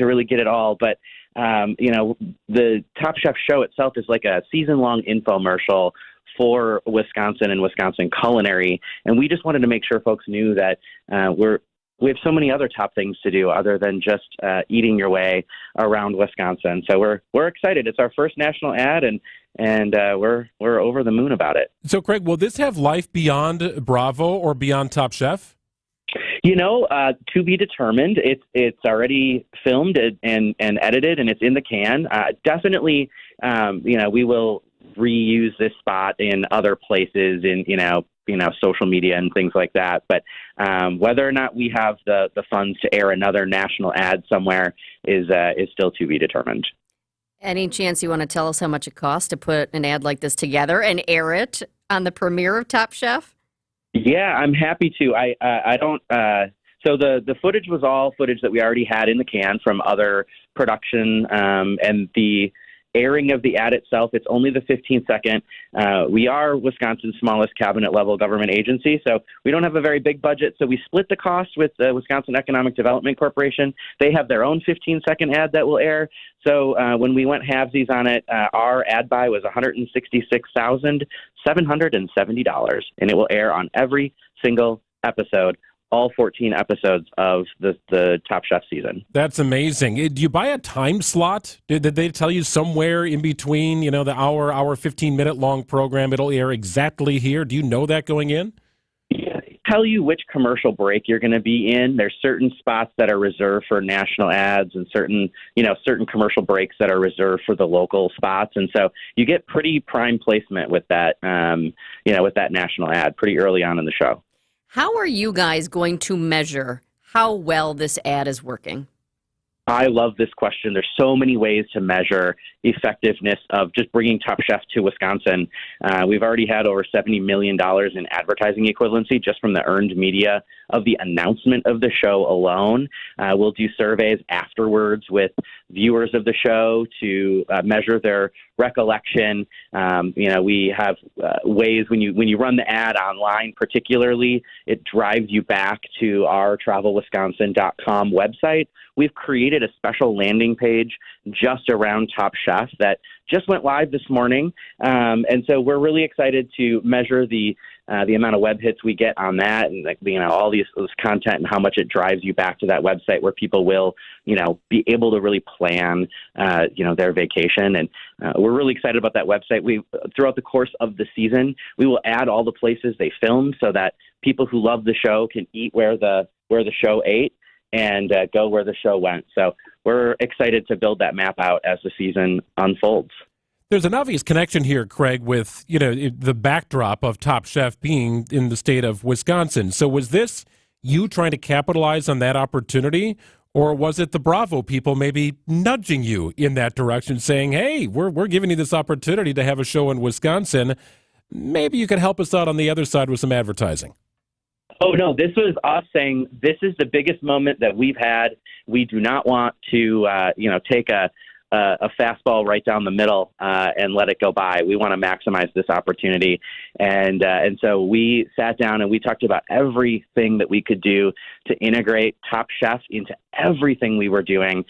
really get it all. But, the Top Chef show itself is like a season-long infomercial for Wisconsin and Wisconsin culinary. And we just wanted to make sure folks knew that we have so many other top things to do other than just eating your way around Wisconsin. So we're excited. It's our first national ad, and we're over the moon about it. So, Craig, will this have life beyond Bravo or beyond Top Chef? To be determined. It's already filmed and edited, and it's in the can. Definitely, we will reuse this spot in other places in social media and things like that. But whether or not we have the funds to air another national ad somewhere is still to be determined. Any chance you want to tell us how much it costs to put an ad like this together and air it on the premiere of Top Chef? Yeah, I'm happy to. I don't. So the footage was all footage that we already had in the can from other production, and the airing of the ad itself, it's only the 15-second. We are Wisconsin's smallest cabinet-level government agency, so we don't have a very big budget. So we split the cost with the Wisconsin Economic Development Corporation. They have their own 15-second ad that will air. So when we went halvesies on it, our ad buy was $166,770, and it will air on every single episode, all 14 episodes of the Top Chef season. That's amazing. Do you buy a time slot? Did they tell you somewhere in between, the hour 15-minute long program, it'll air exactly here? Do you know that going in? Yeah, they tell you which commercial break you're going to be in. There's certain spots that are reserved for national ads and certain commercial breaks that are reserved for the local spots. And so you get pretty prime placement with that, with that national ad pretty early on in the show. How are you guys going to measure how well this ad is working? I love this question. There's so many ways to measure effectiveness of just bringing Top Chef to Wisconsin. We've already had over $70 million in advertising equivalency just from the earned media of the announcement of the show alone. We'll do surveys afterwards with viewers of the show to measure their recollection. We have ways when you run the ad online, particularly, it drives you back to our travelwisconsin.com website. We've created a special landing page just around Top Chef that just went live this morning. And so we're really excited to measure the amount of web hits we get on that, and all this content and how much it drives you back to that website where people will, be able to really plan, their vacation. And we're really excited about that website. Throughout the course of the season, we will add all the places they filmed so that people who love the show can eat where the show ate and go where the show went. So we're excited to build that map out as the season unfolds. There's an obvious connection here, Craig, with the backdrop of Top Chef being in the state of Wisconsin. So was this you trying to capitalize on that opportunity, or was it the Bravo people maybe nudging you in that direction, saying, "Hey, we're giving you this opportunity to have a show in Wisconsin. Maybe you could help us out on the other side with some advertising"? Oh, no, this was us saying this is the biggest moment that we've had. We do not want to, take a fastball right down the middle and let it go by. We want to maximize this opportunity. And so we sat down and we talked about everything that we could do to integrate Top Chef into everything we were doing,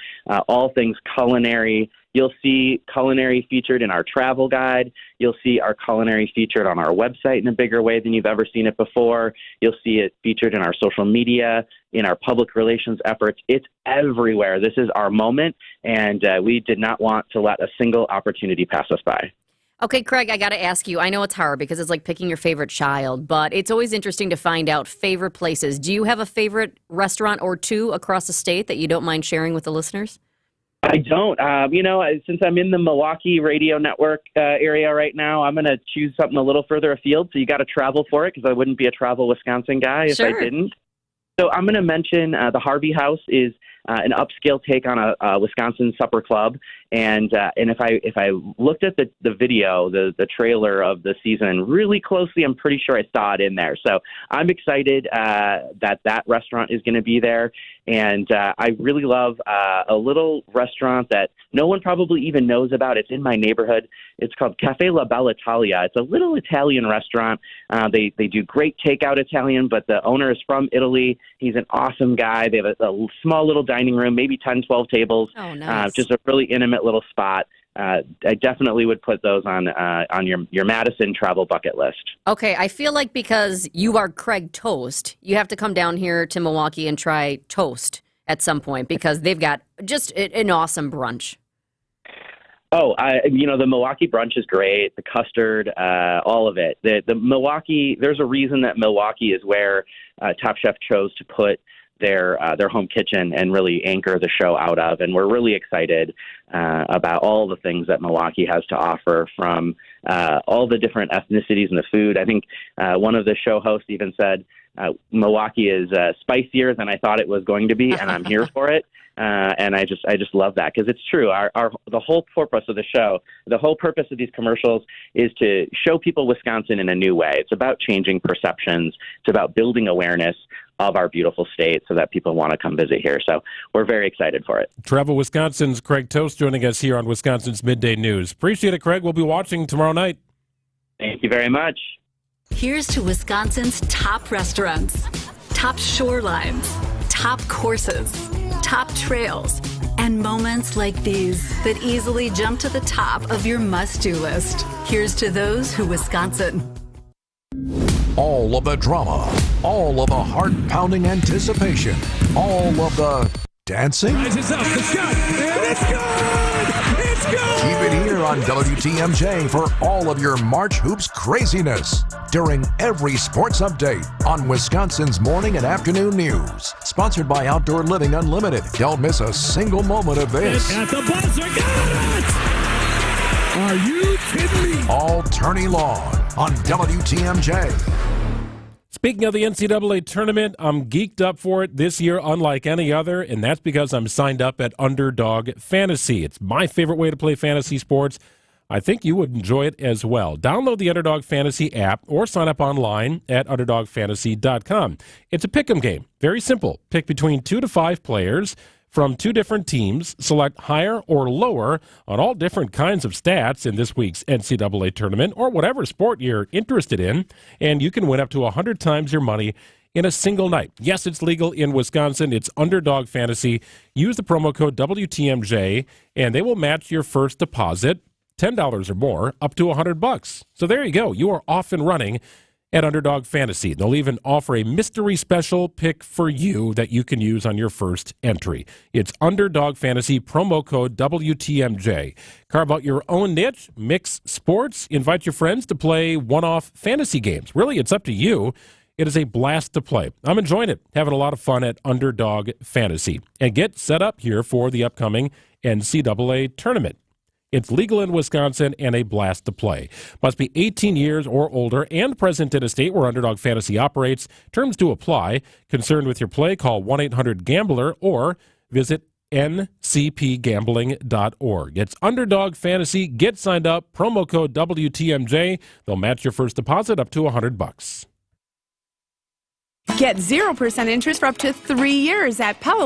all things culinary. You'll see culinary featured in our travel guide. You'll see our culinary featured on our website in a bigger way than you've ever seen it before. You'll see it featured in our social media, in our public relations efforts. It's everywhere. This is our moment, and we did not want to let a single opportunity pass us by. Okay, Craig, I got to ask you. I know it's hard because it's like picking your favorite child, but it's always interesting to find out favorite places. Do you have a favorite restaurant or two across the state that you don't mind sharing with the listeners? I don't. Since I'm in the Milwaukee radio network area right now, I'm going to choose something a little further afield. So you got to travel for it because I wouldn't be a Travel Wisconsin guy if I didn't. So I'm going to mention the Harvey House is an upscale take on a Wisconsin supper club. And if I looked at the video, the trailer of the season really closely, I'm pretty sure I saw it in there. So I'm excited that restaurant is going to be there. And I really love a little restaurant that no one probably even knows about. It's in my neighborhood. It's called Cafe La Bella Italia. It's a little Italian restaurant. They do great takeout Italian, but the owner is from Italy. He's an awesome guy. They have a small little dining room, maybe 10, 12 tables. Oh, nice. Just a really intimate little spot. I definitely would put those on your Madison travel bucket list. Okay, I feel like because you are Craig Toast, you have to come down here to Milwaukee and try Toast at some point because they've got just an awesome brunch. Oh, the Milwaukee brunch is great. The custard, all of it. The Milwaukee, there's a reason that Milwaukee is where Top Chef chose to put their home kitchen and really anchor the show out of. And we're really excited about all the things that Milwaukee has to offer, from all the different ethnicities in the food. I think one of the show hosts even said, Milwaukee is spicier than I thought it was going to be, and I'm here for it. And I just love that because it's true. The whole purpose of the show, the whole purpose of these commercials is to show people Wisconsin in a new way. It's about changing perceptions. It's about building awareness of our beautiful state so that people want to come visit here. So we're very excited for it. Travel Wisconsin's Craig Toast joining us here on Wisconsin's Midday News. Appreciate it, Craig. We'll be watching tomorrow night. Thank you very much. Here's to Wisconsin's top restaurants, top shorelines, top courses, top trails, and moments like these that easily jump to the top of your must-do list. Here's to those who Wisconsin. All of the drama, all of the heart-pounding anticipation, all of the dancing. Rises up, the shot, and it's good! It's good! Keep it here on WTMJ for all of your March Hoops craziness during every sports update on Wisconsin's morning and afternoon news. Sponsored by Outdoor Living Unlimited. Don't miss a single moment of this. At the buzzer, got it! Are you kidding me? All tourney long on WTMJ. Speaking of the NCAA tournament, I'm geeked up for it this year unlike any other, and that's because I'm signed up at Underdog Fantasy. It's my favorite way to play fantasy sports. I think you would enjoy it as well. Download the Underdog Fantasy app or sign up online at UnderdogFantasy.com. It's a pick'em game. Very simple. Pick between 2 to 5 players from 2 different teams, select higher or lower on all different kinds of stats in this week's NCAA tournament or whatever sport you're interested in, and you can win up to 100 times your money in a single night. Yes, it's legal in Wisconsin. It's Underdog Fantasy. Use the promo code WTMJ, and they will match your first deposit, $10 or more, up to $100. So there you go. You are off and running at Underdog Fantasy. They'll even offer a mystery special pick for you that you can use on your first entry. It's Underdog Fantasy, promo code WTMJ. Carve out your own niche, mix sports, invite your friends to play one-off fantasy games. Really, it's up to you. It is a blast to play. I'm enjoying it, having a lot of fun at Underdog Fantasy. And get set up here for the upcoming NCAA tournament. It's legal in Wisconsin and a blast to play. Must be 18 years or older and present in a state where Underdog Fantasy operates. Terms do apply. Concerned with your play, call 1-800-GAMBLER or visit ncpgambling.org. It's Underdog Fantasy. Get signed up. Promo code WTMJ. They'll match your first deposit up to $100. Get 0% interest for up to 3 years at Pella